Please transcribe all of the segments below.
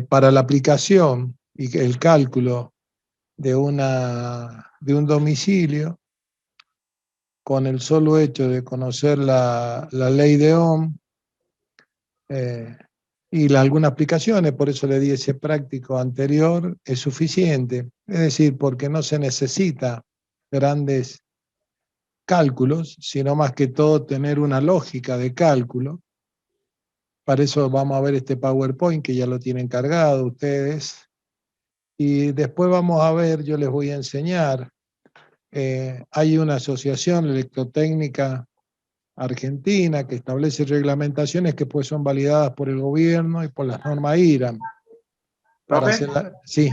para la aplicación y el cálculo de un domicilio, con el solo hecho de conocer la ley de Ohm eh, y algunas aplicaciones, por eso le di ese práctico anterior, es suficiente. Es decir, porque no se necesita grandes cálculos, sino más que todo tener una lógica de cálculo. Para eso vamos a ver este PowerPoint que ya lo tienen cargado ustedes. Y después vamos a ver, yo les voy a enseñar, hay una asociación electrotécnica argentina que establece reglamentaciones que pues son validadas por el gobierno y por las normas IRAM. Para Profe, hacerla, sí,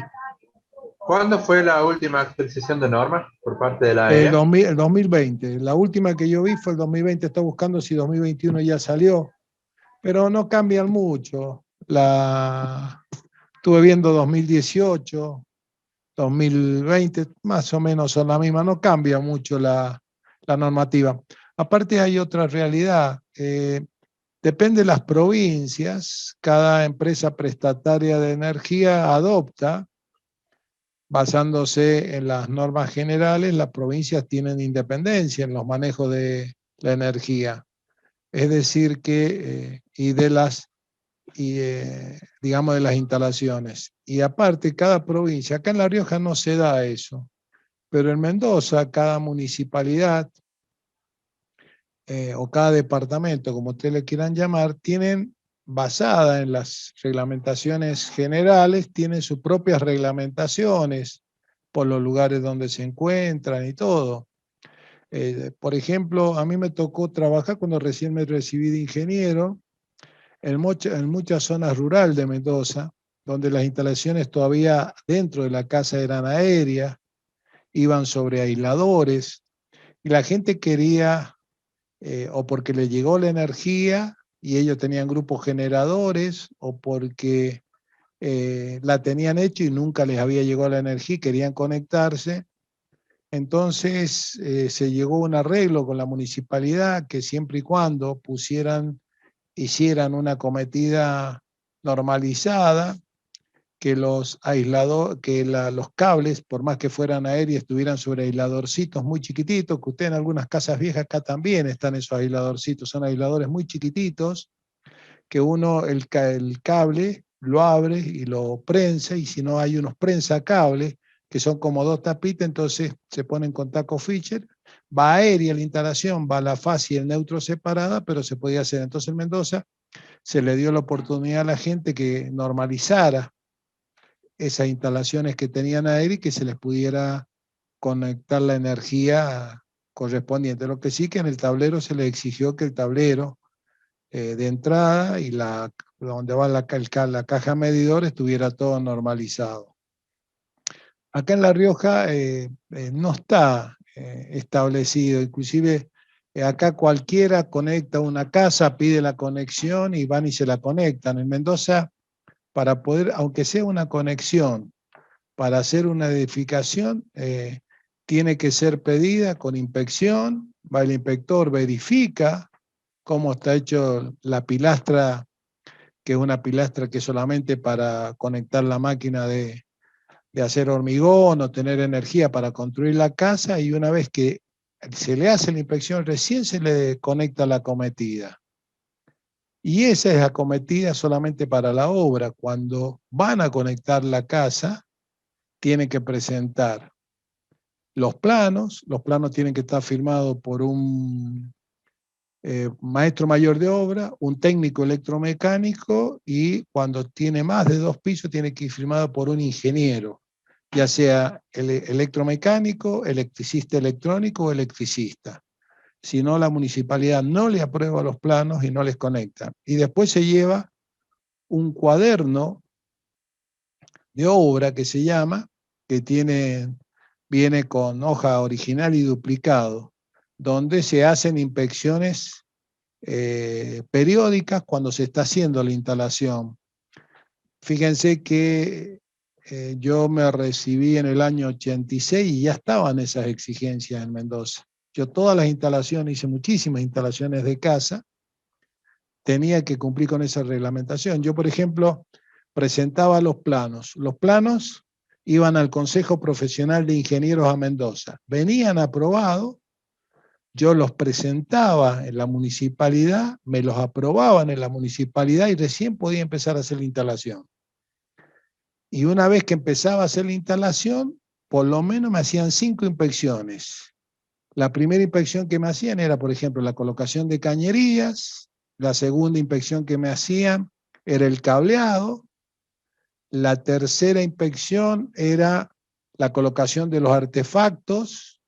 ¿cuándo fue la última actualización de normas por parte de la AEA? el 2020. La última que yo vi fue el 2020, está buscando si 2021 ya salió, pero no cambian mucho. Estuve viendo 2018, 2020, más o menos son la misma, no cambia mucho la normativa. Aparte hay otra realidad, depende de las provincias, cada empresa prestataria de energía adopta, basándose en las normas generales, las provincias tienen independencia en los manejos de la energía. Es decir que, digamos, de las instalaciones. Y aparte, cada provincia, acá en La Rioja no se da eso, pero en Mendoza, cada municipalidad o cada departamento, como ustedes le quieran llamar, tienen, basada en las reglamentaciones generales, tienen sus propias reglamentaciones por los lugares donde se encuentran y todo. Por ejemplo, a mí me tocó trabajar cuando recién me recibí de ingeniero en muchas zonas rurales de Mendoza, donde las instalaciones todavía dentro de la casa eran aéreas, iban sobre aisladores, y la gente quería, o porque le llegó la energía y ellos tenían grupos generadores, o porque la tenían hecho y nunca les había llegado la energía y querían conectarse. Entonces se llegó a un arreglo con la municipalidad que siempre y cuando hicieran una cometida normalizada, que los cables, por más que fueran aéreos, estuvieran sobre aisladorcitos muy chiquititos, que usted en algunas casas viejas acá también están esos aisladorcitos, son aisladores muy chiquititos, que uno el cable lo abre y lo prensa, y si no hay unos prensacables, que son como dos tapitas, entonces se ponen con taco Fischer, va aérea la instalación, va la faz y el neutro separada, pero se podía hacer. Entonces en Mendoza se le dio la oportunidad a la gente que normalizara esas instalaciones que tenían aire y que se les pudiera conectar la energía correspondiente. Lo que sí que en el tablero se le exigió que el tablero de entrada y donde va la caja medidor estuviera todo normalizado. Acá en La Rioja no está establecido, inclusive acá cualquiera conecta una casa, pide la conexión y van y se la conectan. En Mendoza, para poder, aunque sea una conexión, para hacer una edificación, tiene que ser pedida con inspección, va el inspector, verifica cómo está hecho la pilastra, que es una pilastra que es solamente para conectar la máquina de hacer hormigón o tener energía para construir la casa, y una vez que se le hace la inspección, recién se le conecta la acometida. Y esa es acometida solamente para la obra. Cuando van a conectar la casa, tienen que presentar los planos tienen que estar firmados por un maestro mayor de obra, un técnico electromecánico, y cuando tiene más de 2 pisos tiene que ir firmado por un ingeniero, ya sea electromecánico, electricista electrónico o electricista. Si no, la municipalidad no le aprueba los planos y no les conecta. Y después se lleva un cuaderno de obra que se llama, que viene con hoja original y duplicado, donde se hacen inspecciones periódicas cuando se está haciendo la instalación. Fíjense que yo me recibí en el año 86 y ya estaban esas exigencias en Mendoza. Yo todas las instalaciones, hice muchísimas instalaciones de casa, tenía que cumplir con esa reglamentación. Yo, por ejemplo, presentaba los planos. Los planos iban al Consejo Profesional de Ingenieros a Mendoza. Venían aprobados, yo los presentaba en la municipalidad, me los aprobaban en la municipalidad y recién podía empezar a hacer la instalación. Y una vez que empezaba a hacer la instalación, por lo menos me hacían 5 inspecciones. La primera inspección que me hacían era, por ejemplo, la colocación de cañerías. La segunda inspección que me hacían era el cableado. La tercera inspección era la colocación de los artefactos.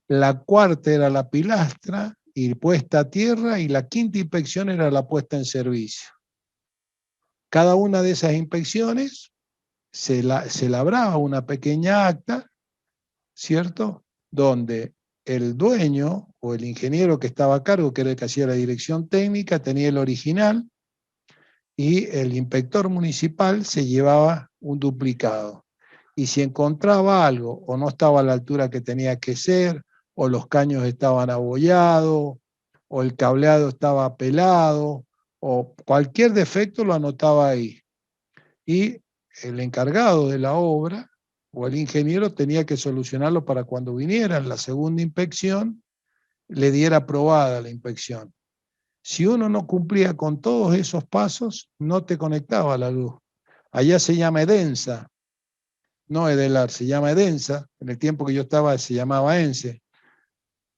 La cuarta era la pilastra y puesta a tierra. Y la quinta inspección era la puesta en servicio. Cada una de esas inspecciones se labraba una pequeña acta, ¿cierto? Donde el dueño o el ingeniero que estaba a cargo, que era el que hacía la dirección técnica, tenía el original y el inspector municipal se llevaba un duplicado. Y si encontraba algo o no estaba a la altura que tenía que ser, o los caños estaban abollados, o el cableado estaba pelado, o cualquier defecto lo anotaba ahí. Y el encargado de la obra o el ingeniero tenía que solucionarlo para cuando viniera la segunda inspección, le diera aprobada la inspección. Si uno no cumplía con todos esos pasos, no te conectaba a la luz. Allá se llama EDENSA, no EDELAR, se llama EDENSA. En el tiempo que yo estaba se llamaba ENSE,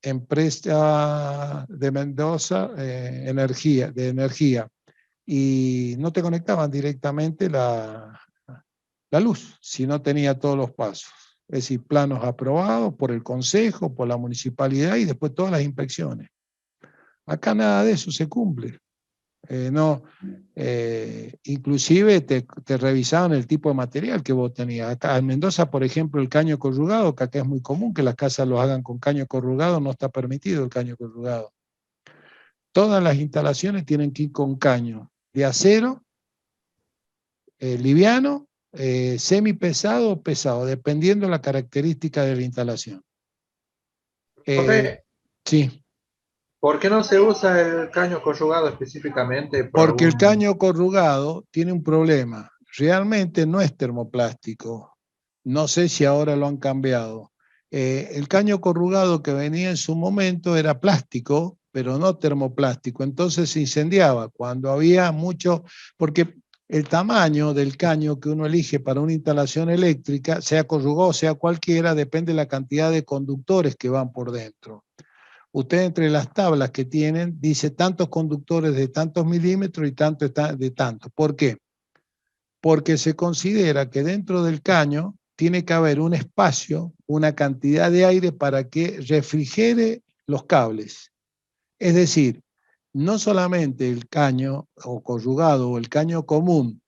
Empresa de Mendoza de Energía. Y no te conectaban directamente la luz si no tenía todos los pasos. Es decir, planos aprobados por el consejo, por la municipalidad y después todas las inspecciones. Acá nada de eso se cumple. Inclusive te revisaban el tipo de material que vos tenías. Acá en Mendoza, por ejemplo, el caño corrugado, que acá es muy común que las casas lo hagan con caño corrugado, no está permitido el caño corrugado. Todas las instalaciones tienen que ir con caño de acero, liviano, semipesado o pesado, dependiendo de la característica de la instalación. Sí. ¿Por qué no se usa el caño corrugado específicamente? Porque el caño corrugado tiene un problema. Realmente no es termoplástico. No sé si ahora lo han cambiado. El caño corrugado que venía en su momento era plástico, pero no termoplástico. Entonces se incendiaba cuando había mucho, porque el tamaño del caño que uno elige para una instalación eléctrica, sea corrugado, sea cualquiera, depende de la cantidad de conductores que van por dentro. Usted entre las tablas que tienen dice tantos conductores de tantos milímetros y tanto de tanto. ¿Por qué? Porque se considera que dentro del caño tiene que haber un espacio, una cantidad de aire para que refrigere los cables. Es decir, no solamente el caño o corrugado o el caño común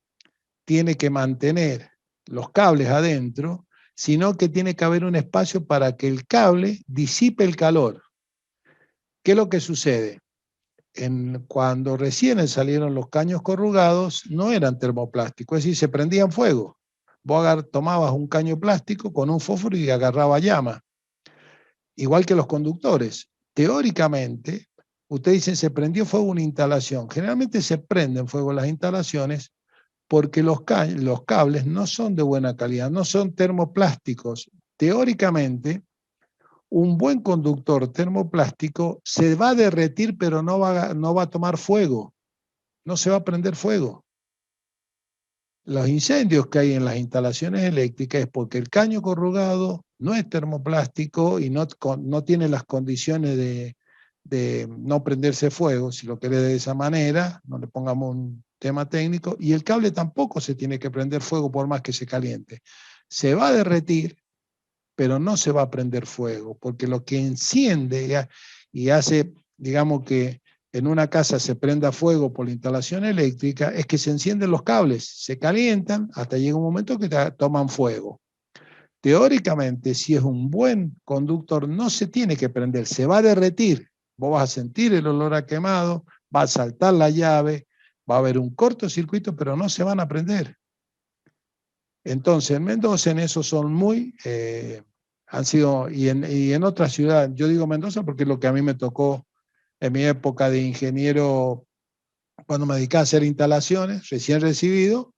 tiene que mantener los cables adentro, sino que tiene que haber un espacio para que el cable disipe el calor. ¿Qué es lo que sucede? Cuando recién salieron los caños corrugados, no eran termoplásticos, es decir, se prendían fuego. Vos tomabas un caño plástico con un fósforo y agarraba llama. Igual que los conductores. Teóricamente, ustedes dicen, se prendió fuego una instalación. Generalmente se prenden fuego las instalaciones porque los cables no son de buena calidad, no son termoplásticos. Teóricamente, un buen conductor termoplástico se va a derretir, pero no va a tomar fuego, no se va a prender fuego. Los incendios que hay en las instalaciones eléctricas es porque el caño corrugado no es termoplástico y no tiene las condiciones de no prenderse fuego, si lo querés de esa manera, no le pongamos un tema técnico, y el cable tampoco se tiene que prender fuego por más que se caliente. Se va a derretir, pero no se va a prender fuego, porque lo que enciende y hace, digamos que en una casa se prenda fuego por la instalación eléctrica, es que se encienden los cables, se calientan, hasta llega un momento que toman fuego. Teóricamente, si es un buen conductor, no se tiene que prender, se va a derretir. Vos vas a sentir el olor a quemado, va a saltar la llave, va a haber un cortocircuito, pero no se van a prender. Entonces, en Mendoza en eso son muy, han sido, y en otras ciudades, yo digo Mendoza porque es lo que a mí me tocó en mi época de ingeniero, cuando me dedicaba a hacer instalaciones, recién recibido,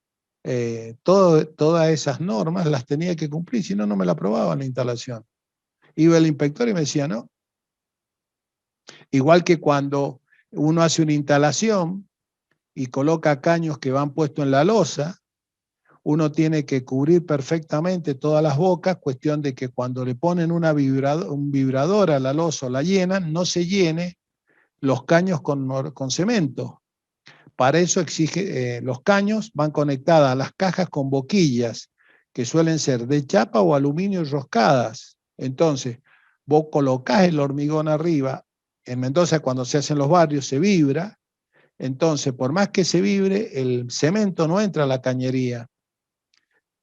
todas esas normas las tenía que cumplir, si no, no me la aprobaban la instalación. Iba el inspector y me decía, no. Igual que cuando uno hace una instalación y coloca caños que van puestos en la losa, uno tiene que cubrir perfectamente todas las bocas, cuestión de que cuando le ponen un vibrador a la losa o la llenan, no se llene los caños con cemento. Para eso exige, los caños van conectadas a las cajas con boquillas, que suelen ser de chapa o aluminio enroscadas. Entonces, vos colocás el hormigón arriba. En Mendoza, cuando se hacen los barrios, se vibra. Entonces, por más que se vibre, el cemento no entra a la cañería.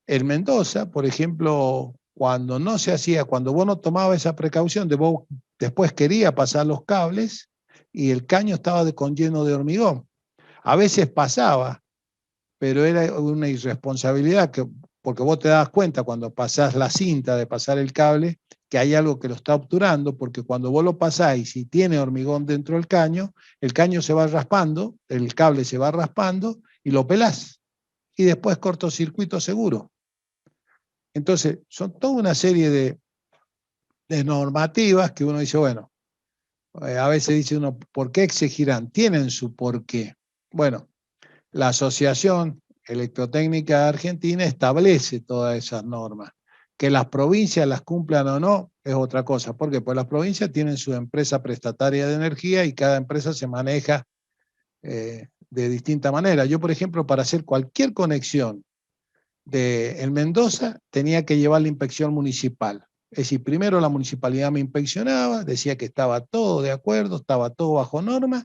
En Mendoza, por ejemplo, cuando no se hacía, cuando vos no tomabas esa precaución, de vos después quería pasar los cables y el caño estaba con lleno de hormigón. A veces pasaba, pero era una irresponsabilidad, porque vos te das cuenta cuando pasás la cinta de pasar el cable, que hay algo que lo está obturando, porque cuando vos lo pasás y si tiene hormigón dentro del caño, el caño se va raspando, el cable se va raspando y lo pelás. Y después cortocircuito seguro. Entonces, son toda una serie de normativas que uno dice, bueno, a veces dice uno, ¿por qué exigirán? Tienen su porqué. Bueno, la Asociación Electrotécnica Argentina establece todas esas normas. Que las provincias las cumplan o no es otra cosa. ¿Por qué? Pues las provincias tienen su empresa prestataria de energía y cada empresa se maneja de distinta manera. Yo, por ejemplo, para hacer cualquier conexión en Mendoza, tenía que llevar la inspección municipal. Es decir, primero la municipalidad me inspeccionaba, decía que estaba todo de acuerdo, estaba todo bajo norma,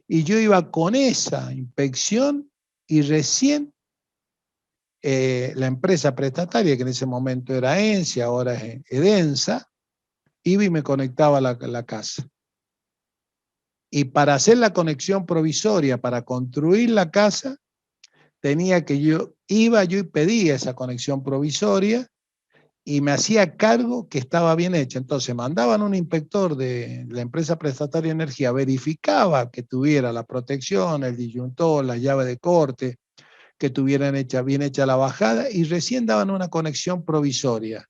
y yo iba con esa inspección y recién la empresa prestataria, que en ese momento era ENSI, ahora es Edensa, iba y me conectaba a la casa. Y para hacer la conexión provisoria, para construir la casa, tenía que yo y pedía esa conexión provisoria y me hacía cargo que estaba bien hecha. Entonces mandaban un inspector de la empresa prestataria de energía, verificaba que tuviera la protección, el disyuntor, la llave de corte, que tuvieran bien hecha la bajada y recién daban una conexión provisoria.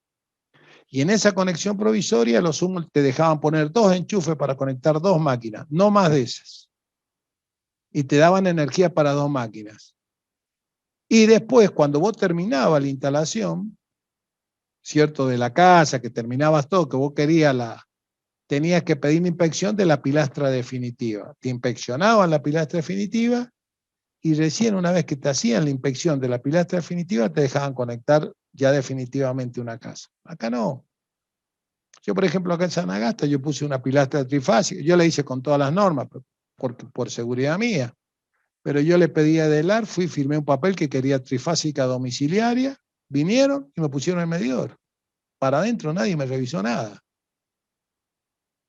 Y en esa conexión provisoria los humos te dejaban poner 2 enchufes para conectar 2 máquinas, no más de esas. Y te daban energía para 2 máquinas. Y después, cuando vos terminabas la instalación, ¿cierto? De la casa, que terminabas todo, que vos querías tenías que pedir una inspección de la pilastra definitiva. Te inspeccionaban la pilastra definitiva y recién una vez que te hacían la inspección de la pilastra definitiva te dejaban conectar ya definitivamente una casa. Acá no. Yo, por ejemplo, acá en San Agasta, yo puse una pilastra trifásica, yo la hice con todas las normas, por seguridad mía, pero yo le pedí a Edelar, firmé un papel que quería trifásica domiciliaria, vinieron y me pusieron el medidor. Para adentro nadie me revisó nada.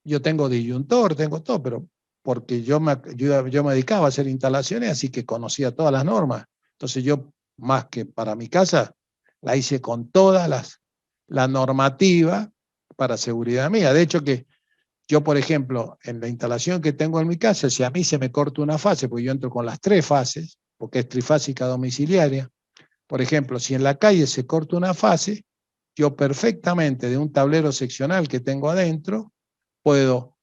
Yo tengo disyuntor, tengo todo, pero porque yo me dedicaba a hacer instalaciones, así que conocía todas las normas. Entonces yo, más que para mi casa, la hice con todas la normativa para seguridad mía. De hecho que yo, por ejemplo, en la instalación que tengo en mi casa, si a mí se me corta una fase, porque yo entro con las 3 fases, porque es trifásica domiciliaria, por ejemplo, si en la calle se corta una fase, yo perfectamente de un tablero seccional que tengo adentro, puedo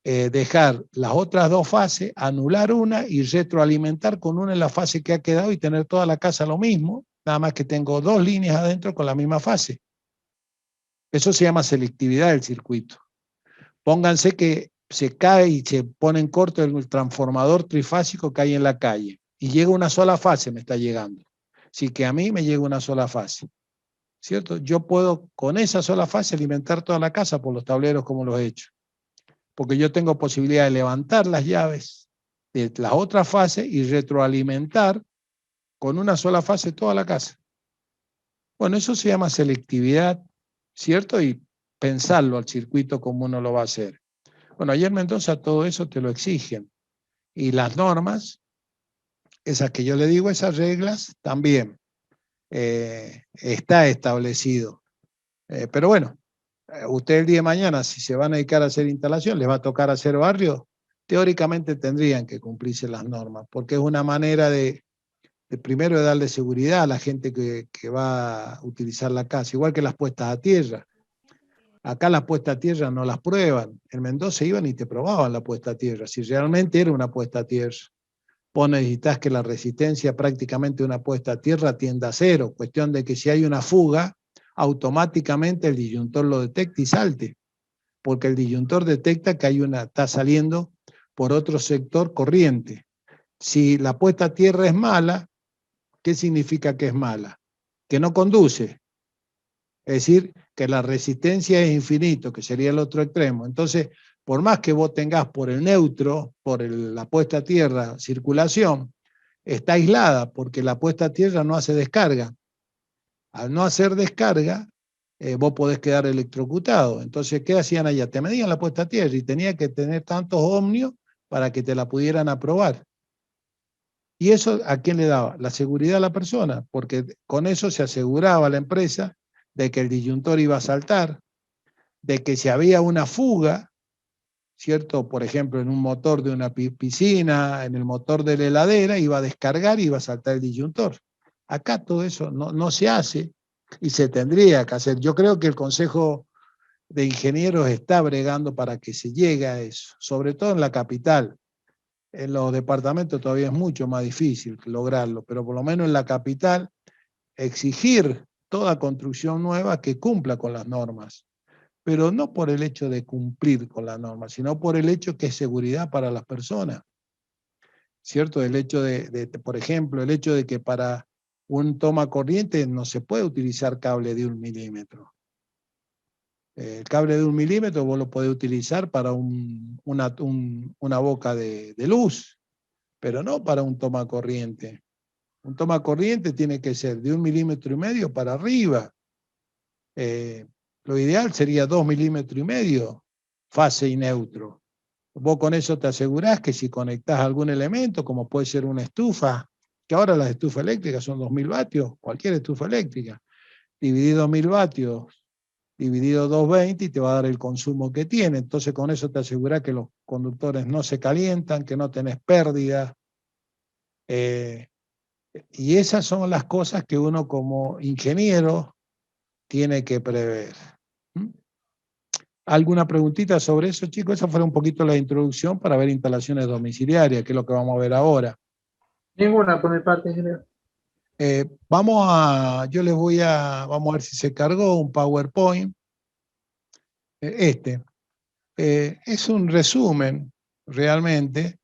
dejar las otras 2 fases, anular una y retroalimentar con una en la fase que ha quedado y tener toda la casa lo mismo, nada más que tengo 2 líneas adentro con la misma fase. Eso se llama selectividad del circuito. Pónganse que se cae y se pone en corto el transformador trifásico que hay en la calle y llega una sola fase, me está llegando. Así que a mí me llega una sola fase, ¿cierto? Yo puedo con esa sola fase alimentar toda la casa por los tableros como los he hecho, porque yo tengo posibilidad de levantar las llaves de las otras fases y retroalimentar con una sola fase toda la casa. Bueno, eso se llama selectividad, ¿cierto? Y pensarlo al circuito como uno lo va a hacer. Bueno, ayer en Mendoza todo eso te lo exigen. Y las normas, esas que yo le digo, esas reglas, también está establecido. Pero bueno, usted el día de mañana, si se van a dedicar a hacer instalación, les va a tocar hacer barrio, teóricamente tendrían que cumplirse las normas, porque es una manera de El primero es darle seguridad a la gente que va a utilizar la casa, igual que las puestas a tierra. Acá las puestas a tierra no las prueban. En Mendoza iban y te probaban la puesta a tierra, si realmente era una puesta a tierra. Vos necesitas que la resistencia prácticamente de una puesta a tierra tienda a cero, cuestión de que si hay una fuga, automáticamente el disyuntor lo detecta y salte, porque el disyuntor detecta que está saliendo por otro sector corriente. Si la puesta a tierra es mala, ¿qué significa que es mala? Que no conduce. Es decir, que la resistencia es infinito, que sería el otro extremo. Entonces, por más que vos tengas por el neutro, la puesta a tierra, circulación, está aislada porque la puesta a tierra no hace descarga. Al no hacer descarga, vos podés quedar electrocutado. Entonces, ¿qué hacían allá? Te medían la puesta a tierra y tenía que tener tantos ohmios para que te la pudieran aprobar. ¿Y eso a quién le daba? La seguridad a la persona, porque con eso se aseguraba a la empresa de que el disyuntor iba a saltar, de que si había una fuga, ¿cierto? Por ejemplo, en un motor de una piscina, en el motor de la heladera, iba a descargar y iba a saltar el disyuntor. Acá todo eso no se hace y se tendría que hacer. Yo creo que el Consejo de Ingenieros está bregando para que se llegue a eso, sobre todo en la capital. En los departamentos todavía es mucho más difícil lograrlo, pero por lo menos en la capital exigir toda construcción nueva que cumpla con las normas, pero no por el hecho de cumplir con las normas, sino por el hecho que es seguridad para las personas, ¿cierto? El hecho por ejemplo, el hecho de que para un toma corriente no se puede utilizar cable de 1 milímetro. El cable de 1 milímetro vos lo podés utilizar para una boca de luz, pero no para un toma corriente. Un toma corriente tiene que ser de 1,5 milímetros para arriba. Lo ideal sería 2,5 milímetros, fase y neutro. Vos con eso te asegurás que si conectás algún elemento, como puede ser una estufa, que ahora las estufas eléctricas son 2.000 vatios, cualquier estufa eléctrica, dividido 1.000 vatios, dividido 220 y te va a dar el consumo que tiene. Entonces con eso te asegurás que los conductores no se calientan, que no tenés pérdidas. Y esas son las cosas que uno como ingeniero tiene que prever. ¿Mm? ¿Alguna preguntita sobre eso, chicos? Esa fue un poquito la introducción para ver instalaciones domiciliarias, que es lo que vamos a ver ahora. Ninguna por mi parte, ingeniero. Vamos a ver si se cargó un PowerPoint. Es un resumen realmente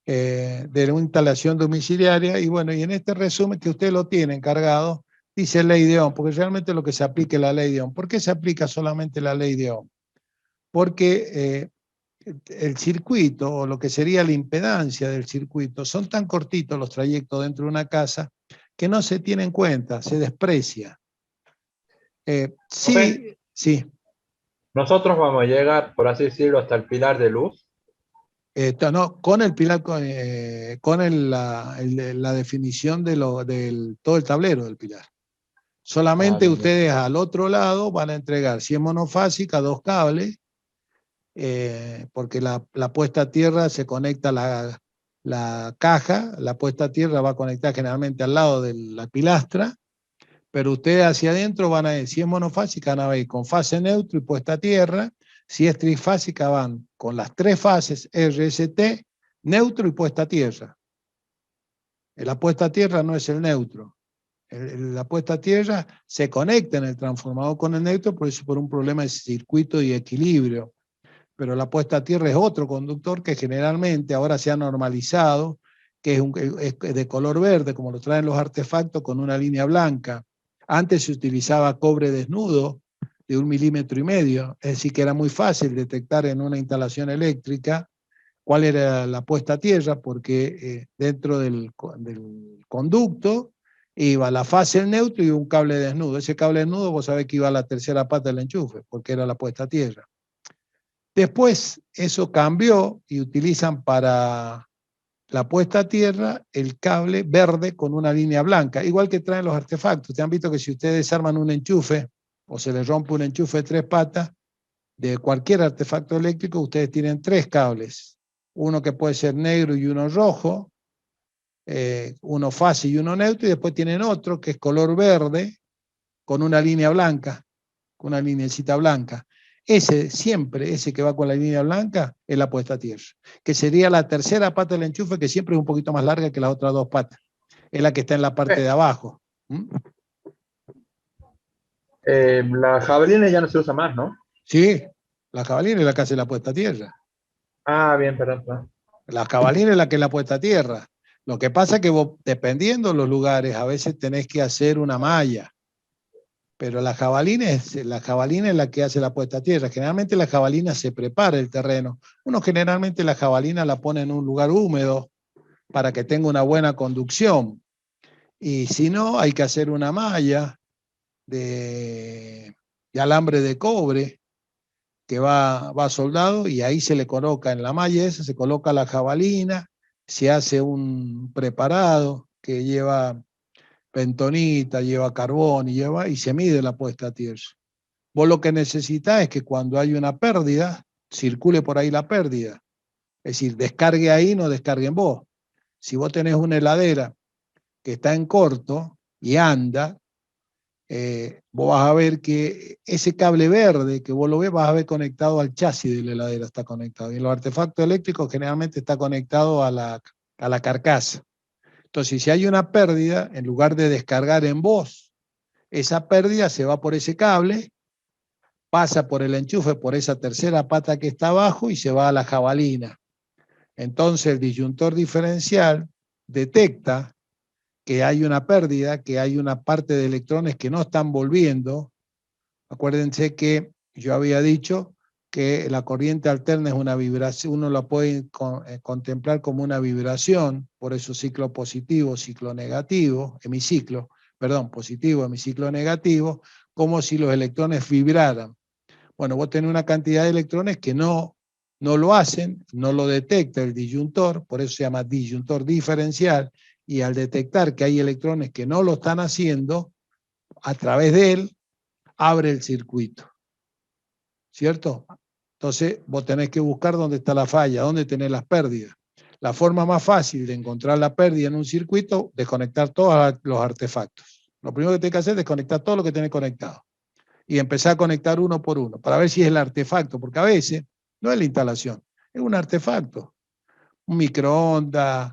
de una instalación domiciliaria y bueno, y en este resumen que usted lo tiene encargado, dice ley de Ohm, porque realmente lo que se aplica es la ley de Ohm. ¿Por qué se aplica solamente la ley de Ohm? Porque el circuito o lo que sería la impedancia del circuito son tan cortitos los trayectos dentro de una casa que no se tiene en cuenta, se desprecia. Profe, Sí, sí. nosotros vamos a llegar, por así decirlo, hasta el pilar de luz. No, con el pilar, la definición del todo el tablero del pilar. Ah, Solamente bien, bien. ustedes al otro lado van a entregar, si es monofásica, 2 cables, porque la puesta a tierra se conecta a la caja, la puesta a tierra va a conectar generalmente al lado de la pilastra, pero ustedes hacia adentro van a ver, si es monofásica van a ver con fase neutro y puesta a tierra, si es trifásica van con las 3 fases RST, neutro y puesta a tierra. La puesta a tierra no es el neutro. La puesta a tierra se conecta en el transformador con el neutro, por eso por un problema de circuito y equilibrio. Pero la puesta a tierra es otro conductor que generalmente ahora se ha normalizado, que es de color verde, como lo traen los artefactos, con una línea blanca. Antes se utilizaba cobre desnudo de 1,5 milímetros, es decir, que era muy fácil detectar en una instalación eléctrica cuál era la puesta a tierra, porque dentro del conducto iba la fase en neutro y un cable desnudo. Ese cable desnudo vos sabés que iba a la tercera pata del enchufe, porque era la puesta a tierra. Después eso cambió y utilizan para la puesta a tierra el cable verde con una línea blanca, igual que traen los artefactos. Ustedes han visto que si ustedes arman un enchufe o se les rompe un enchufe de 3 patas de cualquier artefacto eléctrico, ustedes tienen 3 cables, uno que puede ser negro y uno rojo, uno fase y uno neutro, y después tienen otro que es color verde, con una línea blanca, con una lineecita blanca. Ese, siempre, ese que va con la línea blanca, es la puesta a tierra, que sería la tercera pata del enchufe, que siempre es un poquito más larga que las otras dos patas. Es la que está en la parte de abajo. ¿Mm? La jabalina ya no se usa más, ¿no? Sí, la jabalina es la que hace la puesta a tierra. Ah, bien, perdón. La jabalina es la que es la puesta a tierra. Lo que pasa es que vos, dependiendo de los lugares, a veces tenés que hacer una malla. Pero la jabalina es la que hace la puesta a tierra. Generalmente la jabalina se prepara el terreno. Uno generalmente la jabalina la pone en un lugar húmedo para que tenga una buena conducción. Y si no, hay que hacer una malla de alambre de cobre que va soldado, y ahí se le coloca, en la malla esa se coloca la jabalina, se hace un preparado que lleva bentonita, lleva carbón y se mide la puesta a tierra. Vos lo que necesitas es que cuando hay una pérdida, circule por ahí la pérdida. Es decir, descargue ahí, no descargue en vos. Si vos tenés una heladera que está en corto y anda, vos vas a ver que ese cable verde que vos lo ves, vas a ver conectado al chasis de la heladera, está conectado. Y en los artefactos eléctricos generalmente está conectado a la carcasa. Entonces, si hay una pérdida, en lugar de descargar en vos, esa pérdida se va por ese cable, pasa por el enchufe, por esa tercera pata que está abajo y se va a la jabalina. Entonces el disyuntor diferencial detecta que hay una pérdida, que hay una parte de electrones que no están volviendo. Acuérdense que yo había dicho que la corriente alterna es una vibración, uno la puede contemplar como una vibración, por eso ciclo positivo, ciclo negativo, hemiciclo, perdón, positivo, hemiciclo negativo, como si los electrones vibraran. Bueno, vos tenés una cantidad de electrones que no lo hacen, no lo detecta el disyuntor, por eso se llama disyuntor diferencial, y al detectar que hay electrones que no lo están haciendo, a través de él abre el circuito, ¿cierto? Entonces vos tenés que buscar dónde está la falla, dónde tenés las pérdidas. La forma más fácil de encontrar la pérdida en un circuito, desconectar todos los artefactos. Lo primero que tenés que hacer es desconectar todo lo que tenés conectado y empezar a conectar uno por uno para ver si es el artefacto, porque a veces no es la instalación, es un artefacto, un microondas,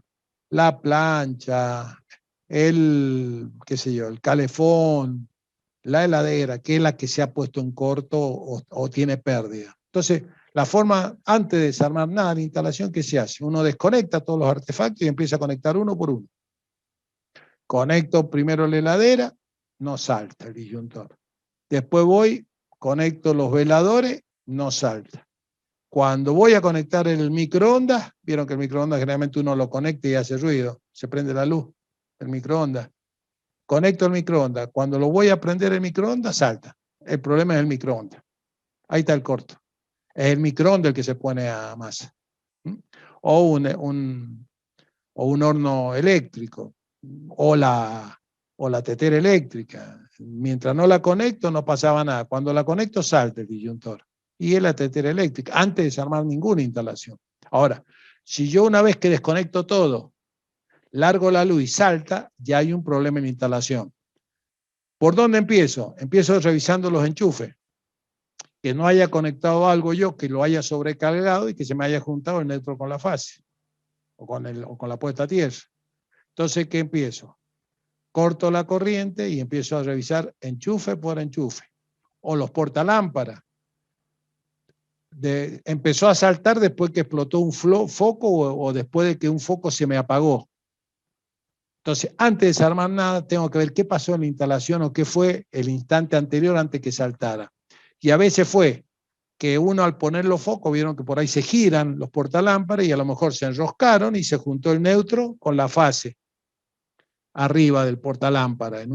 la plancha, qué sé yo, el calefón, la heladera, que es la que se ha puesto en corto o tiene pérdida. Entonces, la forma, antes de desarmar nada de la instalación, ¿qué se hace? Uno desconecta todos los artefactos y empieza a conectar uno por uno. Conecto primero la heladera, no salta el disyuntor. Después voy, conecto los veladores, no salta. Cuando voy a conectar el microondas, vieron que el microondas generalmente uno lo conecta y hace ruido, se prende la luz, el microondas. Conecto el microondas, cuando lo voy a prender el microondas, salta. El problema es el microondas. Ahí está el corto. Es el microondas el que se pone a masa. ¿Mm? O un horno eléctrico, o la tetera eléctrica. Mientras no la conecto, no pasaba nada. Cuando la conecto, salta el disyuntor. Y es la tetera eléctrica, antes de desarmar ninguna instalación. Ahora, si yo una vez que desconecto todo, largo la luz y salta, ya hay un problema en la instalación. ¿Por dónde empiezo? Empiezo revisando los enchufes. Que no haya conectado algo yo, que lo haya sobrecargado y que se me haya juntado el neutro con la fase o con la puesta a tierra. Entonces, ¿qué empiezo? Corto la corriente y empiezo a revisar enchufe por enchufe. O los portalámparas. Empezó a saltar después que explotó un foco o después de que un foco se me apagó. Entonces, antes de desarmar nada, tengo que ver qué pasó en la instalación o qué fue el instante anterior antes que saltara. Y a veces fue que uno al poner los focos, vieron que por ahí se giran los portalámparas y a lo mejor se enroscaron y se juntó el neutro con la fase arriba del portalámpara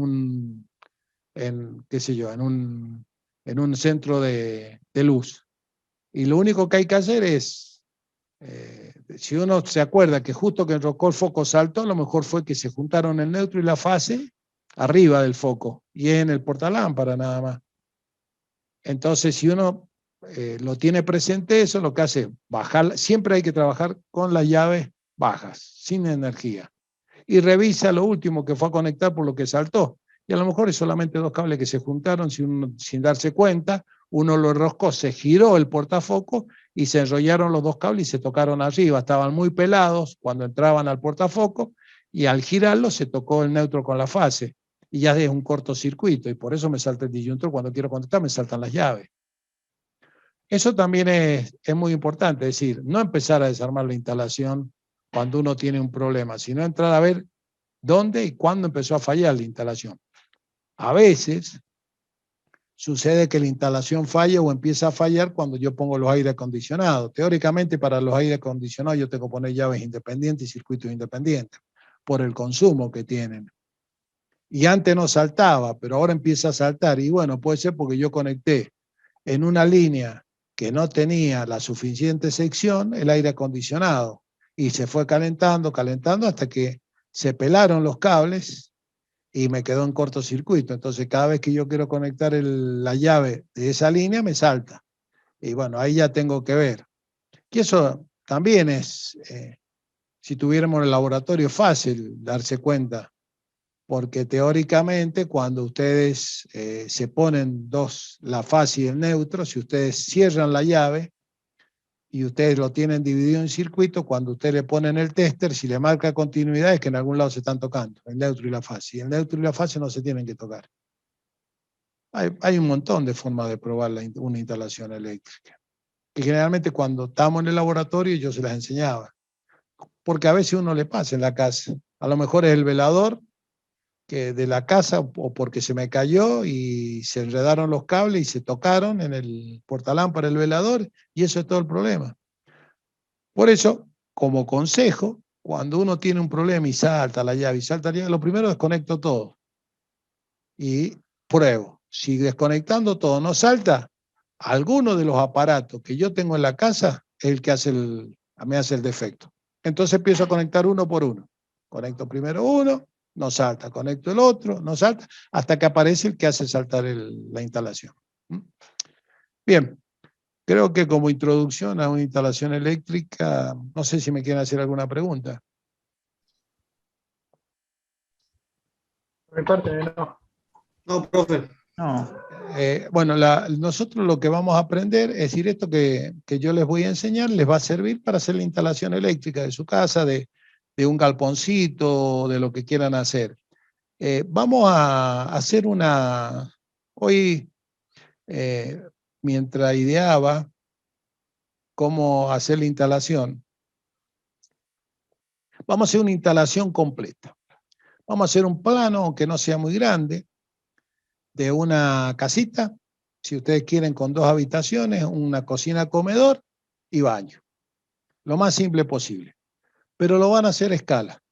qué sé yo, en un centro de luz. Y lo único que hay que hacer es, si uno se acuerda que justo que enroscó el foco saltó, a lo mejor fue que se juntaron el neutro y la fase arriba del foco y es en el portalámpara nada más. Entonces, si uno lo tiene presente, eso lo que hace bajar, siempre hay que trabajar con las llaves bajas, sin energía. y revisa lo último que fue a conectar por lo que saltó. Y a lo mejor es solamente dos cables que se juntaron sin darse cuenta, uno lo enroscó, se giró el portafoco y se enrollaron los dos cables y se tocaron arriba. Estaban muy pelados cuando entraban al portafoco y al girarlo se tocó el neutro con la fase y ya es un cortocircuito y por eso me salta el disyuntor. Cuando quiero conectar me saltan las llaves. Eso también es muy importante, es decir, no empezar a desarmar la instalación cuando uno tiene un problema, sino entrar a ver dónde y cuándo empezó a fallar la instalación. A veces sucede que la instalación falla o empieza a fallar cuando yo pongo los aire acondicionados. Teóricamente, para los aire acondicionados yo tengo que poner llaves independientes y circuitos independientes por el consumo que tienen. Y antes no saltaba, pero ahora empieza a saltar. Y bueno, puede ser porque yo conecté en una línea que no tenía la suficiente sección el aire acondicionado y se fue calentando, calentando hasta que se pelaron los cables y me quedó en cortocircuito. Entonces cada vez que yo quiero conectar la llave de esa línea me salta. Y bueno, ahí ya tengo que ver. Y eso también es, si tuviéramos el laboratorio, fácil darse cuenta, porque teóricamente cuando ustedes se ponen la fase y el neutro, si ustedes cierran la llave y ustedes lo tienen dividido en circuito, cuando ustedes le ponen el tester, si le marca continuidad es que en algún lado se están tocando, el neutro y la fase. Y el neutro y la fase no se tienen que tocar. Hay un montón de formas de probar una instalación eléctrica. Y generalmente cuando estamos en el laboratorio yo se las enseñaba. Porque a veces uno le pasa en la casa. A lo mejor es el velador que de la casa o porque se me cayó y se enredaron los cables y se tocaron en el portalámpara del velador y eso es todo el problema. Por eso, como consejo, cuando uno tiene un problema y salta la llave y salta la llave, lo primero desconecto todo y pruebo. Si desconectando todo no salta, alguno de los aparatos que yo tengo en la casa es el que me hace el defecto. Entonces empiezo a conectar uno por uno. Conecto primero uno, no salta. Conecto el otro, no salta, hasta que aparece el que hace saltar la instalación. Bien, creo que como introducción a una instalación eléctrica, no sé si me quieren hacer alguna pregunta. Por mi parte, no. No, profe. No. Bueno, nosotros lo que vamos a aprender, es decir, esto que yo les voy a enseñar, les va a servir para hacer la instalación eléctrica de su casa, de un galponcito, de lo que quieran hacer. Vamos a hacer hoy, mientras ideaba cómo hacer la instalación, vamos a hacer una instalación completa. Vamos a hacer un plano, aunque no sea muy grande, de una casita, si ustedes quieren, con 2 habitaciones, una cocina, comedor y baño. Lo más simple posible. Pero lo van a hacer a escala.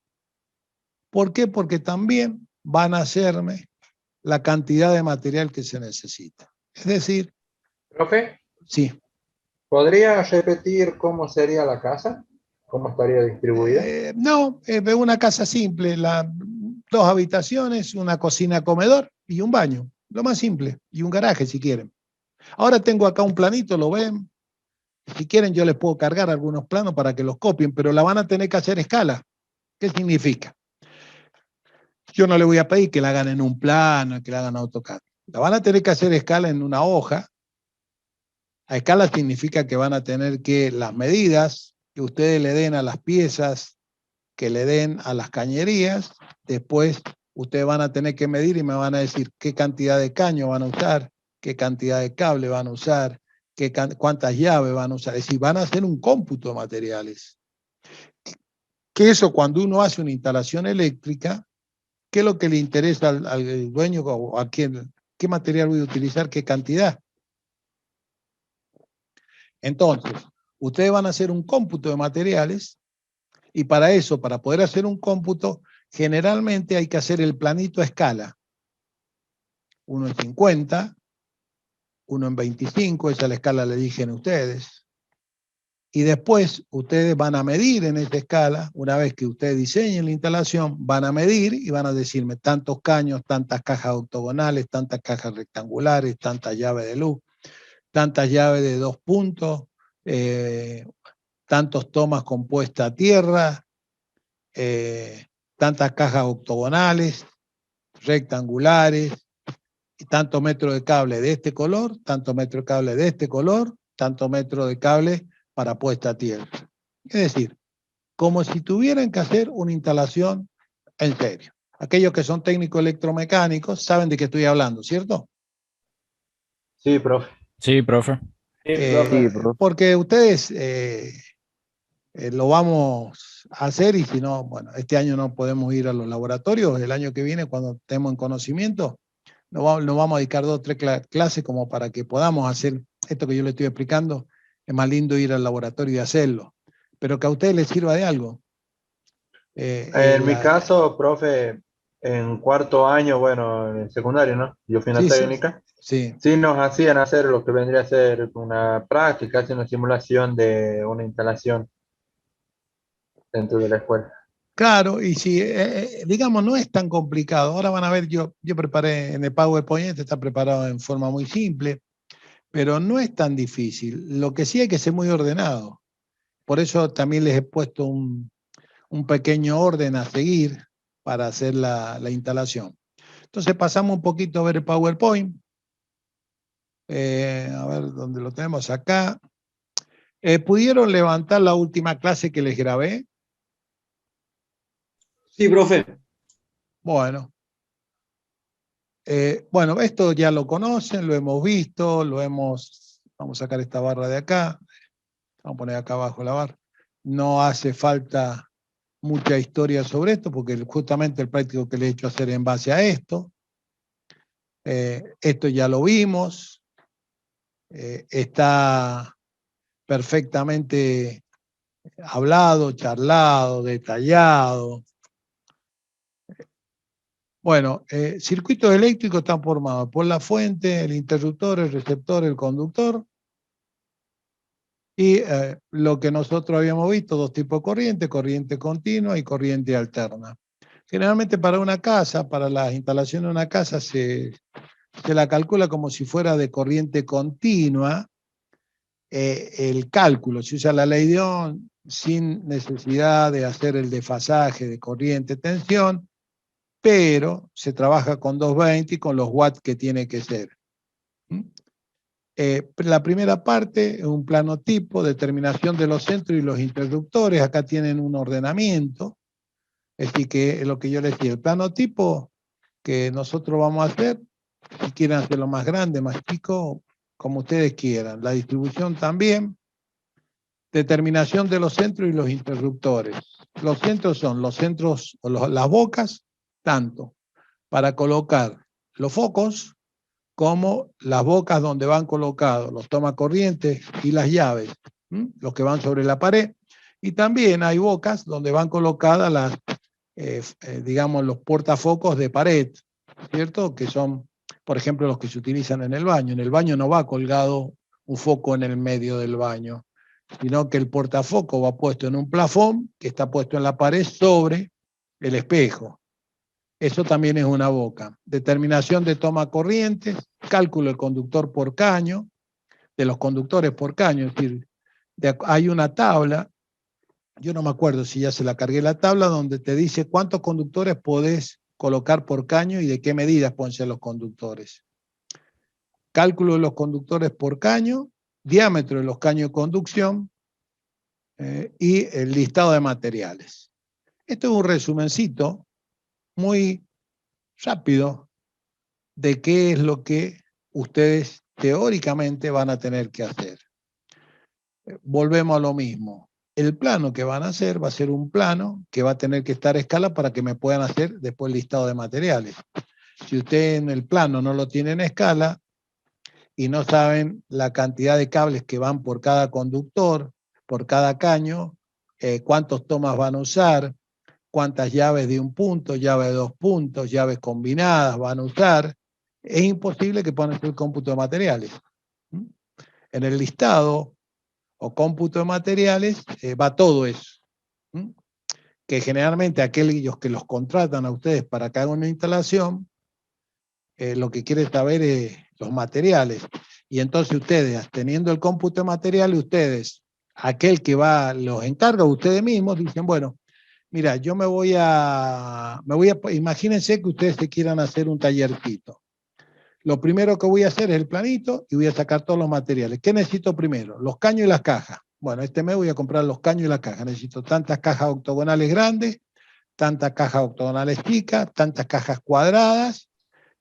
¿Por qué? Porque también van a hacerme la cantidad de material que se necesita. Es decir, Profe, sí. ¿podría repetir cómo sería la casa? ¿Cómo estaría distribuida? No, es una casa simple, 2 habitaciones, una cocina, comedor y un baño. Lo más simple. Y un garaje si quieren. Ahora tengo acá un planito, lo ven. Si quieren yo les puedo cargar algunos planos para que los copien, pero la van a tener que hacer a escala. ¿Qué significa? Yo no le voy a pedir que la hagan en un plano, que la hagan en AutoCAD. La van a tener que hacer a escala en una hoja. A escala significa que van a tener que las medidas que ustedes le den a las piezas, que le den a las cañerías, después ustedes van a tener que medir y me van a decir qué cantidad de caño van a usar, qué cantidad de cable van a usar, cuántas llaves van a usar. Es decir, van a hacer un cómputo de materiales. Que eso cuando uno hace una instalación eléctrica, ¿qué es lo que le interesa al dueño o a quién? ¿Qué material voy a utilizar? ¿Qué cantidad? Entonces, ustedes van a hacer un cómputo de materiales y para eso, para poder hacer un cómputo, generalmente hay que hacer el planito a escala. 1 en 50, 1 en 25, esa es la escala le dije a ustedes. Y después ustedes van a medir en esta escala, una vez que ustedes diseñen la instalación, van a medir y van a decirme tantos caños, tantas cajas octogonales, tantas cajas rectangulares, tantas llaves de luz, tantas llaves de 2 puntos, tantos tomas compuestas a tierra, tantas cajas octogonales, rectangulares, y tanto metro de cable de este color, tanto metro de cable de este color, tanto metro de cable para puesta a tierra. Es decir, como si tuvieran que hacer una instalación en serio. Aquellos que son técnicos electromecánicos saben de qué estoy hablando, ¿cierto? Sí, profe. Sí, profe. Porque ustedes lo vamos a hacer y si no, bueno, este año no podemos ir a los laboratorios, el año que viene cuando estemos en conocimiento, nos vamos a dedicar 2 o 3 clases como para que podamos hacer esto que yo le estoy explicando. Es más lindo ir al laboratorio y hacerlo, pero que a ustedes les sirva de algo. En mi caso, profe, en cuarto año, bueno, en secundario, ¿no? Yo fui a una Sí, sí, técnica. sí. Sí nos hacían hacer lo que vendría a ser una práctica, hacer una simulación de una instalación dentro de la escuela. Claro, y si, digamos, no es tan complicado. Ahora van a ver, yo preparé en el PowerPoint, este está preparado en forma muy simple, pero no es tan difícil. Lo que sí hay que ser muy ordenado. Por eso también les he puesto un pequeño orden a seguir para hacer la instalación. Entonces pasamos un poquito a ver el PowerPoint. A ver dónde lo tenemos acá. ¿Pudieron levantar la última clase que les grabé? Sí, profe. Bueno. Bueno, esto ya lo conocen, lo hemos visto, vamos a sacar esta barra de acá, vamos a poner acá abajo la barra. No hace falta mucha historia sobre esto, porque justamente el práctico que le he hecho hacer en base a esto. Esto ya lo vimos, está perfectamente hablado, charlado, detallado. Bueno, circuitos eléctricos están formados por la fuente, el interruptor, el receptor, el conductor. Y lo que nosotros habíamos visto, 2 tipos de corriente, corriente continua y corriente alterna. Generalmente para una casa, para la instalación de una casa, se la calcula como si fuera de corriente continua. El cálculo, se usa la ley de Ohm sin necesidad de hacer el desfasaje de corriente, tensión, pero se trabaja con 220 y con los watts que tiene que ser. La primera parte es un plano tipo, determinación de los centros y los interruptores. Acá tienen un ordenamiento. Es decir, que lo que yo les decía, el plano tipo que nosotros vamos a hacer, si quieren hacerlo más grande, más chico, como ustedes quieran. La distribución también. Determinación de los centros y los interruptores. Los centros son los centros o las bocas, tanto para colocar los focos, como las bocas donde van colocados los tomacorrientes y las llaves, los que van sobre la pared. Y también hay bocas donde van colocadas las, digamos, los portafocos de pared, ¿cierto? Que son, por ejemplo, los que se utilizan en el baño. En el baño no va colgado un foco en el medio del baño, sino que el portafoco va puesto en un plafón que está puesto en la pared sobre el espejo. Eso también es una boca. Determinación de toma corrientes, cálculo del conductor por caño, de los conductores por caño, es decir, hay una tabla, yo no me acuerdo si ya se la cargué la tabla, donde te dice cuántos conductores podés colocar por caño y de qué medidas pueden ser los conductores. Cálculo de los conductores por caño, diámetro de los caños de conducción y el listado de materiales. Esto es un resumencito muy rápido de qué es lo que ustedes teóricamente van a tener que hacer. Volvemos a lo mismo. El plano que van a hacer va a ser un plano que va a tener que estar a escala para que me puedan hacer después el listado de materiales. Si usted en el plano no lo tiene en escala y no saben la cantidad de cables que van por cada conductor, por cada caño, cuántos tomas van a usar, cuántas llaves de un punto, llaves de 2 puntos, llaves combinadas van a usar, es imposible que puedan hacer el cómputo de materiales. En el listado o cómputo de materiales va todo eso. Que generalmente aquellos que los contratan a ustedes para que hagan una instalación, lo que quieren saber es los materiales. Y entonces ustedes, teniendo el cómputo de materiales, ustedes, aquel que va, los encarga, ustedes mismos, dicen, bueno, Mira, yo imagínense que ustedes se quieran hacer un tallercito. Lo primero que voy a hacer es el planito y voy a sacar todos los materiales. ¿Qué necesito primero? Los caños y las cajas. Bueno, este mes voy a comprar los caños y las cajas. Necesito tantas cajas octogonales grandes, tantas cajas octogonales chicas, tantas cajas cuadradas,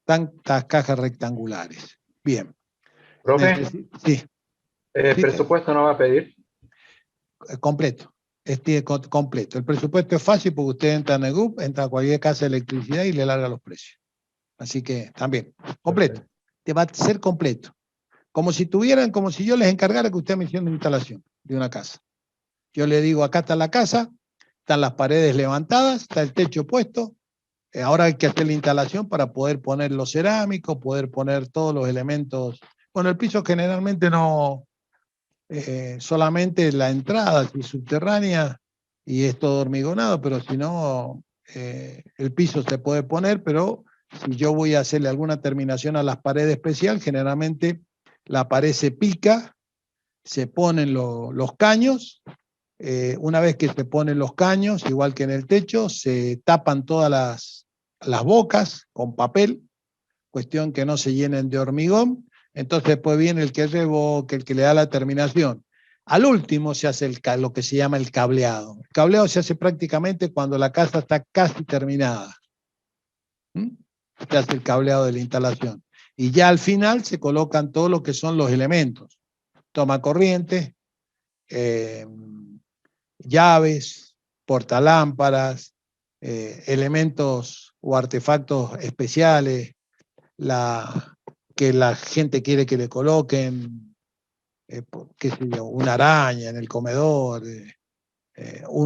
tantas cajas rectangulares. Bien. Profe, Sí. ¿presupuesto no va a pedir? Completo. Completo. El presupuesto es fácil porque usted entra en el GUP, entra a cualquier casa de electricidad y le larga los precios. Así que también, completo. Te va a ser completo. Como si yo les encargara que usted me hiciera una instalación de una casa. Yo le digo, acá está la casa, están las paredes levantadas, está el techo puesto. Ahora hay que hacer la instalación para poder poner los cerámicos, poder poner todos los elementos. Bueno, el piso generalmente no, solamente la entrada así, subterránea y es todo hormigonado, pero si no, el piso se puede poner, pero si yo voy a hacerle alguna terminación a las paredes especial, generalmente la pared se pica, se ponen los caños, una vez que se ponen los caños, igual que en el techo, se tapan todas las bocas con papel, cuestión que no se llenen de hormigón. Entonces después viene el que revoque, el que le da la terminación. Al último se hace lo que se llama el cableado. El cableado se hace prácticamente cuando la casa está casi terminada. Se hace el cableado de la instalación. Y ya al final se colocan todo lo que son los elementos. Toma corriente, llaves, portalámparas, elementos o artefactos especiales, que la gente quiere que le coloquen, qué sé yo, una araña en el comedor,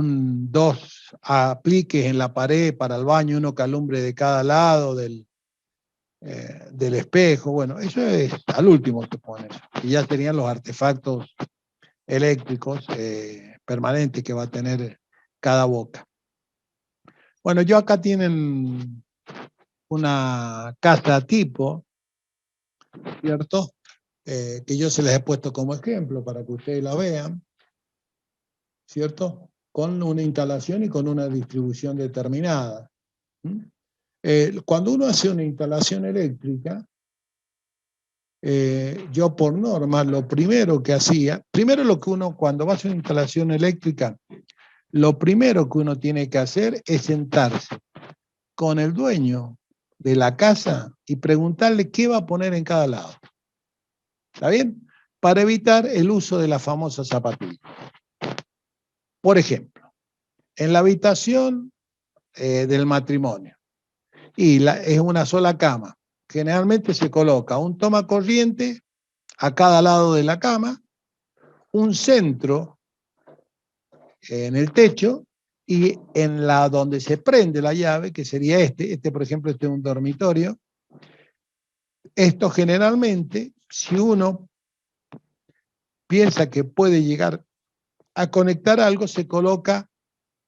dos apliques en la pared para el baño, uno que alumbre de cada lado del espejo. Bueno, eso es al último que pone. Y ya serían los artefactos eléctricos permanentes que va a tener cada boca. Bueno, yo acá tienen una casa tipo, ¿cierto? Que yo se les he puesto como ejemplo para que ustedes la vean, ¿cierto? Con una instalación y con una distribución determinada. Cuando uno hace una instalación eléctrica, yo por norma, lo primero que hacía, primero lo que uno, cuando va a hacer una instalación eléctrica, lo primero que uno tiene que hacer es sentarse con el dueño de la casa y preguntarle qué va a poner en cada lado. ¿Está bien? Para evitar el uso de la famosa zapatilla. Por ejemplo, en la habitación del matrimonio, y es una sola cama, generalmente se coloca un toma corriente a cada lado de la cama, un centro en el techo y en la donde se prende la llave, que sería por ejemplo, este es un dormitorio. Esto generalmente, si uno piensa que puede llegar a conectar algo, se coloca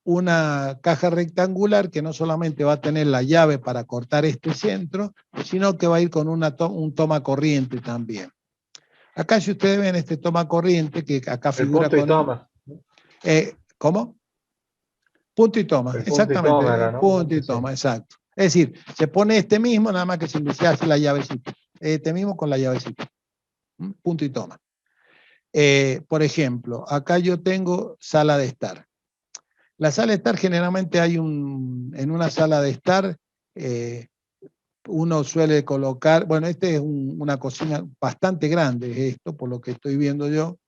una caja rectangular que no solamente va a tener la llave para cortar este centro, sino que va a ir con un toma corriente también. Acá si ustedes ven este toma corriente, que acá figura con... toma. ¿Cómo? Punto y toma, exactamente. Punto y toma, exacto. Es decir, se pone este mismo, nada más que se hace la llavecita. Este mismo con la llavecita. Punto y toma. Por ejemplo, acá yo tengo sala de estar. La sala de estar generalmente en una sala de estar, uno suele colocar, bueno, este es una cocina bastante grande, esto, por lo que estoy viendo yo.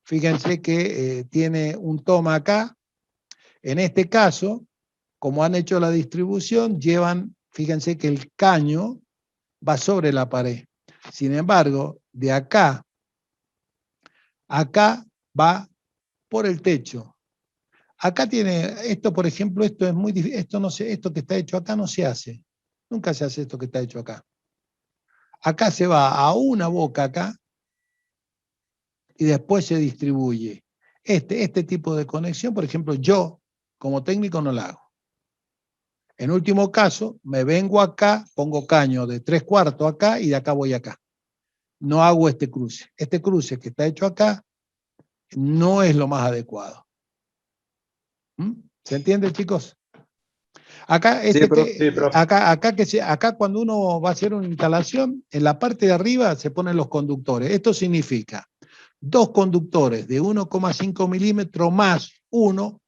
Fíjense que tiene un toma acá. En este caso, como han hecho la distribución, fíjense que el caño va sobre la pared. Sin embargo, de acá va por el techo. Acá tiene, esto por ejemplo, esto es muy difícil, esto que está hecho acá no se hace. Nunca se hace esto que está hecho acá. Acá se va a una boca acá y después se distribuye. Este tipo de conexión, por ejemplo, yo como técnico no la hago. En último caso, me vengo acá, pongo caño de 3/4 acá y de acá voy acá. No hago este cruce. Este cruce que está hecho acá no es lo más adecuado. ¿Mm? ¿Se entiende, chicos? Acá, Sí, profe. acá cuando uno va a hacer una instalación, en la parte de arriba se ponen los conductores. Esto significa 2 conductores de 1,5 milímetros más 1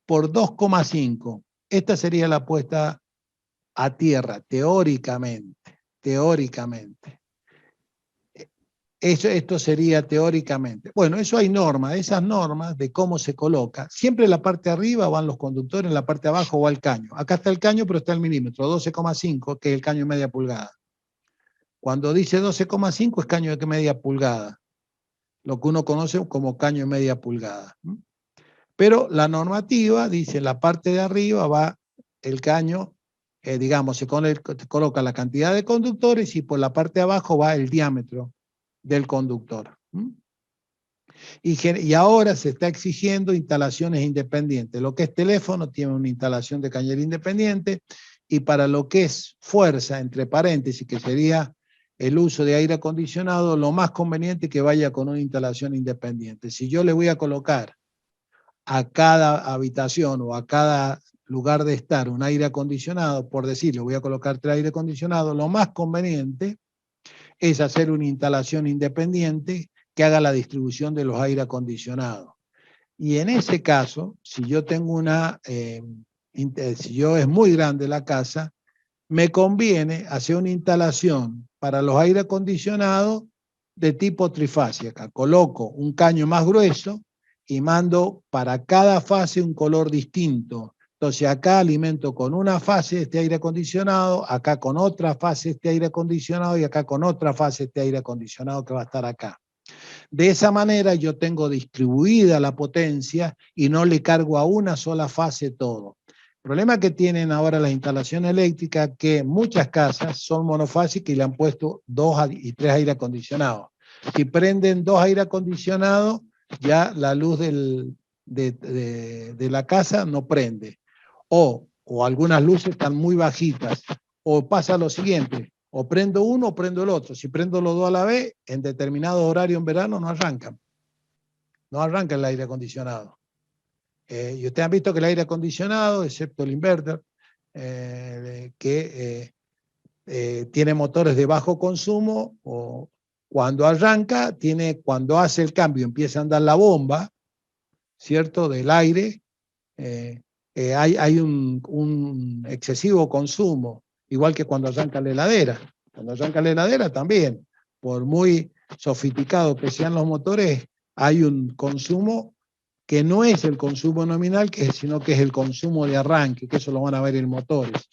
por 2,5. Esta sería la puesta a tierra, teóricamente. Teóricamente. Esto sería teóricamente. Bueno, eso hay normas, esas normas de cómo se coloca. Siempre en la parte de arriba van los conductores, en la parte de abajo va el caño. Acá está el caño, pero está el milímetro, 12,5, que es el caño de media pulgada. Cuando dice 12,5 es caño de media pulgada, lo que uno conoce como caño de media pulgada. Pero la normativa dice, en la parte de arriba va el caño, digamos, se coloca la cantidad de conductores y por la parte de abajo va el diámetro del conductor. Y ahora se está exigiendo instalaciones independientes. Lo que es teléfono tiene una instalación de cañería independiente, y para lo que es fuerza, entre paréntesis, que sería el uso de aire acondicionado, lo más conveniente es que vaya con una instalación independiente. Si yo le voy a colocar a cada habitación o a cada lugar de estar un aire acondicionado, por decirlo, voy a colocar 3 aire acondicionados, lo más conveniente es hacer una instalación independiente que haga la distribución de los aire acondicionados. Y en ese caso, si yo tengo si yo es muy grande la casa, me conviene hacer una instalación para los aire acondicionados de tipo trifásica. Coloco un caño más grueso y mando para cada fase un color distinto. Entonces acá alimento con una fase este aire acondicionado, acá con otra fase este aire acondicionado y acá con otra fase este aire acondicionado que va a estar acá. De esa manera yo tengo distribuida la potencia y no le cargo a una sola fase todo. El problema que tienen ahora las instalaciones eléctricas es que muchas casas son monofásicas y le han puesto 2 y 3 aire acondicionados. Si prenden 2 aire acondicionados, ya la luz de la casa no prende. O algunas luces están muy bajitas. O pasa lo siguiente, o prendo uno o prendo el otro. Si prendo los 2 a la vez, en determinado horario en verano no arrancan. No arranca el aire acondicionado. Y ustedes han visto que el aire acondicionado, excepto el inverter, tiene motores de bajo consumo, o cuando arranca, cuando hace el cambio, empieza a andar la bomba, ¿cierto?, del aire, hay un excesivo consumo, igual que cuando arranca la heladera. Cuando arranca la heladera también, por muy sofisticados que sean los motores, hay un consumo que no es el consumo nominal, sino que es el consumo de arranque, que eso lo van a ver en motores.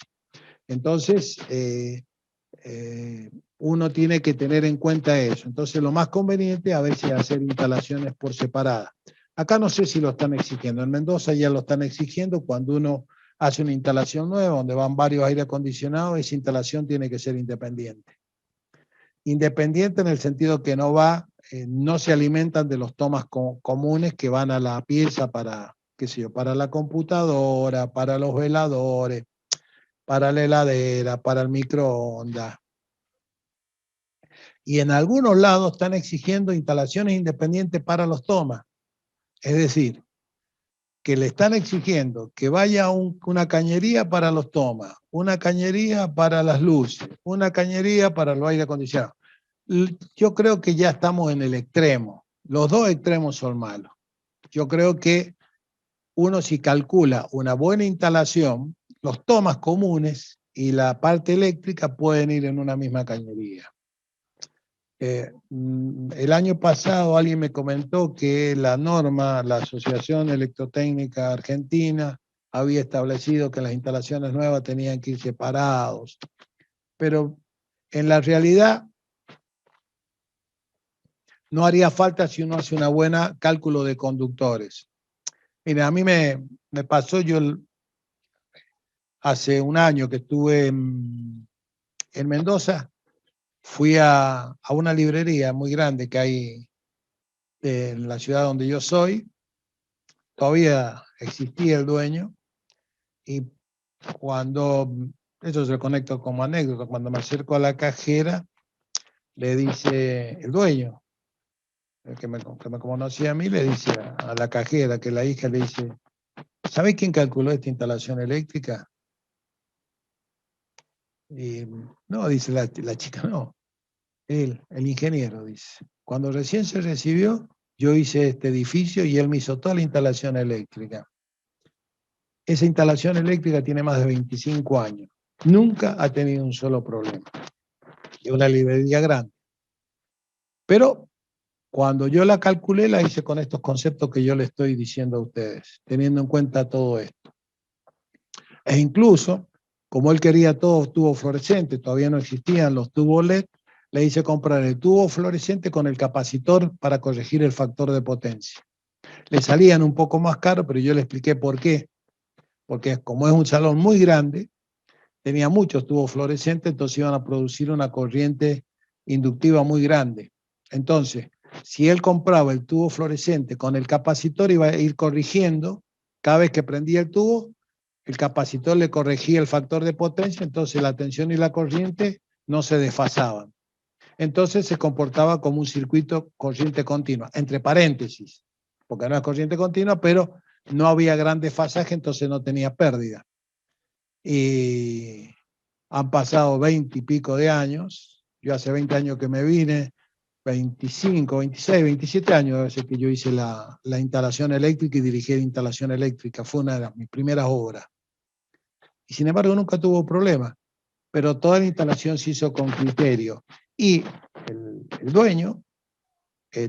Entonces, uno tiene que tener en cuenta eso. Entonces, lo más conveniente es a ver si hacer instalaciones por separada. Acá no sé si lo están exigiendo. En Mendoza ya lo están exigiendo. Cuando uno hace una instalación nueva, donde van varios aire acondicionados, esa instalación tiene que ser independiente. Independiente en el sentido que no se alimentan de los tomas comunes que van a la pieza para, qué sé yo, para la computadora, para los veladores, para la heladera, para el microondas. Y en algunos lados están exigiendo instalaciones independientes para los tomas. Es decir, que le están exigiendo que vaya una cañería para los tomas, una cañería para las luces, una cañería para los aire acondicionados. Yo creo que ya estamos en el extremo. Los 2 extremos son malos. Yo creo que uno, si calcula una buena instalación, los tomas comunes y la parte eléctrica pueden ir en una misma cañería. El año pasado alguien me comentó que la Asociación Electrotécnica Argentina, había establecido que las instalaciones nuevas tenían que ir separados. Pero en la realidad no haría falta si uno hace una buena cálculo de conductores. Mira, a mí me pasó, yo hace un año que estuve en Mendoza, fui a una librería muy grande que hay en la ciudad donde yo soy. Todavía existía el dueño, y eso se lo conecto como anécdota, cuando me acerco a la cajera, le dice el dueño, el que me conocía a mí, le dice a la cajera, que la hija le dice, ¿Sabe quién calculó esta instalación eléctrica? No, dice la chica, no. Él, el ingeniero, dice. Cuando recién se recibió, yo hice este edificio y él me hizo toda la instalación eléctrica. Esa instalación eléctrica tiene más de 25 años. Nunca ha tenido un solo problema. Es una librería grande. Pero cuando yo la calculé, la hice con estos conceptos que yo le estoy diciendo a ustedes, teniendo en cuenta todo esto. E incluso, como él quería todos tubos fluorescentes, todavía no existían los tubos LED, le hice comprar el tubo fluorescente con el capacitor para corregir el factor de potencia. Le salían un poco más caros, pero yo le expliqué por qué. Porque como es un salón muy grande, tenía muchos tubos fluorescentes, entonces iban a producir una corriente inductiva muy grande. Entonces, si él compraba el tubo fluorescente con el capacitor, iba a ir corrigiendo, cada vez que prendía el tubo, el capacitor le corregía el factor de potencia, entonces la tensión y la corriente no se desfasaban. Entonces se comportaba como un circuito corriente continua, entre paréntesis, porque no es corriente continua, pero no había gran desfasaje, entonces no tenía pérdida. Y han pasado 20 y pico de años, yo hace 20 años que me vine, 25, 26, 27 años desde que yo hice la instalación eléctrica y dirigí la instalación eléctrica, fue una de mis primeras obras. Y sin embargo nunca tuvo problema, pero toda la instalación se hizo con criterio. Y el dueño,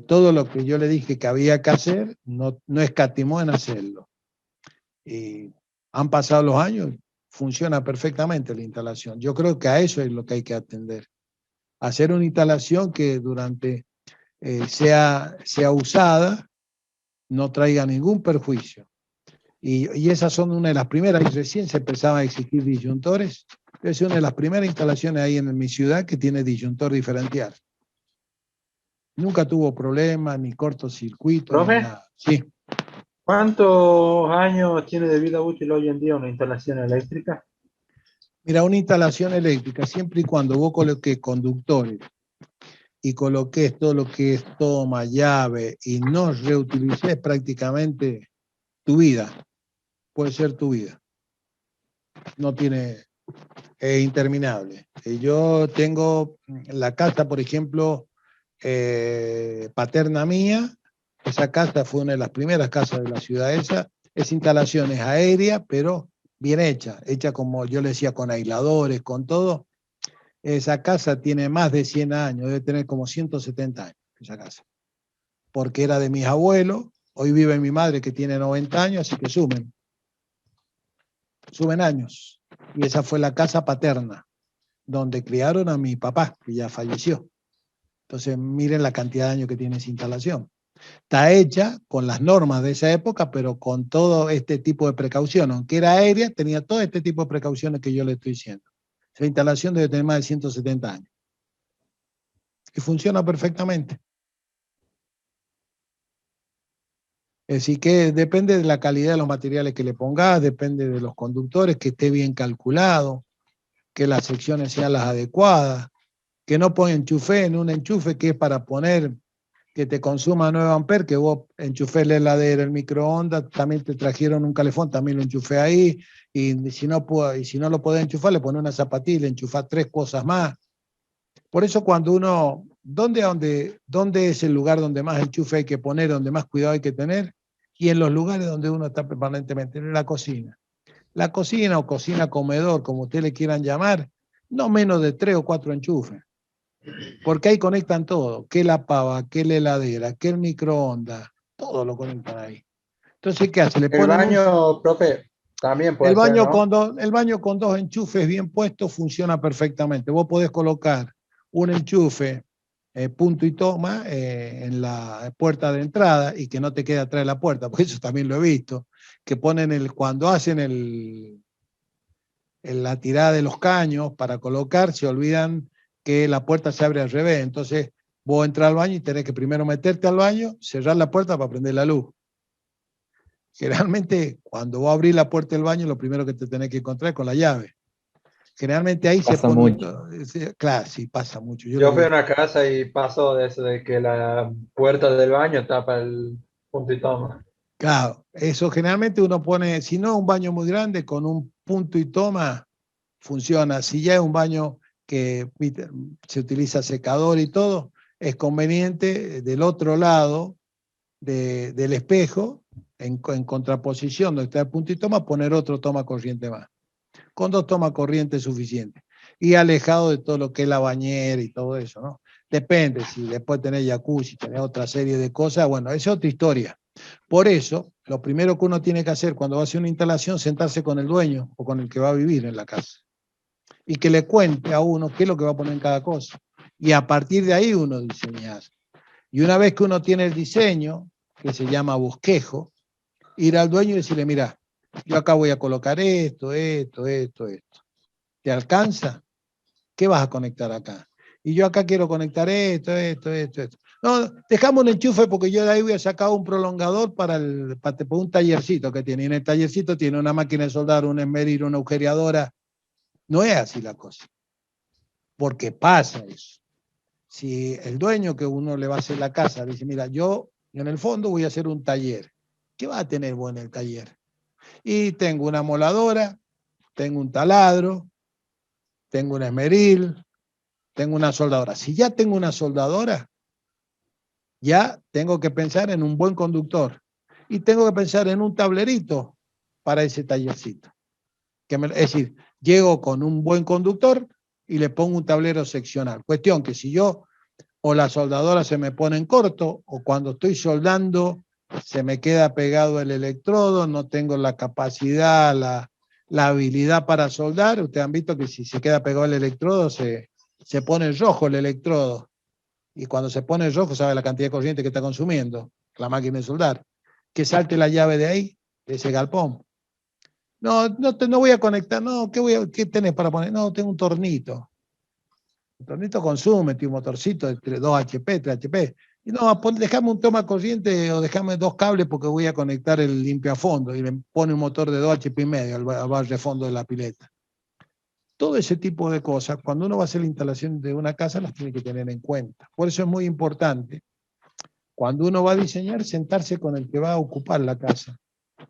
todo lo que yo le dije que había que hacer, no escatimó en hacerlo. Y han pasado los años, funciona perfectamente la instalación. Yo creo que a eso es lo que hay que atender. Hacer una instalación que durante sea usada, no traiga ningún perjuicio. Y esas son una de las primeras, y recién se empezaban a exigir disyuntores. Es una de las primeras instalaciones ahí en mi ciudad que tiene disyuntor diferencial. Nunca tuvo problemas, ni cortocircuito, ni ¿Profe? nada. Sí. ¿Cuántos años tiene de vida útil hoy en día una instalación eléctrica? Mira, una instalación eléctrica, siempre y cuando vos coloques conductores y coloques todo lo que es toma, llave y no reutilices prácticamente tu vida, puede ser tu vida. No tiene, es interminable. Yo tengo la casa, por ejemplo, paterna mía, esa casa fue una de las primeras casas de la ciudad esa, es instalaciones aéreas, pero bien hecha como yo le decía, con aisladores, con todo. Esa casa tiene más de 100 años, debe tener como 170 años, esa casa, porque era de mis abuelos, hoy vive mi madre que tiene 90 años, así que suben años. Y esa fue la casa paterna, donde criaron a mi papá, que ya falleció. Entonces, miren la cantidad de años que tiene esa instalación. Está hecha con las normas de esa época, pero con todo este tipo de precaución. Aunque era aérea, tenía todo este tipo de precauciones que yo le estoy diciendo. Esa instalación debe tener más de 170 años. Y funciona perfectamente. Así que depende de la calidad de los materiales que le pongas, depende de los conductores, que esté bien calculado, que las secciones sean las adecuadas, que no ponga enchufe en un enchufe que es para poner que te consuma 9 amperes, que vos enchufés la heladera, el microondas, también te trajeron un calefón, también lo enchufé ahí, y si no lo podés enchufar, le pones una zapatilla y le enchufás 3 cosas más. Por eso cuando uno, ¿dónde es el lugar donde más enchufe hay que poner, donde más cuidado hay que tener? Y en los lugares donde uno está permanentemente, en la cocina. La cocina o cocina comedor, como ustedes le quieran llamar, no menos de 3 o 4 enchufes. Porque ahí conectan todo, que la pava, que la heladera, que el microondas, todo lo conectan ahí. Entonces, ¿qué hace? Le El ponen baño, profe, también el puede ser, baño ¿no? el baño con 2 enchufes bien puestos funciona perfectamente. Vos podés colocar un enchufe punto y toma en la puerta de entrada y que no te quede atrás de la puerta, porque eso también lo he visto, que ponen cuando hacen la tirada de los caños para colocar, se olvidan que la puerta se abre al revés. Entonces vos entras al baño y tenés que primero meterte al baño, cerrar la puerta para prender la luz. Generalmente, cuando vos abrís la puerta del baño, lo primero que te tenés que encontrar es con la llave. Generalmente ahí Pasa se pone mucho. claro, sí, pasa mucho. Yo lo Yo he fui a visto. una casa y pasó de eso de que la puerta del baño tapa el punto y toma. Claro, eso generalmente uno pone, si no es un baño muy grande, con un punto y toma, funciona. Si ya es un baño que ¿viste? Se utiliza secador y todo, es conveniente del otro lado del espejo, en contraposición donde está el punto y toma, poner otro toma corriente más. Con 2 tomas corriente es suficiente. Y alejado de todo lo que es la bañera y todo eso, ¿no? Depende, si después tenés jacuzzi, tenés otra serie de cosas, bueno, esa es otra historia. Por eso, lo primero que uno tiene que hacer cuando va a hacer una instalación, sentarse con el dueño o con el que va a vivir en la casa. Y que le cuente a uno qué es lo que va a poner en cada cosa. Y a partir de ahí uno diseña. Y una vez que uno tiene el diseño, que se llama bosquejo, ir al dueño y decirle, mira, yo acá voy a colocar esto. ¿Te alcanza? ¿Qué vas a conectar acá? Y yo acá quiero conectar esto. No, dejamos un enchufe porque yo de ahí voy a sacar un prolongador para un tallercito que tiene. Y en el tallercito tiene una máquina de soldar, un esmeril, una agujereadora. No es así la cosa. Porque pasa eso. Si el dueño que uno le va a hacer la casa dice, mira, yo en el fondo voy a hacer un taller. ¿Qué va a tener vos en el taller? Y tengo una moladora, tengo un taladro, tengo un esmeril, tengo una soldadora. Si ya tengo una soldadora, ya tengo que pensar en un buen conductor y tengo que pensar en un tablerito para ese tallercito. Es decir, llego con un buen conductor y le pongo un tablero seccional. Cuestión que si yo o la soldadora se me pone en corto o cuando estoy soldando se me queda pegado el electrodo, no tengo la capacidad, la habilidad para soldar. Ustedes han visto que si se queda pegado el electrodo se pone rojo el electrodo. Y cuando se pone rojo, sabe la cantidad de corriente que está consumiendo la máquina de soldar. Que salte la llave de ahí, de ese galpón. No voy a conectar, no, ¿qué tenés para poner? No, tengo un tornito. El tornito consume, tiene un motorcito de 2 HP, 3 HP. Y no, déjame un toma corriente o déjame 2 cables porque voy a conectar el limpiafondo. Y le pone un motor de 2 HP y medio al barre fondo de la pileta. Todo ese tipo de cosas, cuando uno va a hacer la instalación de una casa, las tiene que tener en cuenta. Por eso es muy importante, cuando uno va a diseñar, sentarse con el que va a ocupar la casa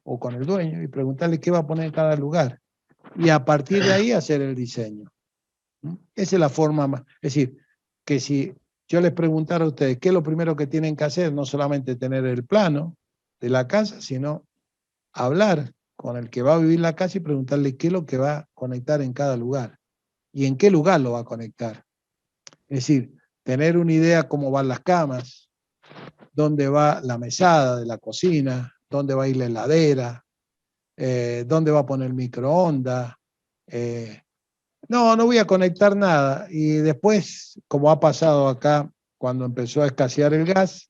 o con el dueño y preguntarle qué va a poner en cada lugar. Y a partir de ahí hacer el diseño. Esa es la forma más. Es decir, que si yo les preguntara a ustedes qué es lo primero que tienen que hacer, no solamente tener el plano de la casa, sino hablar con el que va a vivir la casa y preguntarle qué es lo que va a conectar en cada lugar y en qué lugar lo va a conectar. Es decir, tener una idea cómo van las camas, dónde va la mesada de la cocina, dónde va a ir la heladera, dónde va a poner el microondas. No voy a conectar nada. Y después, como ha pasado acá cuando empezó a escasear el gas,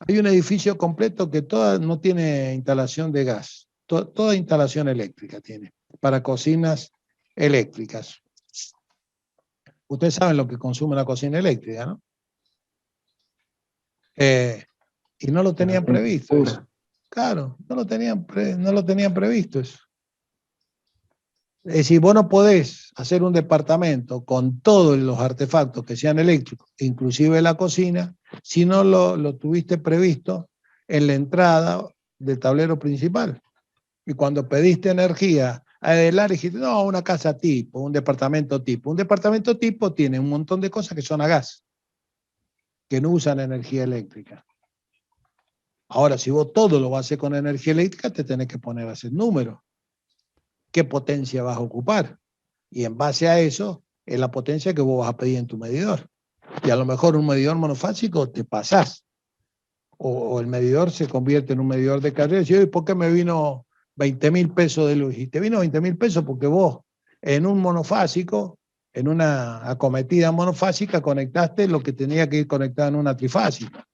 hay un edificio completo que no tiene instalación de gas, toda instalación eléctrica tiene, para cocinas eléctricas. Ustedes saben lo que consume la cocina eléctrica, ¿no? Y no lo tenían previsto eso. Claro, no lo tenían previsto eso. Es decir, vos no podés hacer un departamento con todos los artefactos que sean eléctricos, inclusive la cocina, si no lo tuviste previsto en la entrada del tablero principal. Y cuando pediste energía a Edelar, dijiste, no, una casa tipo, un departamento tipo. Un departamento tipo tiene un montón de cosas que son a gas, que no usan energía eléctrica. Ahora, si vos todo lo vas a hacer con energía eléctrica, te tenés que poner a hacer números. ¿Qué potencia vas a ocupar? Y en base a eso, es la potencia que vos vas a pedir en tu medidor. Y a lo mejor un medidor monofásico te pasás. O el medidor se convierte en un medidor de carrera. Y ¿por qué me vino 20.000 pesos de luz? Y te vino 20.000 pesos porque vos en un monofásico, en una acometida monofásica, conectaste lo que tenía que ir conectado en una trifásica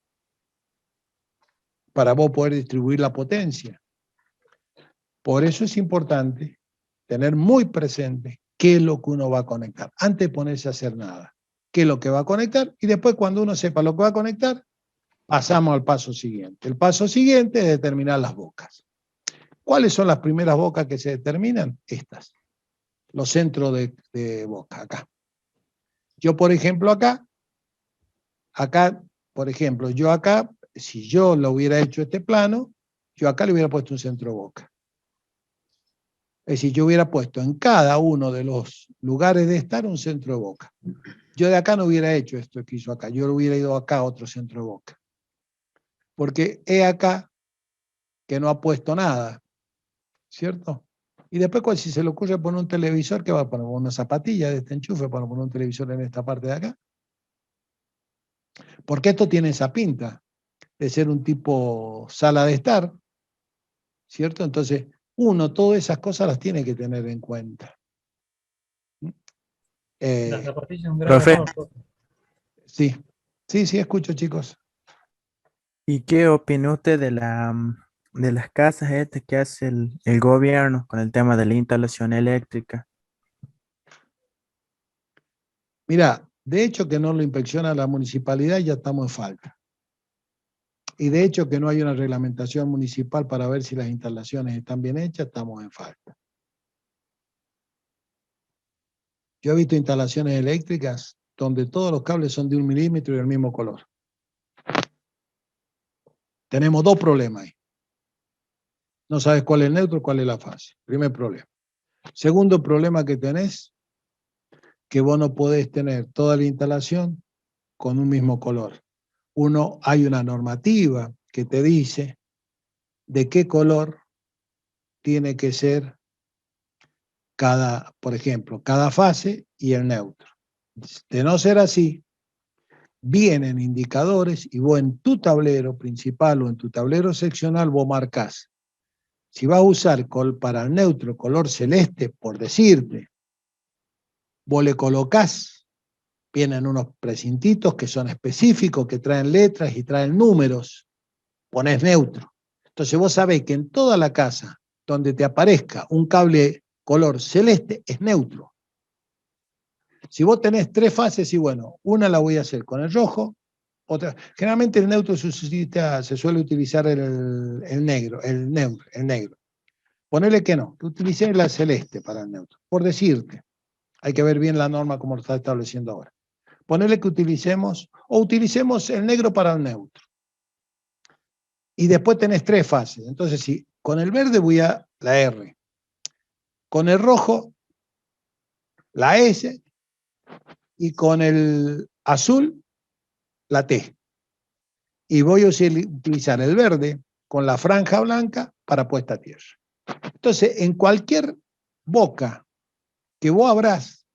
para vos poder distribuir la potencia. Por eso es importante tener muy presente qué es lo que uno va a conectar, antes de ponerse a hacer nada. Qué es lo que va a conectar y después cuando uno sepa lo que va a conectar, pasamos al paso siguiente. El paso siguiente es determinar las bocas. ¿Cuáles son las primeras bocas que se determinan? Estas. Los centros de boca, acá. Yo, por ejemplo, acá, por ejemplo, yo acá, si yo lo hubiera hecho este plano, Yo acá le hubiera puesto un centro boca. Es decir, yo hubiera puesto en cada uno de los lugares de estar un centro de boca. Yo de acá no hubiera hecho esto que hizo acá. Yo hubiera ido acá a otro centro de boca. Porque es acá que no ha puesto nada, ¿cierto? Y después, si se le ocurre poner un televisor, ¿qué va a poner? Una zapatilla de este enchufe para poner un televisor en esta parte de acá. Porque esto tiene esa pinta de ser un tipo sala de estar, ¿cierto? Entonces, uno, todas esas cosas las tiene que tener en cuenta. La zapatilla es un gran Profe, error, profe. Sí, sí, escucho, chicos. ¿y qué opina usted de de las casas estas que hace el gobierno con el tema de la instalación eléctrica? Mira, de hecho que no lo inspecciona la municipalidad, ya estamos en falta. Y de hecho que no hay una reglamentación municipal para ver si las instalaciones están bien hechas, estamos en falta. Yo he visto instalaciones eléctricas donde todos los cables son de 1 milímetro y del mismo color. Tenemos dos problemas ahí. No sabes cuál es el neutro, cuál es la fase. Primer problema. Segundo problema que tenés, que vos no podés tener toda la instalación con un mismo color. Hay una normativa que te dice de qué color tiene que ser por ejemplo, cada fase y el neutro. De no ser así, vienen indicadores y vos en tu tablero principal o en tu tablero seccional vos marcás. Si vas a usar para el neutro color celeste, por decirte, vos le colocás, vienen unos precintitos que son específicos, que traen letras y traen números, ponés neutro. Entonces vos sabés que en toda la casa donde te aparezca un cable color celeste es neutro. Si vos tenés 3 fases, y bueno, una la voy a hacer con el rojo, otra. Generalmente el neutro se suele utilizar el negro. Ponele que no, que utilicé la celeste para el neutro. Por decirte, hay que ver bien la norma como lo está estableciendo ahora. Ponele que utilicemos el negro para el neutro. Y después tenés 3 fases. Entonces, si con el verde voy a la R, con el rojo, la S, y con el azul, la T. Y voy a utilizar el verde con la franja blanca para puesta a tierra. Entonces, en cualquier boca que vos abrás,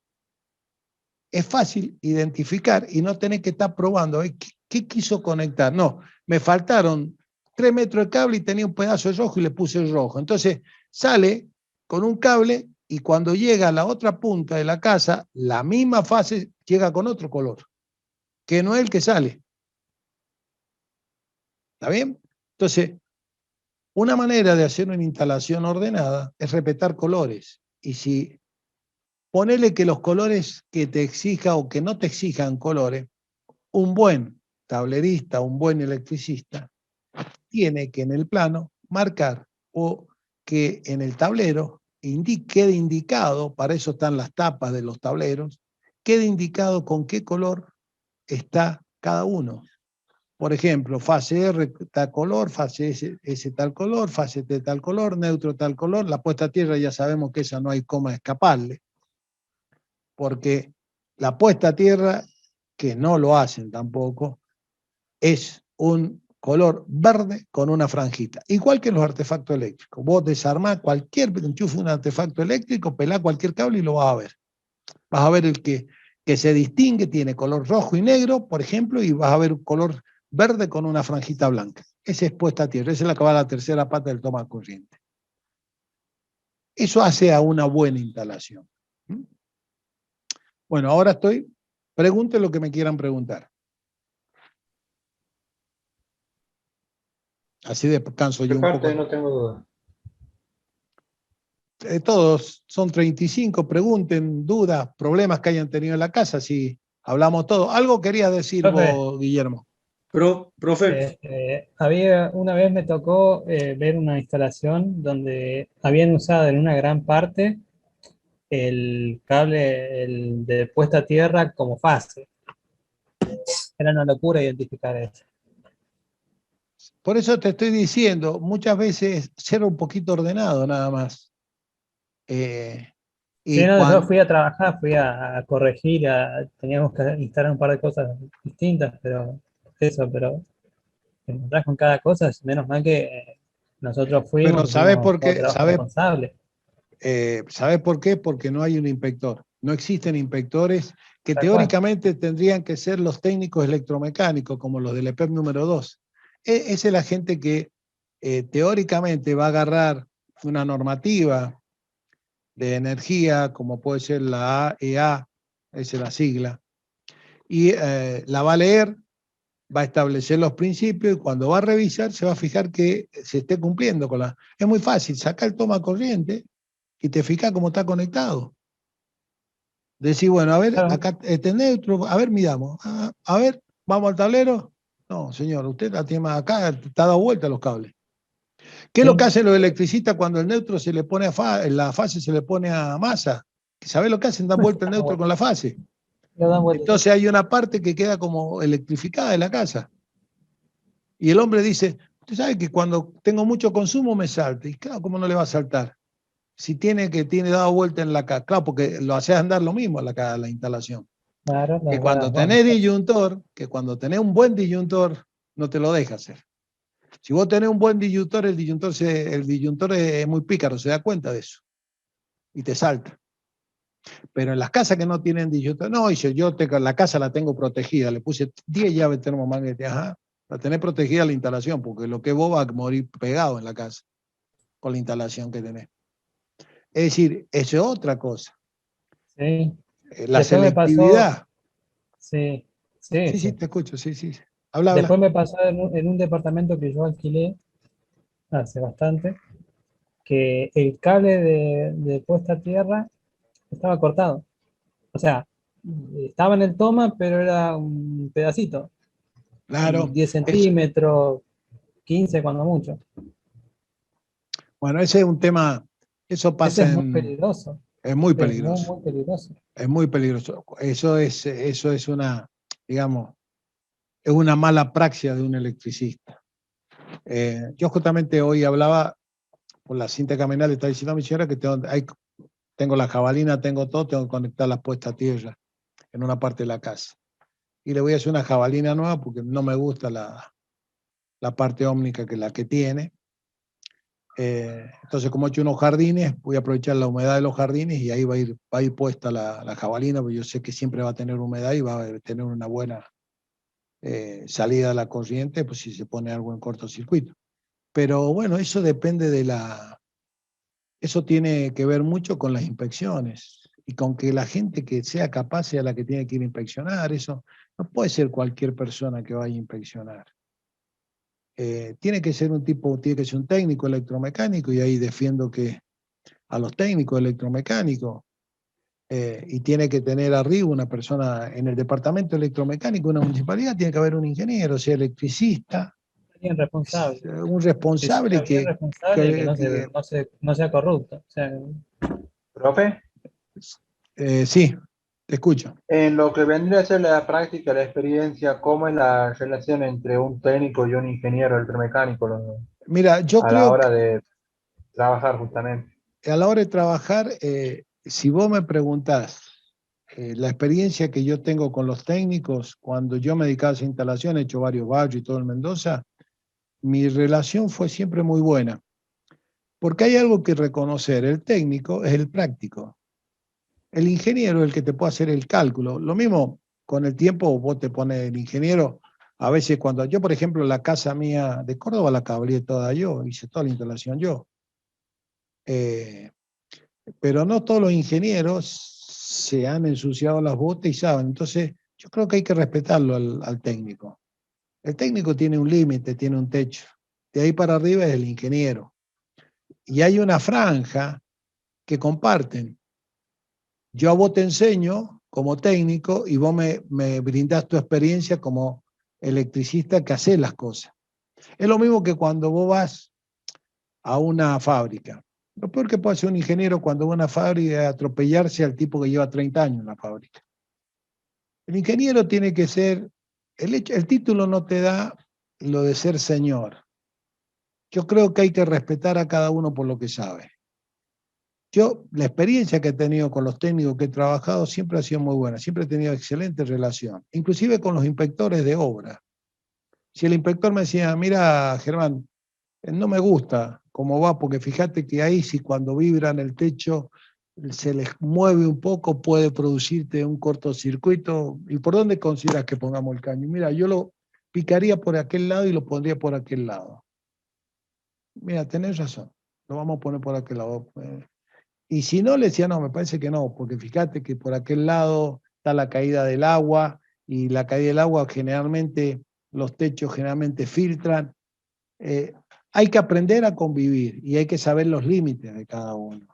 es fácil identificar y no tenés que estar probando qué quiso conectar. No, me faltaron 3 metros de cable y tenía un pedazo de rojo y le puse el rojo. Entonces, sale con un cable y cuando llega a la otra punta de la casa, la misma fase llega con otro color, que no es el que sale. ¿Está bien? Entonces, una manera de hacer una instalación ordenada es respetar colores. Y si ponele que los colores que te exija o que no te exijan colores, un buen tablerista, un buen electricista, tiene que en el plano marcar o que en el tablero quede indicado, para eso están las tapas de los tableros, quede indicado con qué color está cada uno. Por ejemplo, fase R tal color, fase S tal color, fase T tal color, neutro tal color. La puesta a tierra ya sabemos que esa no hay cómo escaparle, porque la puesta a tierra, que no lo hacen tampoco, es un color verde con una franjita. Igual que los artefactos eléctricos. Vos desarmás cualquier enchufe, un artefacto eléctrico, pelá cualquier cable y lo vas a ver. Vas a ver el que se distingue, tiene color rojo y negro, por ejemplo, y vas a ver un color verde con una franjita blanca. Esa es puesta a tierra, esa es la que va a la tercera pata del toma corriente. Eso hace a una buena instalación. Bueno, ahora pregunten lo que me quieran preguntar. Así descanso yo un poco. No tengo duda. Todos son 35, pregunten, dudas, problemas que hayan tenido en la casa, si hablamos todo. Algo querías decir vos, Guillermo. Profe, Una vez me tocó ver una instalación donde habían usado en una gran parte el cable de puesta a tierra como fase. Era una locura identificar eso. Por eso te estoy diciendo, muchas veces ser un poquito ordenado nada más. Sí, Y no, yo cuando, fui a trabajar, fui a corregir, teníamos que instalar un par de cosas distintas, pero eso, pero te encontrás con cada cosa, menos mal que nosotros pero fuimos y ¿sabes hicimos por todo qué? trabajo responsable. ¿Sabes por qué? Porque no hay un inspector. No existen inspectores que Tal cual. teóricamente tendrían que ser los técnicos electromecánicos, como los del EPEP número 2. Esa es la gente que teóricamente va a agarrar una normativa de energía, como puede ser la AEA, esa es la sigla, y la va a leer, va a establecer los principios y cuando va a revisar se va a fijar que se esté cumpliendo con la... Es muy fácil, saca el toma corriente y te fijas cómo está conectado. Decís, bueno, a ver, Claro, acá este neutro, a ver, midamos. A ver, vamos al tablero. No, señor, usted la tiene acá, está dado vuelta los cables. ¿Qué es lo que sí, hacen los electricistas cuando el neutro se le pone la fase se le pone a masa? ¿Sabés lo que hacen? Dan vuelta el neutro con la fase. lo dan vuelta, sí. Entonces hay una parte que queda como electrificada de la casa. Y el hombre dice, usted sabe que cuando tengo mucho consumo me salta. Y claro, ¿cómo no le va a saltar? Si tiene dado vuelta en la casa, claro, porque lo hace andar lo mismo la instalación. Claro, Que las cuando ruedas van. tenés disyuntor, que cuando tenés un buen disyuntor, no te lo deja hacer. Si vos tenés un buen disyuntor, el disyuntor es muy pícaro, se da cuenta de eso y te salta. Pero en las casas que no tienen disyuntor, no, dice, la casa la tengo protegida, le puse 10 llaves termomagnéticas, ajá, la tenés protegida la instalación, porque lo que vos vas a morir pegado en la casa con la instalación que tenés. Es decir, eso es otra cosa. Sí. La Después me pasó, selectividad. sí, sí, Sí, sí, sí. te escucho, sí, sí. Habla, habla. Después me pasó en un departamento que yo alquilé hace bastante, que el cable de puesta a tierra estaba cortado. O sea, estaba en el toma, pero era un pedacito, Claro. 10 centímetros, 15 cuando mucho. Bueno, ese es un tema, eso Ese pasa es muy peligroso, es muy es muy, peligroso, muy peligroso. es muy peligroso. Eso es una, digamos, es una mala praxis de un electricista. Yo justamente hoy hablaba por la cinta caminal, le estaba diciendo a mi señora que tengo la jabalina, tengo todo, tengo que conectar las puestas a tierra en una parte de la casa. Y le voy a hacer una jabalina nueva porque no me gusta la parte ómnica que la que tiene. Entonces, como he hecho unos jardines, voy a aprovechar la humedad de los jardines y ahí va a ir puesta la jabalina, porque yo sé que siempre va a tener humedad y va a tener una buena salida a la corriente, pues si se pone algo en cortocircuito. Pero bueno, eso depende eso tiene que ver mucho con las inspecciones y con que la gente que sea capaz sea la que tiene que ir a inspeccionar. Eso no puede ser cualquier persona que vaya a inspeccionar. Tiene que ser tiene que ser un técnico electromecánico y ahí defiendo que a los técnicos electromecánicos y tiene que tener arriba una persona en el departamento electromecánico, una municipalidad, tiene que haber un ingeniero, sea electricista, Alguien responsable, un que sea responsable bien responsable y que no sea corrupto. O sea, Profe, sí, te escucho. en lo que vendría a ser la práctica, la experiencia, ¿cómo es la relación entre un técnico y un ingeniero electromecánico Mira, yo a la creo que hora de trabajar justamente? a la hora de trabajar, si vos me preguntás la experiencia que yo tengo con los técnicos, cuando yo me dedicaba a esa instalación, he hecho varios barrios y todo en Mendoza, mi relación fue siempre muy buena. Porque hay algo que reconocer, el técnico es el práctico. El ingeniero es el que te puede hacer el cálculo. Lo mismo, con el tiempo vos te pones el ingeniero. A veces cuando yo, por ejemplo, la casa mía de Córdoba la cableé toda yo, hice toda la instalación yo. Eh, pero no todos los ingenieros se han ensuciado las botas y saben. Entonces, yo creo que hay que respetarlo al técnico. El técnico tiene un límite, tiene un techo. De ahí para arriba es el ingeniero. Y hay una franja que comparten. Yo a vos te enseño como técnico y vos me brindás tu experiencia como electricista que hace las cosas. Es lo mismo que cuando vos vas a una fábrica. Lo peor que puede hacer un ingeniero cuando va a una fábrica es atropellarse al tipo que lleva 30 años en la fábrica. El ingeniero tiene que ser, el título no te da lo de ser señor. Yo creo que hay que respetar a cada uno por lo que sabe. Yo, la experiencia que he tenido con los técnicos que he trabajado siempre ha sido muy buena, siempre he tenido excelente relación, inclusive con los inspectores de obra. Si el inspector me decía, mira, Germán, no me gusta cómo va, porque fíjate que ahí si cuando vibran el techo se les mueve un poco, puede producirte un cortocircuito. ¿Y por dónde consideras que pongamos el caño? Mira, yo lo picaría por aquel lado y lo pondría por aquel lado. Mira, tenés razón, lo vamos a poner por aquel lado. Y si no, le decía, no, me parece que no, porque fíjate que por aquel lado está la caída del agua y la caída del agua generalmente, los techos generalmente filtran. Eh, Hay que aprender a convivir y hay que saber los límites de cada uno.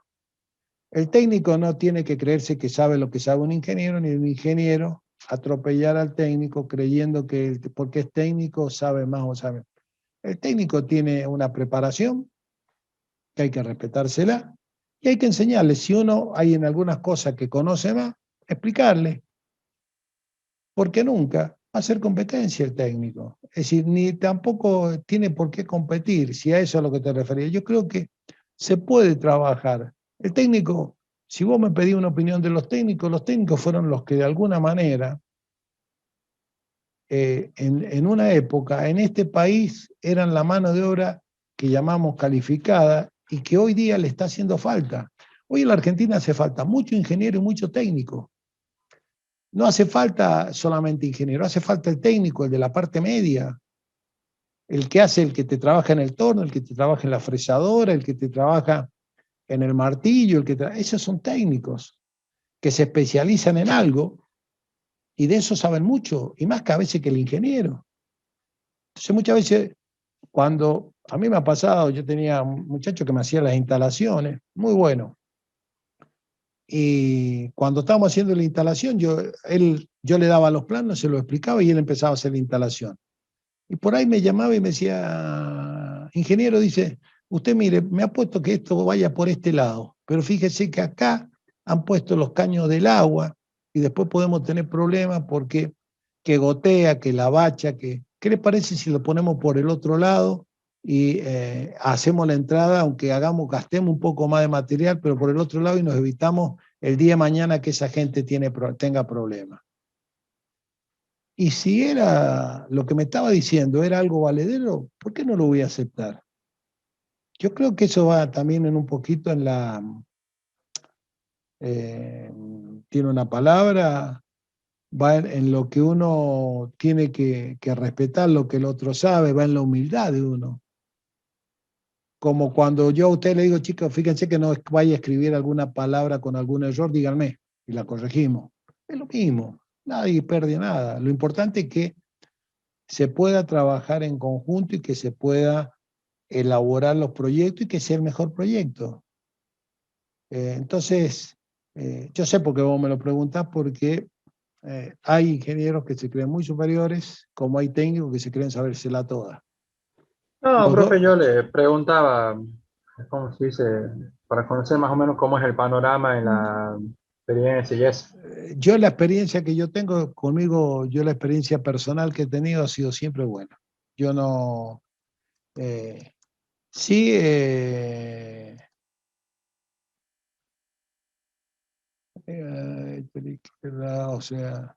El técnico no tiene que creerse que sabe lo que sabe un ingeniero, ni un ingeniero atropellar al técnico creyendo que porque es técnico sabe más o sabe. El técnico tiene una preparación que hay que respetársela y hay que enseñarle. Si uno hay en algunas cosas que conoce más, explicarle, porque nunca va a ser competencia el técnico. Es decir, ni tampoco tiene por qué competir, si a eso es a lo que te refería. Yo creo que se puede trabajar. El técnico, si vos me pedís una opinión de los técnicos fueron los que de alguna manera, en una época, en este país, eran la mano de obra que llamamos calificada y que hoy día le está haciendo falta. Hoy en la Argentina hace falta mucho ingeniero y mucho técnico. No hace falta solamente ingeniero, hace falta el técnico, el de la parte media, el que hace, el que te trabaja en el torno, el que te trabaja en la fresadora, el que te trabaja en el martillo, esos son técnicos que se especializan en algo y de eso saben mucho, y más que a veces que el ingeniero. Entonces muchas veces, cuando a mí me ha pasado, yo tenía un muchacho que me hacía las instalaciones, muy bueno, y cuando estábamos haciendo la instalación, yo le daba los planos, se lo explicaba y él empezaba a hacer la instalación. Y por ahí me llamaba y me decía, ingeniero, dice, usted mire, me ha puesto que esto vaya por este lado, pero fíjese que acá han puesto los caños del agua y después podemos tener problemas porque que gotea, que la bacha, ¿qué le parece si lo ponemos por el otro lado y hacemos la entrada, aunque gastemos un poco más de material, pero por el otro lado y nos evitamos el día de mañana que esa gente tenga problemas? Y si era lo que me estaba diciendo, era algo valedero, ¿por qué no lo voy a aceptar? Yo creo que eso va también en un poquito en eh, tiene una palabra, va en lo que uno tiene que respetar lo que el otro sabe, va en la humildad de uno. Como cuando yo a usted le digo, chicos, fíjense que no vaya a escribir alguna palabra con algún error, díganme, y la corregimos. Es lo mismo, nadie pierde nada. Lo importante es que se pueda trabajar en conjunto y que se pueda elaborar los proyectos y que sea el mejor proyecto. Entonces, yo sé por qué vos me lo preguntás, porque hay ingenieros que se creen muy superiores, como hay técnicos que se creen sabérsela toda. No, Los profe, dos, yo le preguntaba, ¿cómo se dice? Para conocer más o menos cómo es el panorama en la experiencia y eso. yo la experiencia que yo tengo conmigo, yo la experiencia personal que he tenido ha sido siempre buena. Yo no, sí, o sea,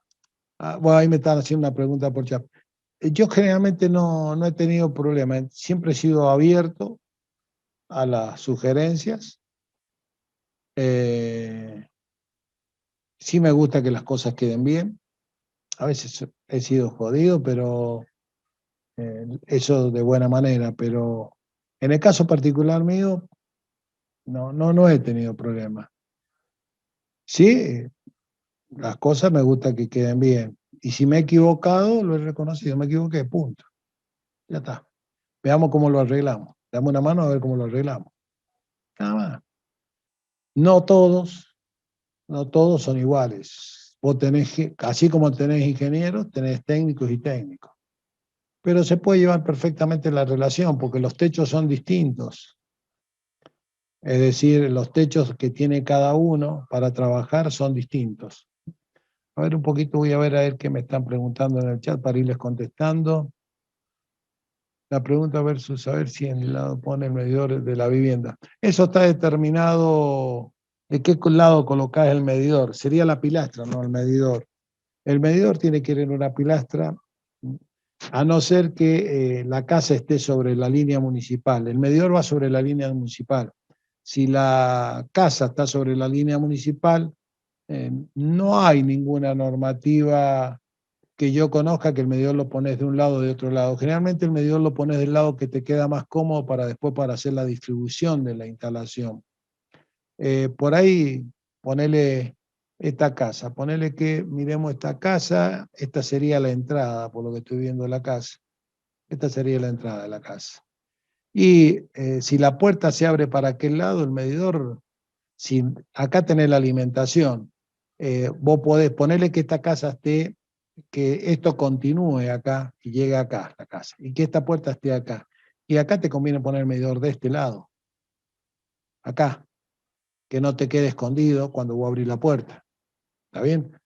bueno, ahí me están haciendo una pregunta por chat. Yo generalmente no he tenido problemas, siempre he sido abierto a las sugerencias. Eh, sí me gusta que las cosas queden bien. A veces he sido jodido, pero eso de buena manera. Pero en el caso particular mío, no he tenido problemas. Sí, las cosas me gusta que queden bien. Y si me he equivocado, lo he reconocido, me equivoqué, punto. Ya está. Veamos cómo lo arreglamos. Dame una mano a ver cómo lo arreglamos. Nada más. No todos, no todos son iguales. Vos tenés, así como tenés ingenieros, tenés técnicos y técnicos. Pero se puede llevar perfectamente la relación porque los techos son distintos. Es decir, los techos que tiene cada uno para trabajar son distintos. A ver un poquito, voy a ver qué me están preguntando en el chat para irles contestando. La pregunta versus saber si en el lado pone el medidor de la vivienda. Eso está determinado de qué lado colocás el medidor. Sería la pilastra, no el medidor. El medidor tiene que ir en una pilastra, a no ser que la casa esté sobre la línea municipal. El medidor va sobre la línea municipal. Si la casa está sobre la línea municipal, no hay ninguna normativa que yo conozca que el medidor lo pones de un lado o de otro lado. Generalmente el medidor lo pones del lado que te queda más cómodo para después para hacer la distribución de la instalación. Por ahí ponele esta casa, ponele que miremos esta casa, esta sería la entrada, por lo que estoy viendo de la casa. Esta sería la entrada de la casa. Y si la puerta se abre para aquel lado, el medidor, si acá tenés la alimentación, vos podés ponerle que esta casa esté, que esto continúe acá y llegue acá, la casa, y que esta puerta esté acá. Y acá te conviene poner el medidor de este lado, acá, que no te quede escondido cuando vos abrís la puerta. ¿Está bien?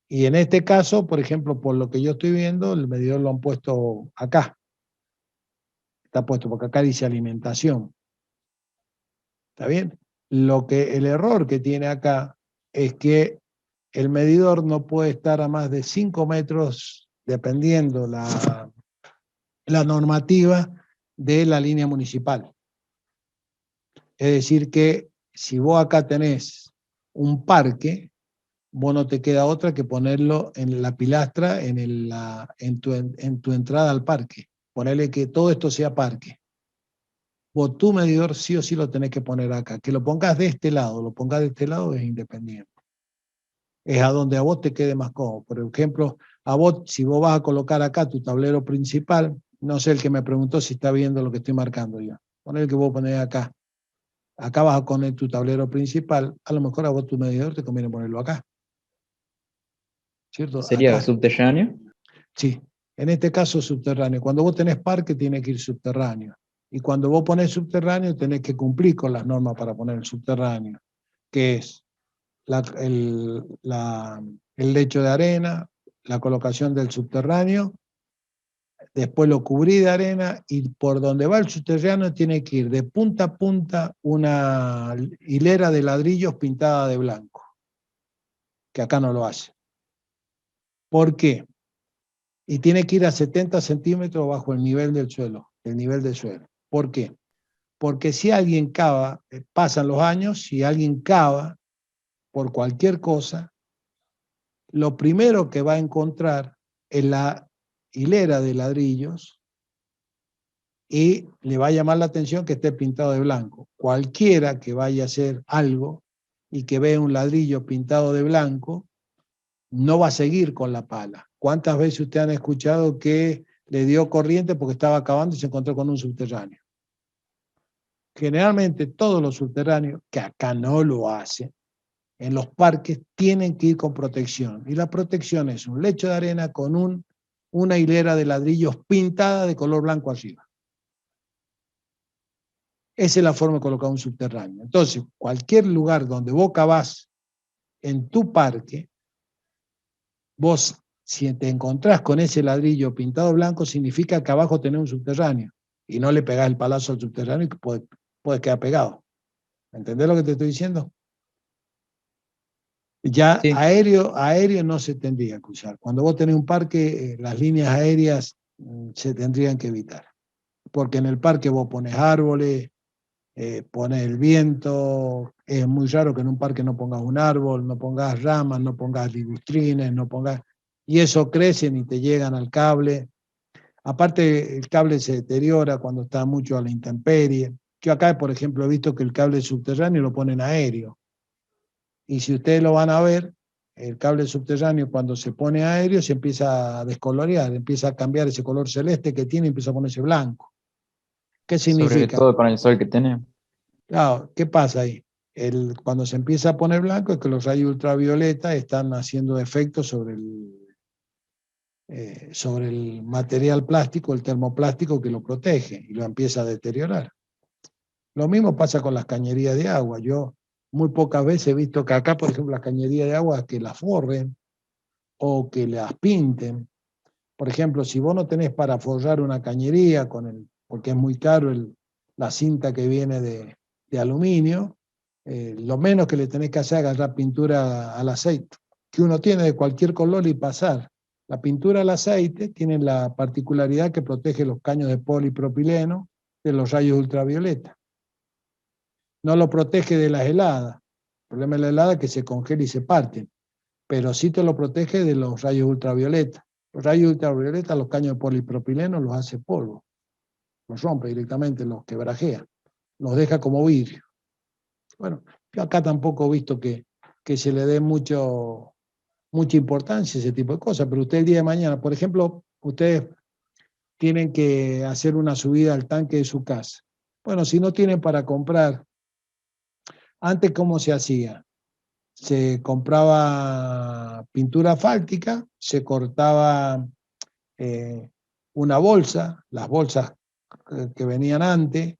Y en este caso, por ejemplo, por lo que yo estoy viendo, el medidor lo han puesto acá. Está puesto porque acá dice alimentación. ¿Está bien? El error que tiene acá es que el medidor no puede estar a más de 5 metros, dependiendo la normativa de la línea municipal. Es decir que si vos acá tenés un parque, vos no te queda otra que ponerlo en la pilastra, en tu entrada al parque. Ponerle que todo esto sea parque. Vos tu medidor sí o sí lo tenés que poner acá. Que lo pongas de este lado, lo pongas de este lado es independiente. Es a donde a vos te quede más cómodo. Por ejemplo, a vos, si vos vas a colocar acá tu tablero principal, no sé el que me preguntó si está viendo lo que estoy marcando yo. Poner que vos ponés acá. Acá vas a poner tu tablero principal, a lo mejor a vos tu medidor te conviene ponerlo acá. ¿Cierto? ¿Sería Acá. subterráneo? Sí, en este caso subterráneo. Cuando vos tenés parque tiene que ir subterráneo. Y cuando vos ponés subterráneo tenés que cumplir con las normas para poner el subterráneo, que es el lecho de arena, la colocación del subterráneo, después lo cubrí de arena y por donde va el subterráneo tiene que ir de punta a punta una hilera de ladrillos pintada de blanco, que acá no lo hace. ¿Por qué? Y tiene que ir a 70 centímetros bajo el nivel del suelo, el nivel del suelo. ¿Por qué? Porque si alguien cava, pasan los años, si alguien cava por cualquier cosa, lo primero que va a encontrar es la hilera de ladrillos y le va a llamar la atención que esté pintado de blanco. Cualquiera que vaya a hacer algo y que vea un ladrillo pintado de blanco, no va a seguir con la pala. ¿Cuántas veces ustedes han escuchado que le dio corriente porque estaba cavando y se encontró con un subterráneo? Generalmente todos los subterráneos, que acá no lo hacen, en los parques tienen que ir con protección. Y la protección es un lecho de arena con una hilera de ladrillos pintada de color blanco arriba. Esa es la forma de colocar un subterráneo. Entonces, cualquier lugar donde vos cavás en tu parque, vos, si te encontrás con ese ladrillo pintado blanco, significa que abajo tenés un subterráneo. Y no le pegás el palazo al subterráneo y puede quedar pegado. ¿Entendés lo que te estoy diciendo? Ya Sí. aéreo no se tendría que usar. Cuando vos tenés un parque, las líneas aéreas se tendrían que evitar. Porque en el parque vos pones árboles, pones el viento. Es muy raro que en un parque no pongas un árbol, no pongas ramas, no pongas ligustrines, no pongas... Y eso crecen y te llegan al cable. Aparte, el cable se deteriora cuando está mucho a la intemperie. Yo acá, por ejemplo, he visto que el cable subterráneo lo ponen aéreo. Y si ustedes lo van a ver, el cable subterráneo cuando se pone aéreo se empieza a descolorear, empieza a cambiar ese color celeste que tiene y empieza a ponerse blanco. ¿Qué Sobre significa? todo con el sol que tenemos. Claro, ¿qué pasa ahí? Cuando se empieza a poner blanco es que los rayos ultravioleta están haciendo efecto sobre el material plástico, el termoplástico que lo protege y lo empieza a deteriorar. Lo mismo pasa con las cañerías de agua. Yo muy pocas veces he visto que acá, por ejemplo, las cañerías de agua que las forren o que las pinten. Por ejemplo, si vos no tenés para forrar una cañería, porque es muy caro la cinta que viene de aluminio, lo menos que le tenés que hacer es agarrar pintura al aceite, que uno tiene de cualquier color y pasar. La pintura al aceite tiene la particularidad que protege los caños de polipropileno de los rayos ultravioleta. No lo protege de las heladas. El problema de la helada es que se congela y se parten, pero sí te lo protege de los rayos ultravioleta. Los rayos ultravioleta, los caños de polipropileno los hace polvo, los rompe directamente, los quebrajea, los deja como vidrio. Bueno, yo acá tampoco he visto que se le dé mucha importancia a ese tipo de cosas, pero usted el día de mañana, por ejemplo, ustedes tienen que hacer una subida al tanque de su casa. Bueno, si no tienen para comprar, antes ¿cómo se hacía? Se compraba pintura asfáltica, se cortaba una bolsa, las bolsas que venían antes,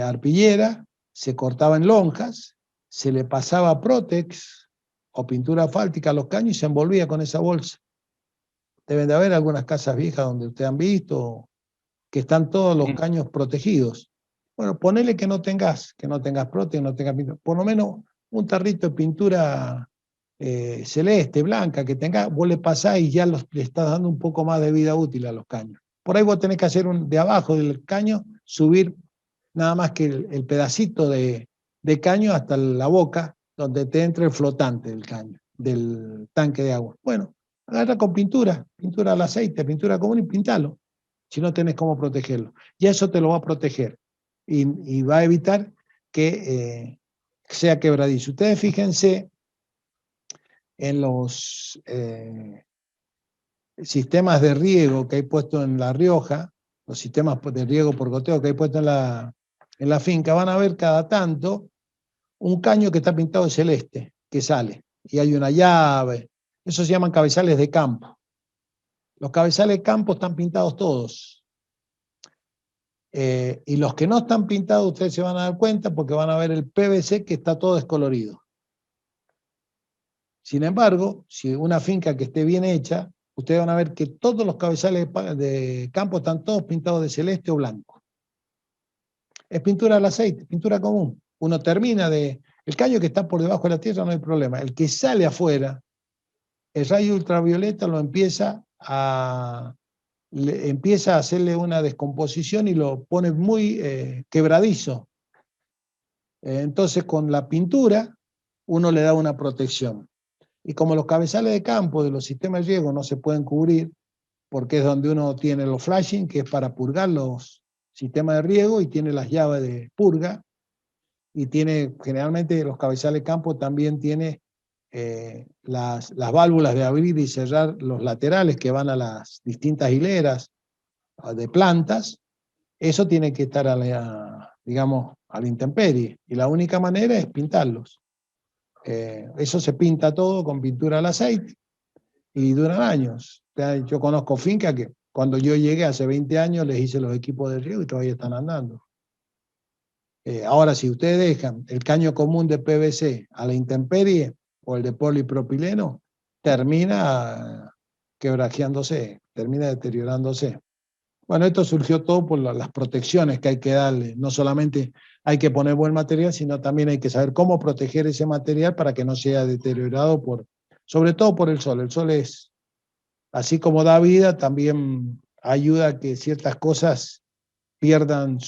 arpillera, se cortaba en lonjas, se le pasaba Protex o pintura asfáltica a los caños y se envolvía con esa bolsa. Deben de haber algunas casas viejas donde ustedes han visto que están todos los caños protegidos. Bueno, ponele que no tengas Protex, no tengas pintura, por lo menos un tarrito de pintura celeste, blanca, que tengas, vos le pasás y ya le estás dando un poco más de vida útil a los caños. Por ahí vos tenés que hacer de abajo del caño, subir nada más que el pedacito de caño hasta la boca, donde te entre el flotante del caño, del tanque de agua. Bueno, agarra con pintura al aceite, pintura común y pintalo, si no tenés cómo protegerlo. Y eso te lo va a proteger y va a evitar que sea quebradizo. Ustedes fíjense en los sistemas de riego que hay puesto en La Rioja, los sistemas de riego por goteo que hay puesto en la finca, van a ver cada tanto un caño que está pintado de celeste, que sale, y hay una llave. Eso se llaman cabezales de campo. Los cabezales de campo están pintados todos. Y los que no están pintados, ustedes se van a dar cuenta porque van a ver el PVC que está todo descolorido. Sin embargo, si una finca que esté bien hecha, ustedes van a ver que todos los cabezales de campo están todos pintados de celeste o blanco. Es pintura al aceite, pintura común. Uno termina el caño que está por debajo de la tierra no hay problema. El que sale afuera, el rayo ultravioleta lo empieza a hacerle una descomposición y lo pone muy quebradizo. Entonces con la pintura uno le da una protección. Y como los cabezales de campo de los sistemas de riego no se pueden cubrir, porque es donde uno tiene los flashing, que es para purgar los sistemas de riego, y tiene las llaves de purga, y tiene, generalmente los cabezales de campo también tiene las válvulas de abrir y cerrar los laterales que van a las distintas hileras de plantas. Eso tiene que estar digamos, a la intemperie, y la única manera es pintarlos. Eso se pinta todo con pintura al aceite y duran años. Yo conozco fincas que cuando yo llegué hace 20 años les hice los equipos de riego y todavía están andando. Ahora, si ustedes dejan el caño común de PVC a la intemperie o el de polipropileno, termina quebrajeándose, termina deteriorándose. Bueno, esto surgió todo por las protecciones que hay que darle. No solamente hay que poner buen material, sino también hay que saber cómo proteger ese material para que no sea deteriorado sobre todo por el sol. El sol es, así como da vida, también ayuda a que ciertas cosas pierdan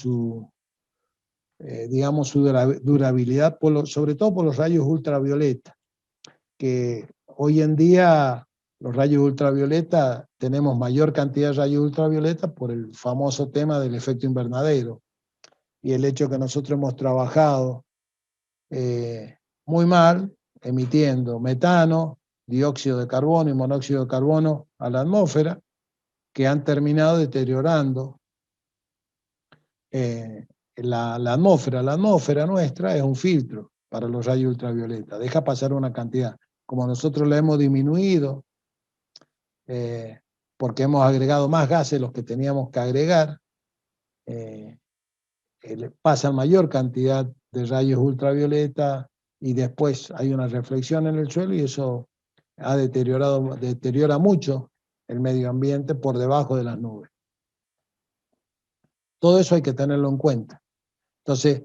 digamos, su durabilidad, sobre todo por los rayos ultravioleta, que hoy en día los rayos ultravioleta, tenemos mayor cantidad de rayos ultravioleta por el famoso tema del efecto invernadero y el hecho que nosotros hemos trabajado muy mal, emitiendo metano, dióxido de carbono y monóxido de carbono a la atmósfera, que han terminado deteriorando la atmósfera. La atmósfera nuestra es un filtro para los rayos ultravioleta, deja pasar una cantidad. Como nosotros la hemos disminuido, porque hemos agregado más gases de los que teníamos que agregar, pasa mayor cantidad de rayos ultravioleta y después hay una reflexión en el suelo y eso deteriora mucho el medio ambiente por debajo de las nubes. Todo eso hay que tenerlo en cuenta. Entonces,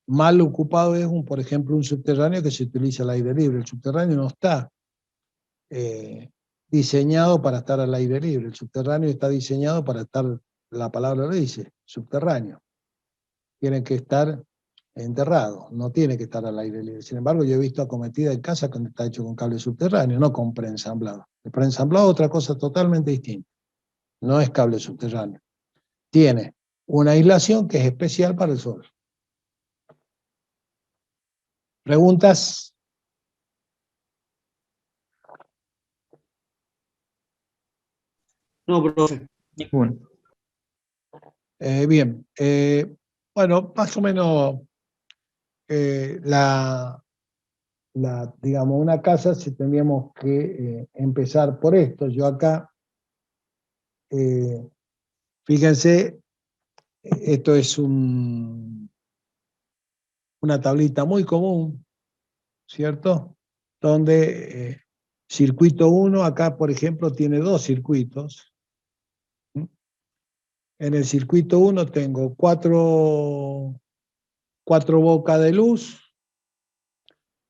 mal ocupado es, por ejemplo, un subterráneo que se utiliza al aire libre. El subterráneo no está diseñado para estar al aire libre. El subterráneo está diseñado para estar, la palabra lo dice, subterráneo. Tiene que estar enterrado, no tiene que estar al aire libre. Sin embargo, yo he visto acometidas en casa que está hecho con cable subterráneo, no con preensamblado. El preensamblado es otra cosa totalmente distinta. No es cable subterráneo. Tiene una aislación que es especial para el sol. ¿Preguntas? No, profe. Ninguno. Bien. Bueno, más o menos digamos, una casa, si tendríamos que empezar por esto. Yo acá, fíjense, esto es una tablita muy común, ¿cierto? Donde circuito 1, acá por ejemplo, tiene 2 circuitos. En el circuito 1 tengo 4 bocas de luz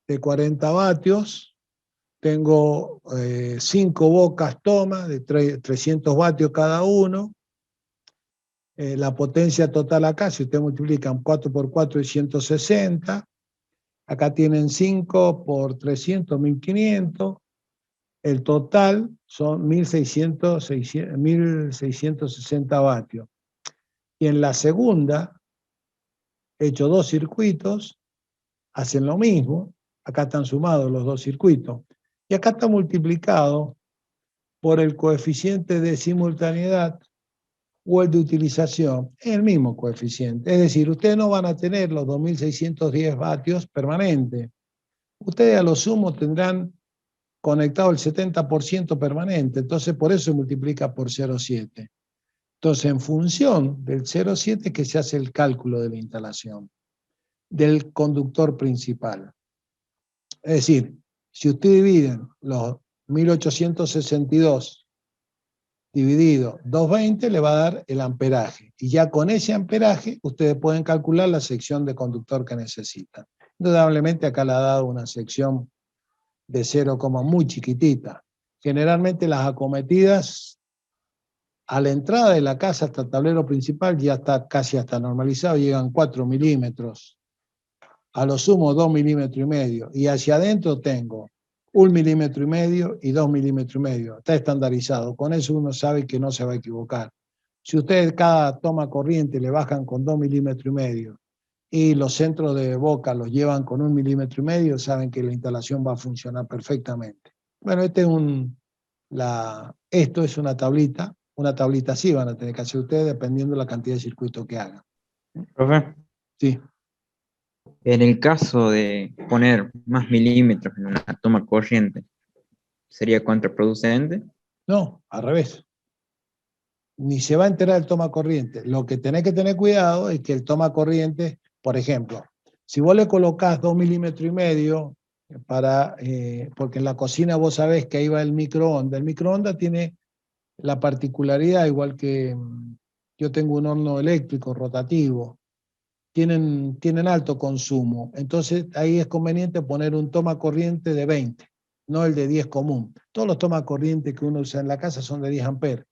de 40 vatios, tengo 5 bocas toma de 300 vatios cada uno. La potencia total acá, si ustedes multiplican 4 por 4 es 160. Acá tienen 5 por 300, 1500. El total son 1660 vatios. Y en la segunda, he hecho 2 circuitos, hacen lo mismo. Acá están sumados los 2 circuitos. Y acá está multiplicado por el coeficiente de simultaneidad o el de utilización, es el mismo coeficiente. Es decir, ustedes no van a tener los 2610 vatios permanentes. Ustedes a lo sumo tendrán conectado el 70% permanente, entonces por eso se multiplica por 0,7. Entonces, en función del 0,7 que se hace el cálculo de la instalación del conductor principal. Es decir, si ustedes dividen los 1862 dividido 220 le va a dar el amperaje. Y ya con ese amperaje ustedes pueden calcular la sección de conductor que necesitan. Indudablemente acá le ha dado una sección de 0, muy chiquitita. Generalmente las acometidas a la entrada de la casa hasta el tablero principal ya está casi hasta normalizado, llegan 4 milímetros. A lo sumo 2,5 milímetros. Y hacia adentro tengo 1,5 milímetros y 2,5 milímetros. Está estandarizado. Con eso uno sabe que no se va a equivocar. Si ustedes cada toma corriente le bajan con 2,5 milímetros y los centros de boca los llevan con 1,5 milímetros, saben que la instalación va a funcionar perfectamente. Bueno, esto es una tablita así van a tener que hacer ustedes dependiendo de la cantidad de circuitos que hagan. Profe, Sí. en el caso de poner más milímetros en una toma corriente, ¿sería contraproducente? No, al revés. Ni se va a enterar el toma corriente. Lo que tenés que tener cuidado es que el toma corriente, por ejemplo, si vos le colocás 2,5 milímetros porque en la cocina vos sabés que ahí va el microondas tiene la particularidad, igual que yo tengo un horno eléctrico rotativo, tienen alto consumo, entonces ahí es conveniente poner un toma corriente de 20, no el de 10 común. Todos los toma corriente que uno usa en la casa son de 10 amperes.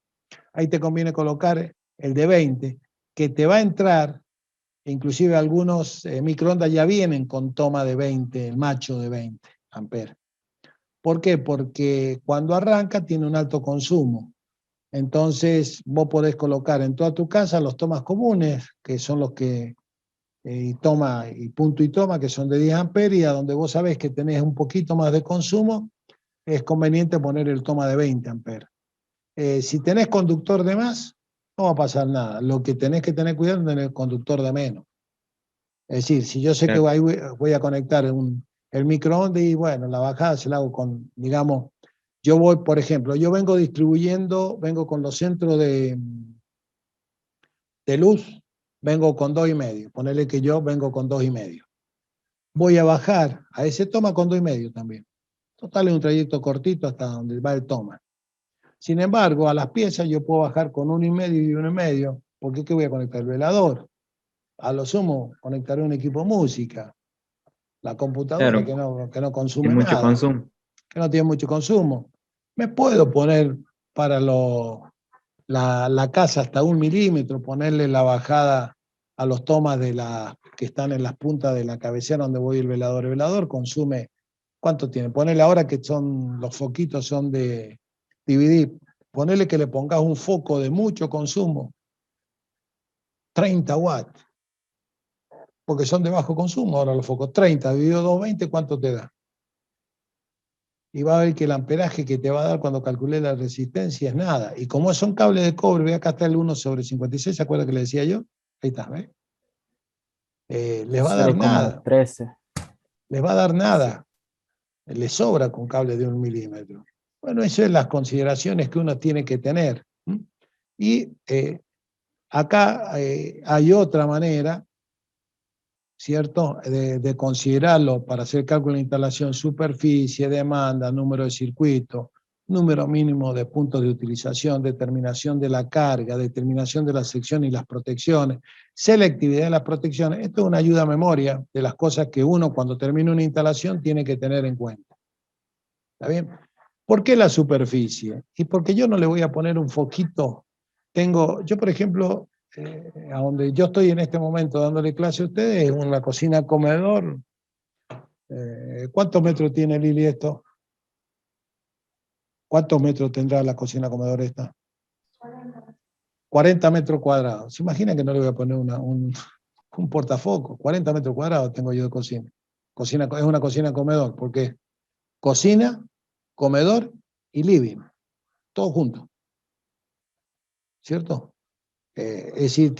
Ahí te conviene colocar el de 20, que te va a entrar, inclusive algunos microondas ya vienen con toma de 20, el macho de 20 amperes. ¿Por qué? Porque cuando arranca tiene un alto consumo. Entonces vos podés colocar en toda tu casa los tomas comunes, que son los que toma y punto y toma, que son de 10 amperes, y a donde vos sabés que tenés un poquito más de consumo, es conveniente poner el toma de 20 amperes. Si tenés conductor de más, no va a pasar nada. Lo que tenés que tener cuidado es tener el conductor de menos. Es decir, si yo sé que voy a conectar el microondas y bueno, la bajada se la hago con, digamos, yo voy, por ejemplo, yo vengo con los centros de luz, vengo con 2,5. Ponele que yo vengo con 2,5. Voy a bajar a ese toma con 2,5 también. Total es un trayecto cortito hasta donde va el toma. Sin embargo, a las piezas yo puedo bajar con 1,5 y 1,5, porque ¿qué voy a conectar? El velador. A lo sumo, conectaré un equipo de música. La computadora Claro, que no de consume mucho nada, consumo. que no tiene mucho consumo. Me puedo poner para la casa hasta 1 milímetro, ponerle la bajada a los tomas que están en las puntas de la cabecera donde voy el velador. El velador consume, ¿cuánto tiene? Ponele ahora que los foquitos son de DVD, ponele que le pongas un foco de mucho consumo, 30 watts, porque son de bajo consumo ahora los focos. 30 dividido 220, ¿cuánto te da? Y va a ver que el amperaje que te va a dar cuando calculé la resistencia es nada. Y como son cables de cobre, ve acá está el 1/56, ¿se acuerda que le decía yo? Ahí está, ¿ves? Les va a dar nada, 0,13. les va a dar Sí. nada. Les sobra con cable de 1 milímetro. Bueno, esas son las consideraciones que uno tiene que tener. Y acá hay otra manera, ¿cierto?, de considerarlo para hacer cálculo de instalación: superficie, demanda, número de circuitos, número mínimo de puntos de utilización, determinación de la carga, determinación de la sección y las protecciones, selectividad de las protecciones. Esto es una ayuda a memoria de las cosas que uno cuando termina una instalación tiene que tener en cuenta. ¿Está bien? ¿Por qué la superficie? Y porque yo no le voy a poner un foquito. Yo por ejemplo, a donde yo estoy en este momento dándole clase a ustedes, una cocina comedor. ¿Cuántos metros tiene, Lili, esto? ¿Cuántos metros tendrá la cocina comedor esta? 40 metros cuadrados. ¿Se imagina que no le voy a poner un portafoco? 40 metros cuadrados tengo yo de cocina. Es una cocina comedor, porque cocina, comedor y living, todo junto, ¿cierto? Es decir,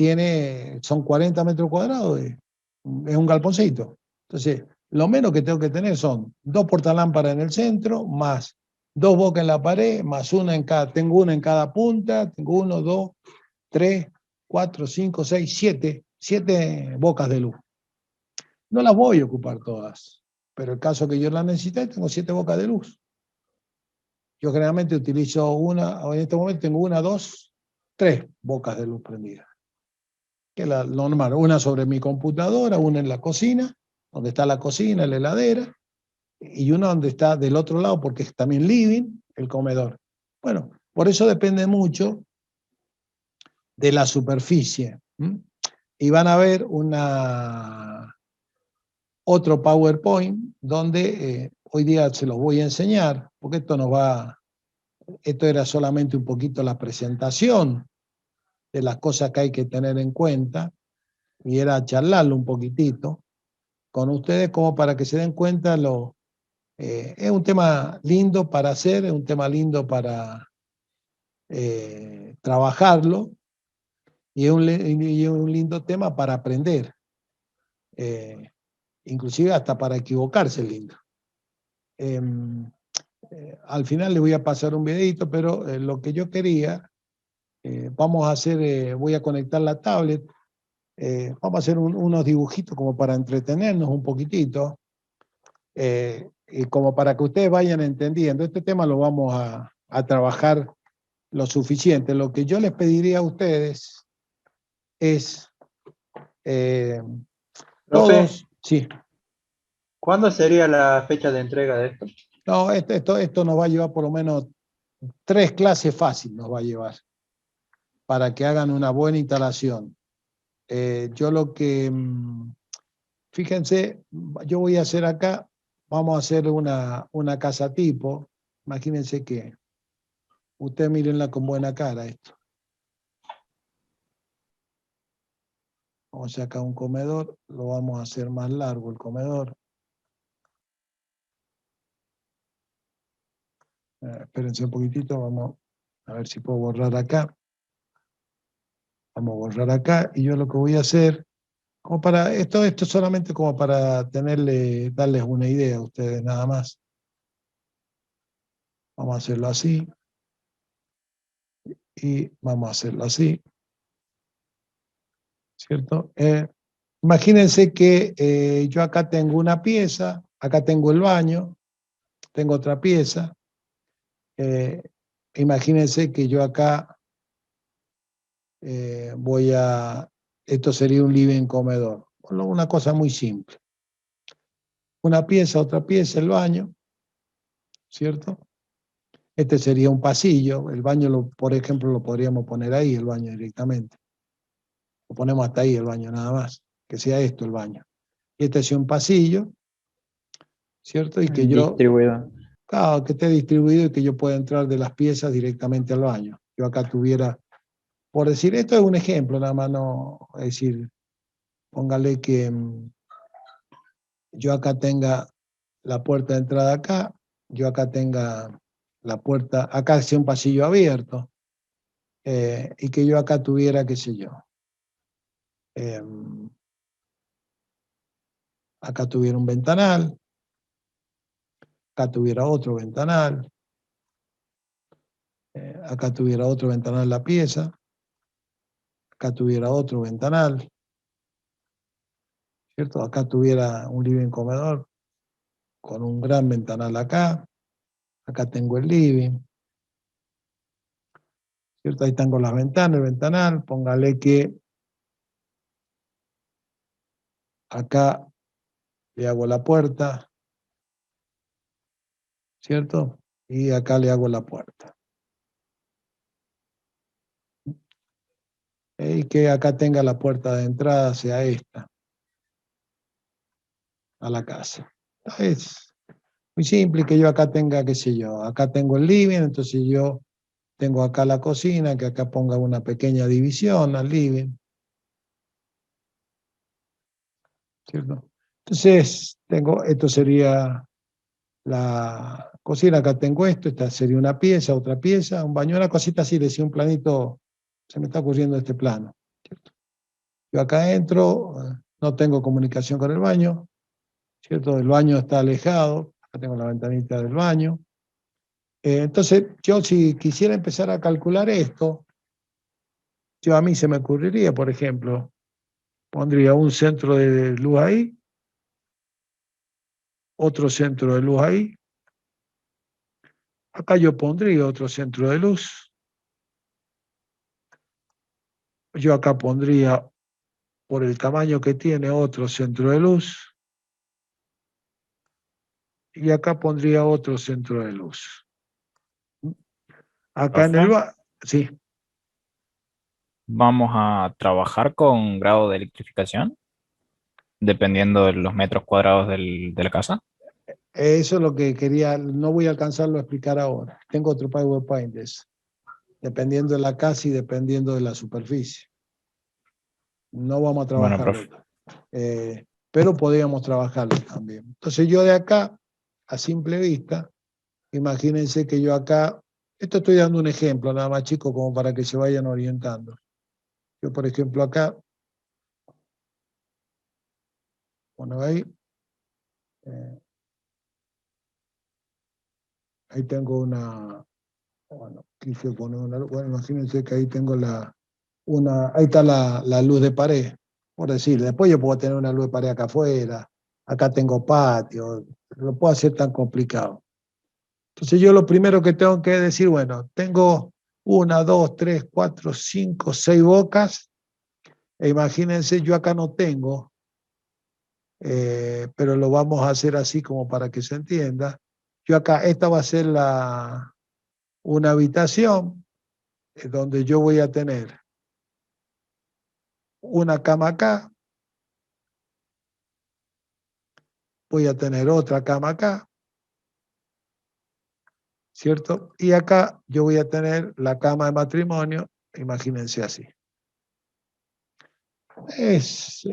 son 40 metros cuadrados, es un galponcito. Entonces, lo menos que tengo que tener son 2 portalámparas en el centro, más 2 bocas en la pared, más tengo una en cada punta, tengo 1, 2, 3, 4, 5, 6, 7 bocas de luz. No las voy a ocupar todas, pero el caso que yo las necesite, tengo 7 bocas de luz. Yo generalmente utilizo en este momento tengo 1, 2, 3 bocas de luz prendidas, que es la normal, una sobre mi computadora, una en la cocina, donde está la cocina, la heladera, y una donde está del otro lado, porque es también living, el comedor. Bueno, por eso depende mucho de la superficie. Y van a ver otro PowerPoint donde hoy día se los voy a enseñar, porque esto era solamente un poquito la presentación de las cosas que hay que tener en cuenta, y era charlarlo un poquitito con ustedes como para que se den cuenta. Es un tema lindo para hacer, es un tema lindo para trabajarlo, y es un lindo tema para aprender, inclusive hasta para equivocarse es lindo. Al final les voy a pasar un videito, pero lo que yo quería, vamos a hacer, voy a conectar la tablet, vamos a hacer unos dibujitos como para entretenernos un poquitito, y como para que ustedes vayan entendiendo. Este tema lo vamos a trabajar lo suficiente. Lo que yo les pediría a ustedes es, Profe, sí, ¿cuándo sería la fecha de entrega de esto? no, esto nos va a llevar por lo menos 3 clases fáciles, nos va a llevar, para que hagan una buena instalación. Fíjense, yo voy a hacer acá, vamos a hacer una casa tipo. Imagínense que ustedes mírenla con buena cara esto. Vamos a sacar un comedor, lo vamos a hacer más largo el comedor. Espérense un poquitito, vamos a ver si puedo borrar acá. Vamos a borrar acá, y yo lo que voy a hacer, como para esto solamente como para darles una idea a ustedes nada más. Vamos a hacerlo así, y vamos a hacerlo así, ¿cierto? Imagínense que yo acá tengo una pieza, acá tengo el baño, tengo otra pieza, imagínense que yo acá esto sería un living comedor. Una cosa muy simple. Una pieza, otra pieza, el baño, ¿cierto? Este sería un pasillo. El baño, por ejemplo, lo podríamos poner ahí, el baño directamente. Lo ponemos hasta ahí, el baño nada más. Que sea esto el baño. Y este es un pasillo, ¿cierto? Y que yo, Distribuido. claro, que esté distribuido y que yo pueda entrar de las piezas directamente al baño. Yo acá tuviera, por decir, esto es un ejemplo, nada más no, es decir, póngale que yo acá tenga la puerta de entrada acá, yo acá tenga la puerta, acá sea un pasillo abierto, y que yo acá tuviera, qué sé yo, eh, acá tuviera un ventanal, acá tuviera otro ventanal, acá tuviera otro ventanal en la pieza, acá tuviera otro ventanal, ¿cierto? Acá tuviera un living comedor con un gran ventanal acá tengo el living, ¿cierto? Ahí tengo las ventanas, el ventanal, póngale que acá le hago la puerta, ¿cierto? Y acá le hago la puerta. Y que acá tenga la puerta de entrada, sea esta, a la casa. Es muy simple que yo acá tenga, qué sé yo, acá tengo el living, entonces yo tengo acá la cocina, que acá ponga una pequeña división al living, ¿cierto? Entonces, esto sería la cocina, acá tengo esto, esta sería una pieza, otra pieza, un baño, una cosita así, decía un planito, se me está ocurriendo este plano, ¿cierto? Yo acá entro, no tengo comunicación con el baño, ¿cierto? El baño está alejado, acá tengo la ventanita del baño. Entonces, yo si quisiera empezar a calcular esto, yo a mí se me ocurriría, por ejemplo, pondría un centro de luz ahí, otro centro de luz ahí, acá yo pondría otro centro de luz, yo acá pondría, por el tamaño que tiene, otro centro de luz, y acá pondría otro centro de luz. Acá en el Profe, sí, vamos a trabajar con grado de electrificación, dependiendo de los metros cuadrados de la casa. eso es lo que quería, no voy a alcanzarlo a explicar ahora. Tengo otro PowerPoint de eso, dependiendo de la casa y dependiendo de la superficie. No vamos a Bueno, trabajarlo, profe, pero podríamos trabajarlo también. Entonces yo de acá, a simple vista, imagínense que yo acá, esto estoy dando un ejemplo nada más, chicos, como para que se vayan orientando. Yo, por ejemplo, acá, bueno, eh, ahí tengo bueno, quise poner bueno, imagínense que ahí tengo ahí está la luz de pared, por decir. Después yo puedo tener una luz de pared acá afuera, acá tengo patio, lo puedo hacer tan complicado. Entonces yo lo primero que tengo que decir, bueno, tengo 1, 2, 3, 4, 5, 6 bocas, e imagínense, yo acá no tengo, pero lo vamos a hacer así como para que se entienda. Yo acá, esta va a ser una habitación donde yo voy a tener una cama acá, voy a tener otra cama acá, ¿cierto? Y acá yo voy a tener la cama de matrimonio, imagínense así. Es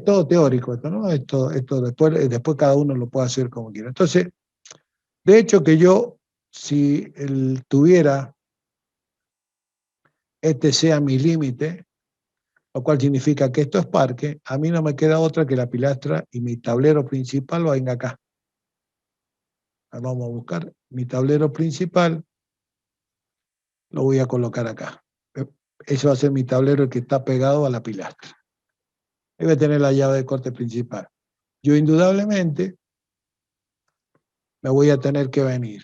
todo teórico esto, ¿no? Esto después cada uno lo puede hacer como quiera. Entonces, de hecho que yo, si tuviera este sea mi límite, lo cual significa que esto es parque, a mí no me queda otra que la pilastra y mi tablero principal lo venga acá. Vamos a buscar mi tablero principal, lo voy a colocar acá. Eso va a ser mi tablero que está pegado a la pilastra. Debe tener la llave de corte principal. Yo indudablemente me voy a tener que venir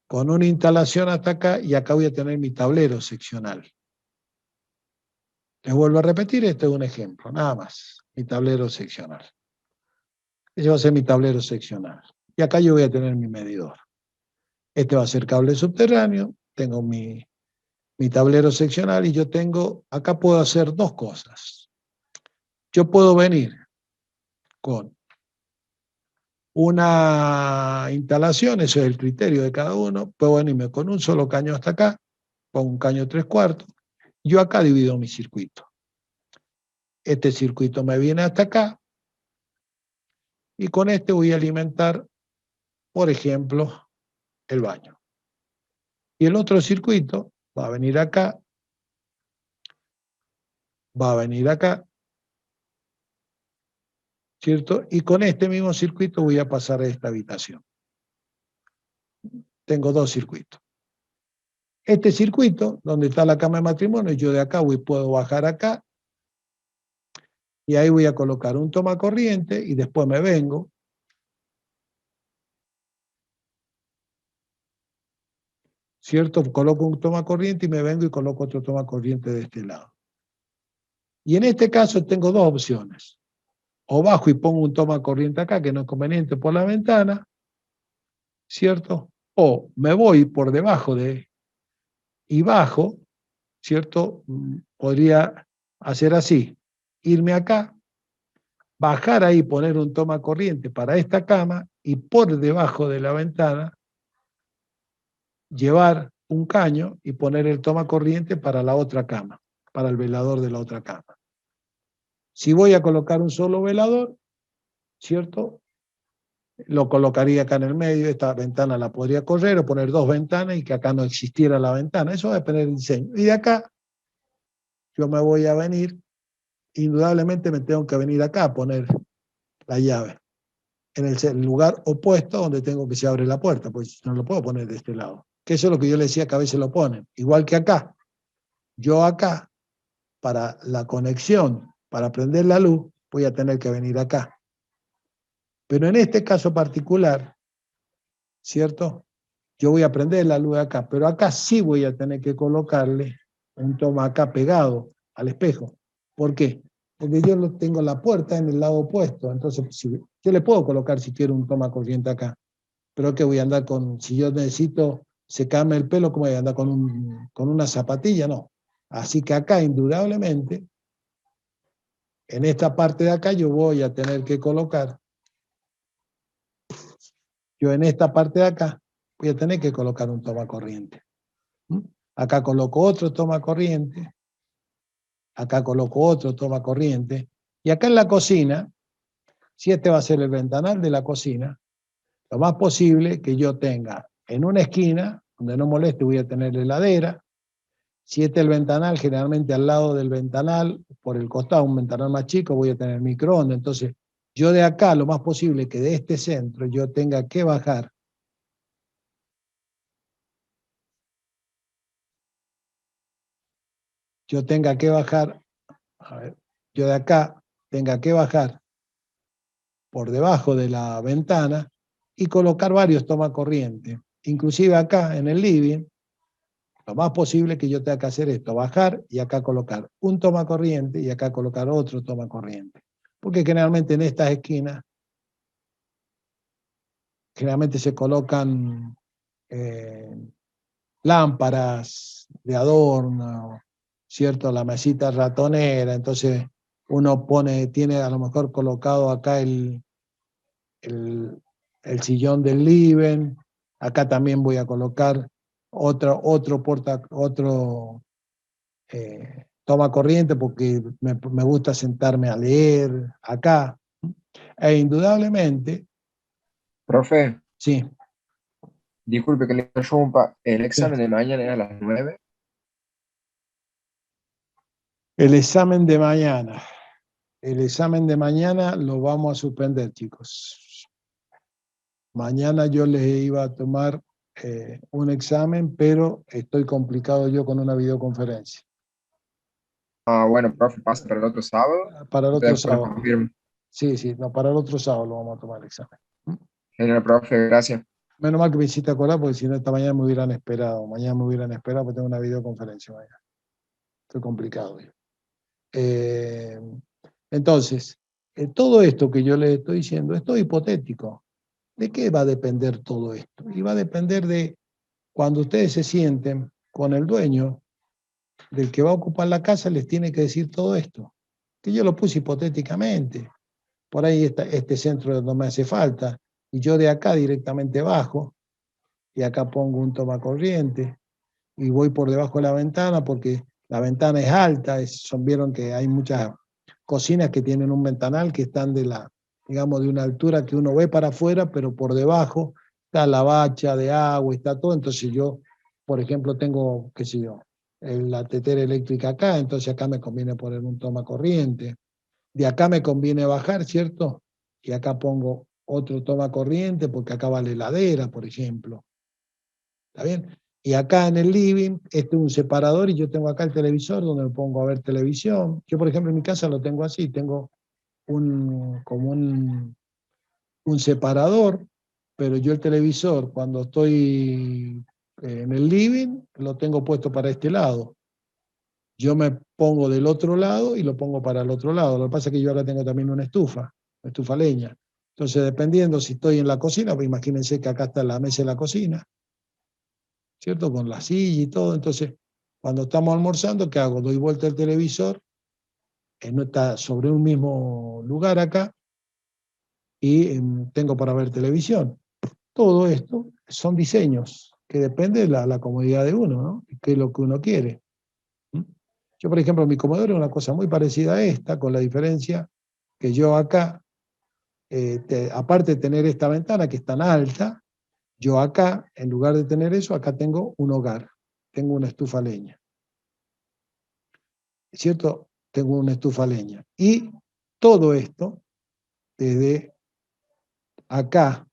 con una instalación hasta acá y acá voy a tener mi tablero seccional. Les vuelvo a repetir, este es un ejemplo, nada más, mi tablero seccional. Ese va a ser mi tablero seccional. Y acá yo voy a tener mi medidor. Este va a ser cable subterráneo, tengo mi tablero seccional y yo tengo, acá puedo hacer dos cosas. Yo puedo venir con una instalación, eso es el criterio de cada uno, puedo venirme con un solo caño hasta acá, pongo un caño 3/4, yo acá divido mi circuito. Este circuito me viene hasta acá y con este voy a alimentar, por ejemplo, el baño. Y el otro circuito va a venir acá, va a venir acá, ¿cierto? Y con este mismo circuito voy a pasar a esta habitación. Tengo dos circuitos. Este circuito, donde está la cama de matrimonio, yo de acá puedo bajar acá, y ahí voy a colocar un tomacorriente, y después me vengo, ¿cierto? Coloco un tomacorriente y me vengo y coloco otro tomacorriente de este lado. Y en este caso tengo dos opciones. O bajo y pongo un tomacorriente acá, que no es conveniente, por la ventana, ¿cierto? O me voy por debajo y bajo, ¿cierto? Podría hacer así, irme acá, bajar ahí, poner un tomacorriente para esta cama y por debajo de la ventana llevar un caño y poner el tomacorriente para la otra cama, para el velador de la otra cama. Si voy a colocar un solo velador, ¿cierto? Lo colocaría acá en el medio, esta ventana la podría correr o poner dos ventanas y que acá no existiera la ventana. Eso va a depender del diseño. Y de acá yo me voy a venir, indudablemente me tengo que venir acá a poner la llave, en el lugar opuesto donde tengo que se abre la puerta, pues no lo puedo poner de este lado. Que eso es lo que yo le decía que a veces lo ponen. Igual que acá. Yo acá, para la conexión, para prender la luz, voy a tener que venir acá. Pero en este caso particular, ¿cierto? Yo voy a prender la luz acá, pero acá sí voy a tener que colocarle un toma acá pegado al espejo. ¿Por qué? Porque yo tengo la puerta en el lado opuesto, entonces yo le puedo colocar si quiero un toma corriente acá, pero que voy a andar con, si yo necesito secarme el pelo, ¿cómo voy a andar con una zapatilla? No. Así que acá, indudablemente, en esta parte de acá yo voy a tener que colocar, yo en esta parte de acá voy a tener que colocar un tomacorriente. Acá coloco otro tomacorriente, acá coloco otro tomacorriente, y acá en la cocina, si este va a ser el ventanal de la cocina, lo más posible que yo tenga en una esquina, donde no moleste, voy a tener la heladera. Si este es el ventanal, generalmente al lado del ventanal, por el costado, un ventanal más chico, voy a tener microondas. Entonces, yo de acá, lo más posible que de este centro yo tenga que bajar. Yo tenga que bajar, a ver, yo de acá tenga que bajar por debajo de la ventana y colocar varios tomacorrientes. Inclusive acá en el living, lo más posible que yo tenga que hacer esto, bajar y acá colocar un tomacorriente y acá colocar otro tomacorriente. Porque generalmente en estas esquinas, generalmente se colocan lámparas de adorno, ¿cierto? La mesita ratonera, entonces uno tiene a lo mejor colocado acá el sillón del living, acá también voy a colocar otro toma corriente porque me gusta sentarme a leer acá. E indudablemente, Profe, sí, disculpe que le interrumpa. El sí. examen de mañana es a las 9. El examen de mañana. El examen de mañana lo vamos a suspender, chicos. Mañana yo les iba a tomar un examen, pero estoy complicado yo con una videoconferencia. Ah, bueno, profe, pasa para el otro sábado. Para el otro Después lo sábado. confirmo. Sí, no, para el otro sábado lo vamos a tomar el examen. Genial, profe, gracias. Menos mal que me hiciste acordar, porque si no, esta mañana me hubieran esperado. Mañana me hubieran esperado porque tengo una videoconferencia mañana. Estoy complicado. Eh, entonces, todo esto que yo les estoy diciendo es todo hipotético. ¿De qué va a depender todo esto? Y va a depender de cuando ustedes se sienten con el dueño del que va a ocupar la casa, les tiene que decir todo esto. Que yo lo puse hipotéticamente. Por ahí está este centro no me hace falta. Y yo de acá directamente bajo, y acá pongo un tomacorriente, y voy por debajo de la ventana porque la ventana es alta. Vieron que hay muchas cocinas que tienen un ventanal que están digamos, de una altura que uno ve para afuera, pero por debajo está la bacha de agua, está todo. Entonces yo, por ejemplo, tengo, qué sé yo, la tetera eléctrica acá, entonces acá me conviene poner un tomacorriente. De acá me conviene bajar, ¿cierto? Y acá pongo otro tomacorriente porque acá va la heladera, por ejemplo. ¿Está bien? Y acá en el living, este es un separador y yo tengo acá el televisor donde me pongo a ver televisión. Yo, por ejemplo, en mi casa lo tengo así, tengo como un separador, pero yo el televisor, cuando estoy en el living, lo tengo puesto para este lado. Yo me pongo del otro lado y lo pongo para el otro lado. Lo que pasa es que yo ahora tengo también una estufa leña. Entonces, dependiendo si estoy en la cocina, pues imagínense que acá está la mesa de la cocina, ¿cierto? Con la silla y todo. Entonces, cuando estamos almorzando, ¿qué hago? Doy vuelta al televisor, no está sobre un mismo lugar acá, y tengo para ver televisión. Todo esto son diseños que depende de la comodidad de uno, ¿no? ¿Qué es lo que uno quiere? ¿Mm? Yo, por ejemplo, mi comedor es una cosa muy parecida a esta, con la diferencia que yo acá, aparte de tener esta ventana que es tan alta, yo acá, en lugar de tener eso, acá tengo un hogar, tengo una estufa a leña. ¿Cierto? Tengo una estufa a leña. Y todo esto, desde acá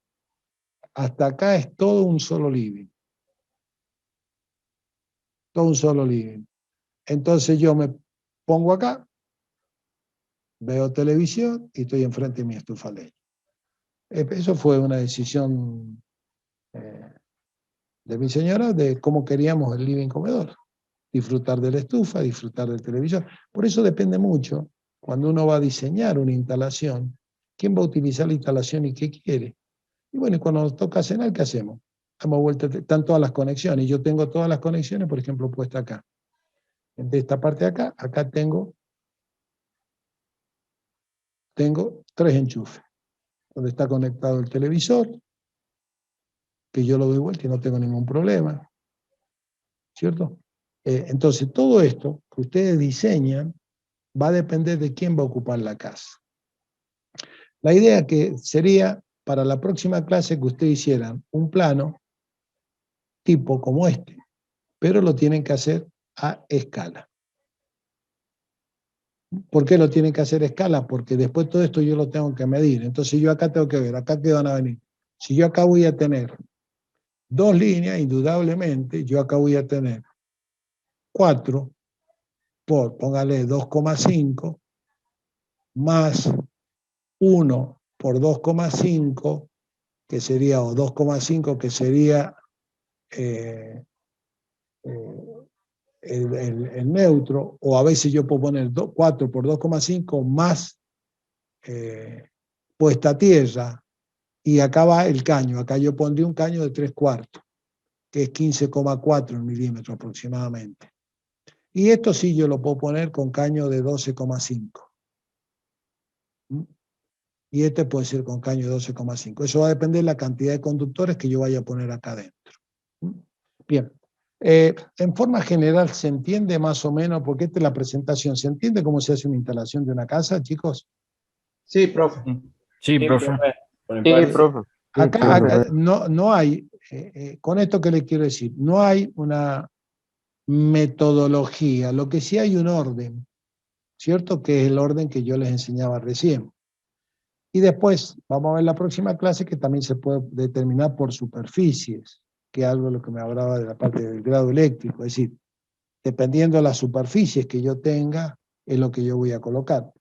hasta acá, es todo un solo living. Todo un solo living. Entonces yo me pongo acá, veo televisión y estoy enfrente de mi estufa a leña. Eso fue una decisión de mi señora de cómo queríamos el living comedor. Disfrutar de la estufa, disfrutar del televisor. Por eso depende mucho, cuando uno va a diseñar una instalación, quién va a utilizar la instalación y qué quiere. Y bueno, cuando nos toca cenar, ¿qué hacemos? Damos vuelta, están todas las conexiones. Yo tengo todas las conexiones, por ejemplo, puestas acá. De esta parte de acá, acá tengo 3 enchufes, donde está conectado el televisor, que yo lo doy vuelta y no tengo ningún problema, ¿cierto? Entonces, todo esto que ustedes diseñan va a depender de quién va a ocupar la casa. La idea que sería para la próxima clase que ustedes hicieran un plano tipo como este, pero lo tienen que hacer a escala. ¿Por qué lo tienen que hacer a escala? Porque después todo esto yo lo tengo que medir. Entonces yo acá tengo que ver, acá qué van a venir. Si yo acá voy a tener 2 líneas, indudablemente, yo acá voy a tener 4 por, póngale 2,5, más 1 por 2,5, que sería, o 2,5, que sería el neutro, o a veces yo puedo poner 4 por 2,5 más puesta a tierra, y acá va el caño. Acá yo pondría un caño de 3/4, que es 15,4 milímetros aproximadamente. Y esto sí yo lo puedo poner con caño de 12,5. Y este puede ser con caño de 12,5. Eso va a depender de la cantidad de conductores que yo vaya a poner acá adentro. Bien. En forma general, ¿se entiende más o menos? Porque esta es la presentación. ¿Se entiende cómo se hace una instalación de una casa, chicos? Sí, profe. Sí, profe. Sí, profe. Acá no hay, con esto que les quiero decir, no hay una metodología, lo que sí hay un orden, ¿cierto? Que es el orden que yo les enseñaba recién. Y después vamos a ver la próxima clase que también se puede determinar por superficies, que es algo de lo que me hablaba de la parte del grado eléctrico, es decir, dependiendo de las superficies que yo tenga, es lo que yo voy a colocar.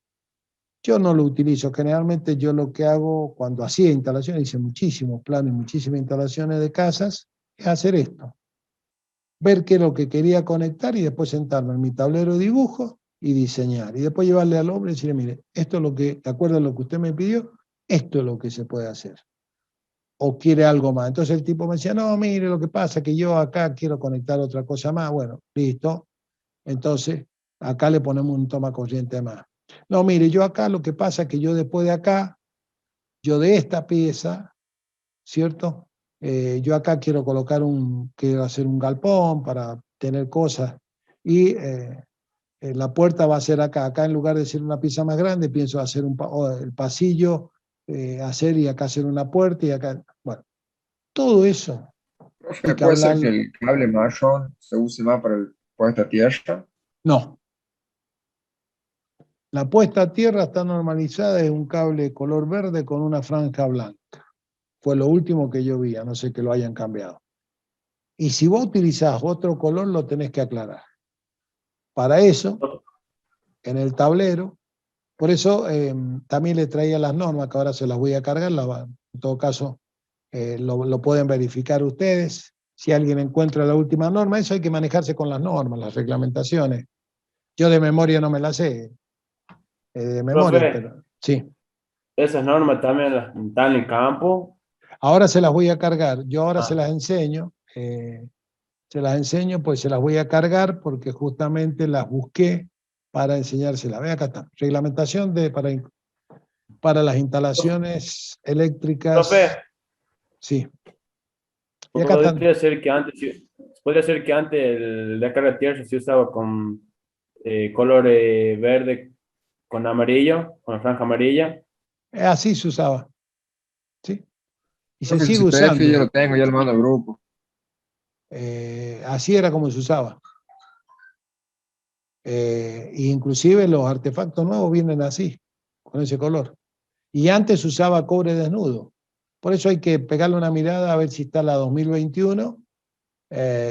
Yo no lo utilizo. Generalmente yo lo que hago cuando hacía instalaciones, hice muchísimos planes, muchísimas instalaciones de casas, es hacer esto. Ver qué es lo que quería conectar y después sentarme en mi tablero de dibujo y diseñar. Y después llevarle al hombre y decirle, mire, esto es lo que, de acuerdo a lo que usted me pidió, esto es lo que se puede hacer. O quiere algo más. Entonces el tipo me decía, no, mire, lo que pasa es que yo acá quiero conectar otra cosa más. Bueno, listo. Entonces, acá le ponemos un toma corriente más. No, mire, yo acá lo que pasa es que yo después de acá, yo de esta pieza, ¿cierto? Yo acá quiero quiero hacer un galpón para tener cosas. Y la puerta va a ser acá. Acá en lugar de ser una pieza más grande, pienso hacer el pasillo, hacer y acá hacer una puerta y acá. Bueno, todo eso hay Profe, que ¿puede ser que hablar. el cable marrón se use más para el puesta a tierra? No. La puesta a tierra está normalizada, es un cable color verde con una franja blanca. Fue lo último que yo vi, a no ser que lo hayan cambiado. Y si vos utilizás otro color, lo tenés que aclarar. Para eso, en el tablero, por eso también le traía las normas, que ahora se las voy a cargar, en todo caso lo pueden verificar ustedes. Si alguien encuentra la última norma, eso hay que manejarse con las normas, las reglamentaciones. Yo de memoria no me las sé, de memoria, Profe, pero sí. esas normas también están en campo. Ahora se las voy a cargar, yo ahora se Ah, las enseño, pues se las voy a cargar porque justamente las busqué para enseñárselas. Ve, acá está, reglamentación para las instalaciones eléctricas, profe, sí. Y acá están, podría ser que antes la carga de tierra se usaba con color verde con amarillo, con la franja amarilla. así se usaba, ¿sí? Y Creo se que el sigue CPF ya usando, lo tengo, ya lo mando al grupo. así era como se usaba. Inclusive los artefactos nuevos vienen así, con ese color. Y antes se usaba cobre desnudo. Por eso hay que pegarle una mirada a ver si está la 2021,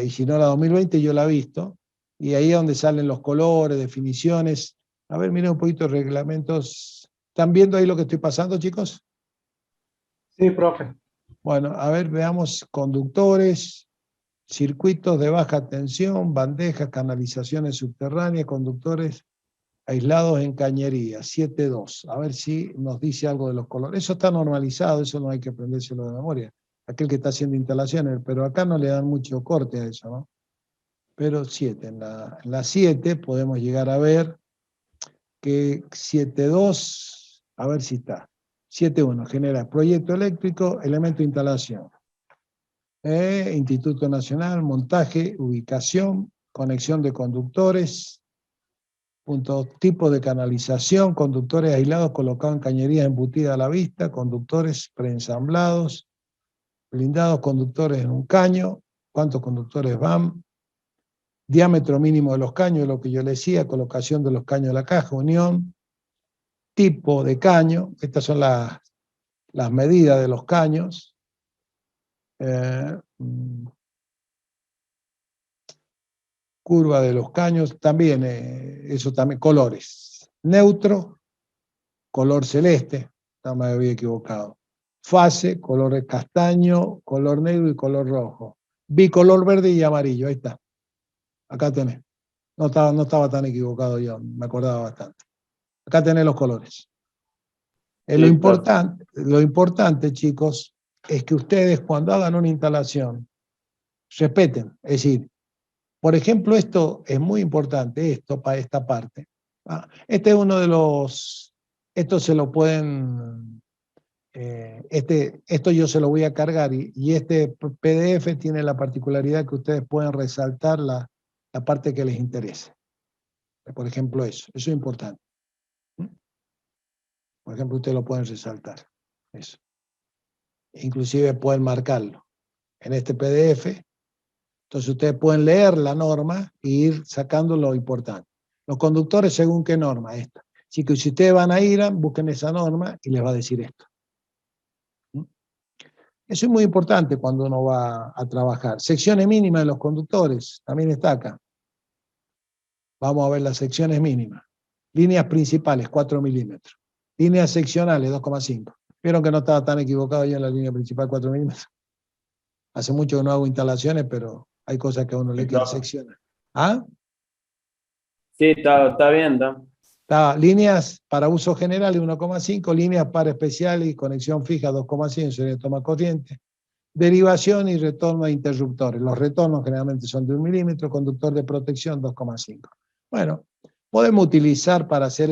y si no la 2020 yo la he visto. Y ahí es donde salen los colores, definiciones. A ver, miren un poquito de reglamentos. ¿Están viendo ahí lo que estoy pasando, chicos? Sí, profe. Bueno, a ver, veamos conductores, circuitos de baja tensión, bandejas, canalizaciones subterráneas, conductores aislados en cañería, 7.2. A ver si nos dice algo de los colores. Eso está normalizado, eso no hay que aprendérselo de memoria. Aquel que está haciendo instalaciones, pero acá no le dan mucho corte a eso, ¿no? Pero 7. En la 7 podemos llegar a ver que 7.2, a ver si está. 7.1 genera proyecto eléctrico, elemento de instalación. Instituto Nacional, montaje, ubicación, conexión de conductores, tipo de canalización, conductores aislados colocados en cañerías embutidas a la vista, conductores preensamblados, blindados conductores en un caño, cuántos conductores van, diámetro mínimo de los caños, lo que yo le decía, colocación de los caños de la caja, unión, tipo de caño, estas son las medidas de los caños, curva de los caños, también, eso también, colores, neutro, color celeste, no me había equivocado, fase, color castaño, color negro y color rojo, bicolor verde y amarillo, ahí está, acá tenés, no estaba tan equivocado yo, me acordaba bastante, acá tenés los colores. Sí, profe. Lo importante, chicos, es que ustedes cuando hagan una instalación, respeten, es decir, por ejemplo, esto es muy importante, esto para esta parte. Este es uno de los, esto se lo pueden, esto yo se lo voy a cargar y este PDF tiene la particularidad que ustedes pueden resaltar la parte que les interese. Por ejemplo, eso es importante. Por ejemplo, ustedes lo pueden resaltar. Eso. Inclusive pueden marcarlo en este PDF. Entonces ustedes pueden leer la norma e ir sacando lo importante. Los conductores, ¿según qué norma? Esta. Así que si ustedes van a IRAM, busquen esa norma y les va a decir esto. Eso es muy importante cuando uno va a trabajar. Secciones mínimas de los conductores, también está acá. Vamos a ver las secciones mínimas. Líneas principales, 4 milímetros. Líneas seccionales, 2,5. Vieron que no estaba tan equivocado yo en la línea principal, 4 milímetros. Hace mucho que no hago instalaciones, pero hay cosas que a uno le queda seccionar. ¿Ah? Sí, está bien, ¿no? Líneas para uso general 1,5, líneas para especial y conexión fija 2,5, sería toma corriente. Derivación y retorno de interruptores. Los retornos generalmente son de 1 milímetro, conductor de protección 2,5. Bueno, podemos utilizar para hacer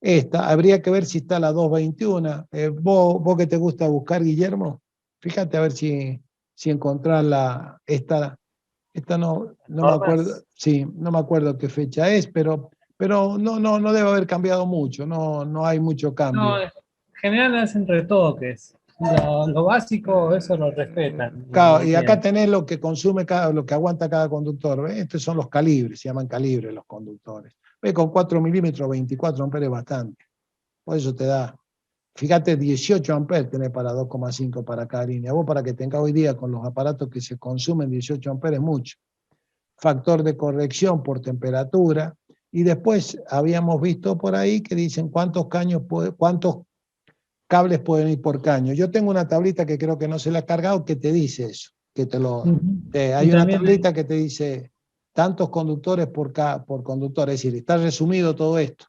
esta. Habría que ver si está la 221. Vos que te gusta buscar, Guillermo, fíjate a ver si encontrás esta no me acuerdo, sí, no me acuerdo qué fecha es, pero no debe haber cambiado mucho, no hay mucho cambio. No, en general hacen retoques. Lo básico, eso lo respetan. Claro, y acá tenés lo que consume lo que aguanta cada conductor. ¿Ves? Estos son los calibres, se llaman calibres los conductores. ¿Ves? Con 4 milímetros, 24 amperes es bastante. Por eso te da, fíjate, 18 amperes tenés para 2,5 para cada línea. Vos para que tengas hoy día con los aparatos que se consumen 18 amperes es mucho. Factor de corrección por temperatura. Y después habíamos visto por ahí que dicen cuántos cables pueden ir por caño. Yo tengo una tablita que creo que no se la ha cargado que te dice eso. Hay una tablita que te dice tantos conductores por conductor, es decir, está resumido todo esto.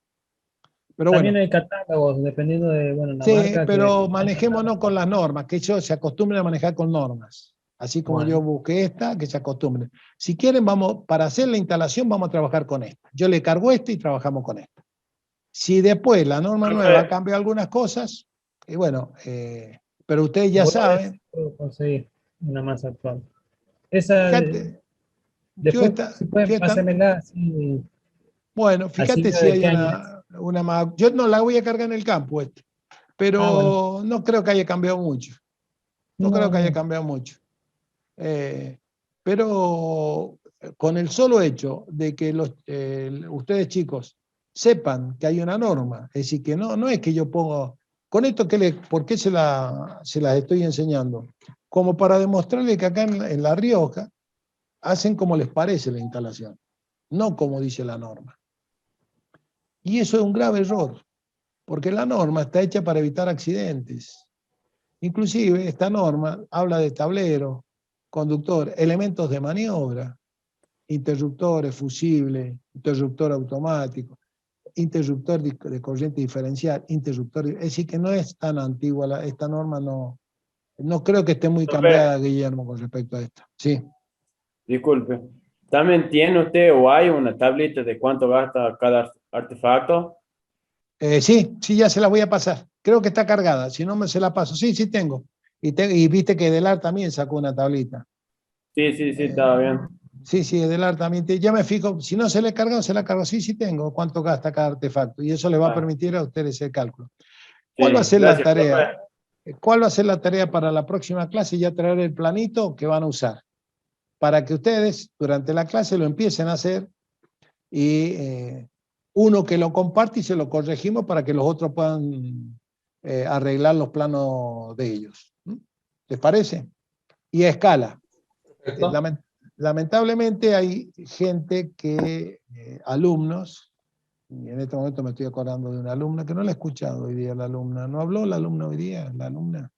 Pero también bueno, hay catálogos, dependiendo de la sí, marca. pero manejémonos con las normas, que ellos se acostumbren a manejar con normas. Así como yo busqué esta, que se acostumbren. Si quieren, para hacer la instalación, vamos a trabajar con esta. Yo le cargo esta y trabajamos con esta. Si después la norma nueva cambia algunas cosas, y bueno, pero ustedes ya saben. Puedo conseguir una más actual. Esa, Fíjate, después, si pueden, pásenmela. Sí, bueno, fíjate si hay una más. Yo no la voy a cargar en el campo, pero no creo que haya cambiado mucho. No creo que haya cambiado mucho. Pero con el solo hecho de que ustedes chicos sepan que hay una norma, es decir, que no es que yo pongo, con esto, ¿por qué se las estoy enseñando? Como para demostrarles que acá en La Rioja hacen como les parece la instalación, no como dice la norma. Y eso es un grave error, porque la norma está hecha para evitar accidentes. Inclusive esta norma habla de tablero, conductor, elementos de maniobra, interruptores, fusibles, interruptor automático, interruptor de corriente diferencial, interruptor, es decir, que no es tan antigua esta norma, no creo que esté muy cambiada, Guillermo, con respecto a esto. Sí. Disculpe. ¿También tiene usted o hay una tablita de cuánto gasta cada artefacto? Sí, ya se la voy a pasar. Creo que está cargada, si no se la paso. Sí, tengo. Y viste que Edelar también sacó una tablita. Sí, estaba bien. Sí, Edelar también. Ya me fijo, si no se le carga, se la cargo. Sí, tengo. ¿Cuánto gasta cada artefacto? Y eso le va a permitir a ustedes el cálculo. ¿Cuál va a ser la tarea? ¿Cuál va a ser la tarea para la próxima clase? Ya traer el planito que van a usar. Para que ustedes, durante la clase, lo empiecen a hacer y uno que lo comparte y se lo corregimos para que los otros puedan arreglar los planos de ellos. ¿Les parece? Y a escala. Lamentablemente hay gente alumnos, y en este momento me estoy acordando de una alumna que no la he escuchado hoy día, la alumna. ¿No habló la alumna hoy día? La alumna.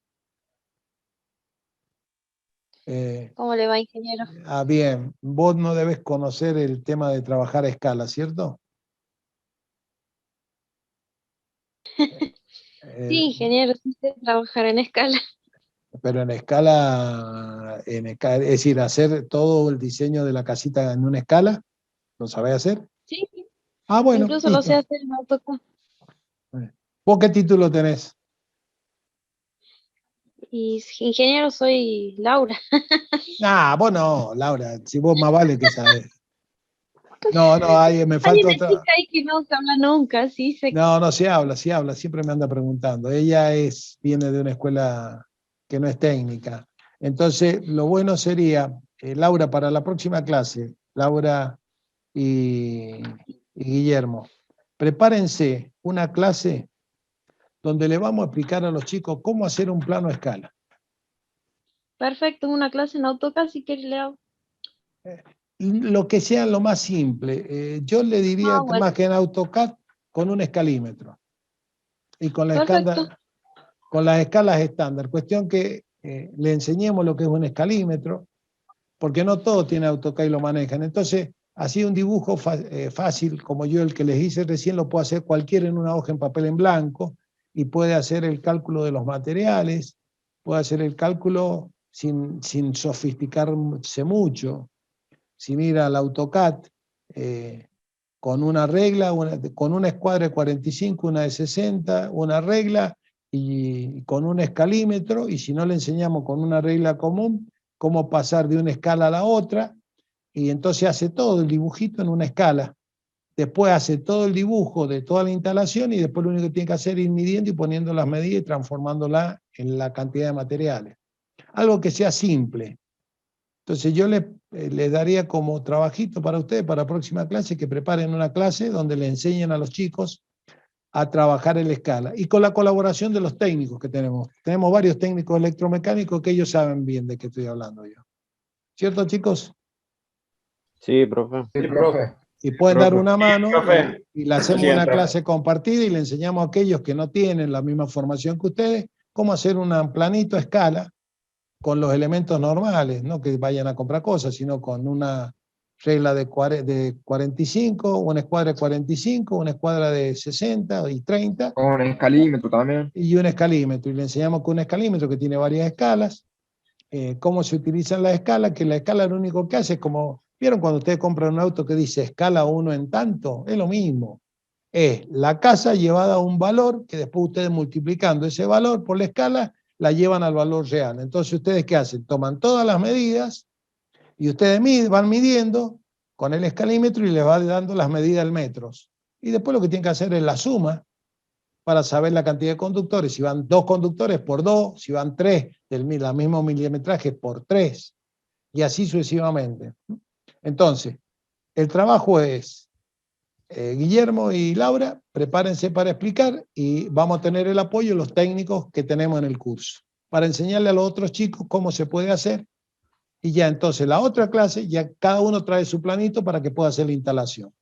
¿Cómo le va, ingeniero? Bien. Vos no debes conocer el tema de trabajar a escala, ¿cierto? Sí, ingeniero, sí sé trabajar en escala. Pero en escala, es decir, hacer todo el diseño de la casita en una escala, ¿lo sabés hacer? Sí, Bueno, incluso lo sé hacer en AutoCAD. ¿Vos qué título tenés? Y ingeniero soy Laura. Vos no, Laura, si vos más vale que sabés. No, me falta Hay una otra. chica ahí que no se habla nunca, sí sé. No, se habla, siempre me anda preguntando. Ella viene de una escuela que no es técnica. Entonces, lo bueno sería, Laura, para la próxima clase, Laura y Guillermo, prepárense una clase donde le vamos a explicar a los chicos cómo hacer un plano a escala. Perfecto, una clase en AutoCAD si quieres le hago. Lo que sea lo más simple. Yo le diría que bueno. más que en AutoCAD, con un escalímetro. Y con la Perfecto. con las escalas estándar. Cuestión que le enseñemos lo que es un escalímetro, porque no todo tiene AutoCAD y lo manejan. Entonces, así un dibujo fácil, como yo el que les hice recién, lo puede hacer cualquiera en una hoja en papel en blanco, y puede hacer el cálculo de los materiales, puede hacer el cálculo sin sofisticarse mucho, sin ir al AutoCAD, con una regla, con una escuadra de 45, una de 60, una regla, y con un escalímetro, y si no le enseñamos con una regla común, cómo pasar de una escala a la otra, y entonces hace todo el dibujito en una escala. Después hace todo el dibujo de toda la instalación y después lo único que tiene que hacer es ir midiendo y poniendo las medidas y transformándola en la cantidad de materiales. Algo que sea simple. Entonces yo les daría como trabajito para ustedes, para la próxima clase, que preparen una clase donde le enseñen a los chicos a trabajar en la escala. Y con la colaboración de los técnicos que tenemos. Tenemos varios técnicos electromecánicos que ellos saben bien de qué estoy hablando yo. ¿Cierto, chicos? Sí, profe. Sí, profe. Y pueden dar una Sí, mano profe. y le hacemos Sí, una profe. clase compartida y le enseñamos a aquellos que no tienen la misma formación que ustedes cómo hacer un planito a escala con los elementos normales, no que vayan a comprar cosas, sino con una regla de 45, una escuadra de 45, una escuadra de 60 y 30, Con un escalímetro también. y un escalímetro. Y le enseñamos con un escalímetro que tiene varias escalas, cómo se utilizan las escalas, que la escala lo único que hace es como, ¿vieron cuando ustedes compran un auto que dice escala 1 en tanto? Es lo mismo. Es la casa llevada a un valor que después ustedes multiplicando ese valor por la escala la llevan al valor real. Entonces, ¿ustedes qué hacen? Toman todas las medidas y ustedes van midiendo con el escalímetro y les va dando las medidas en metros. Y después lo que tienen que hacer es la suma para saber la cantidad de conductores. Si van 2 conductores por 2, si van 3 del mismo milimetraje por 3, y así sucesivamente. Entonces, el trabajo es, Guillermo y Laura, prepárense para explicar y vamos a tener el apoyo de los técnicos que tenemos en el curso, para enseñarle a los otros chicos cómo se puede hacer, y ya entonces la otra clase, ya cada uno trae su planito para que pueda hacer la instalación.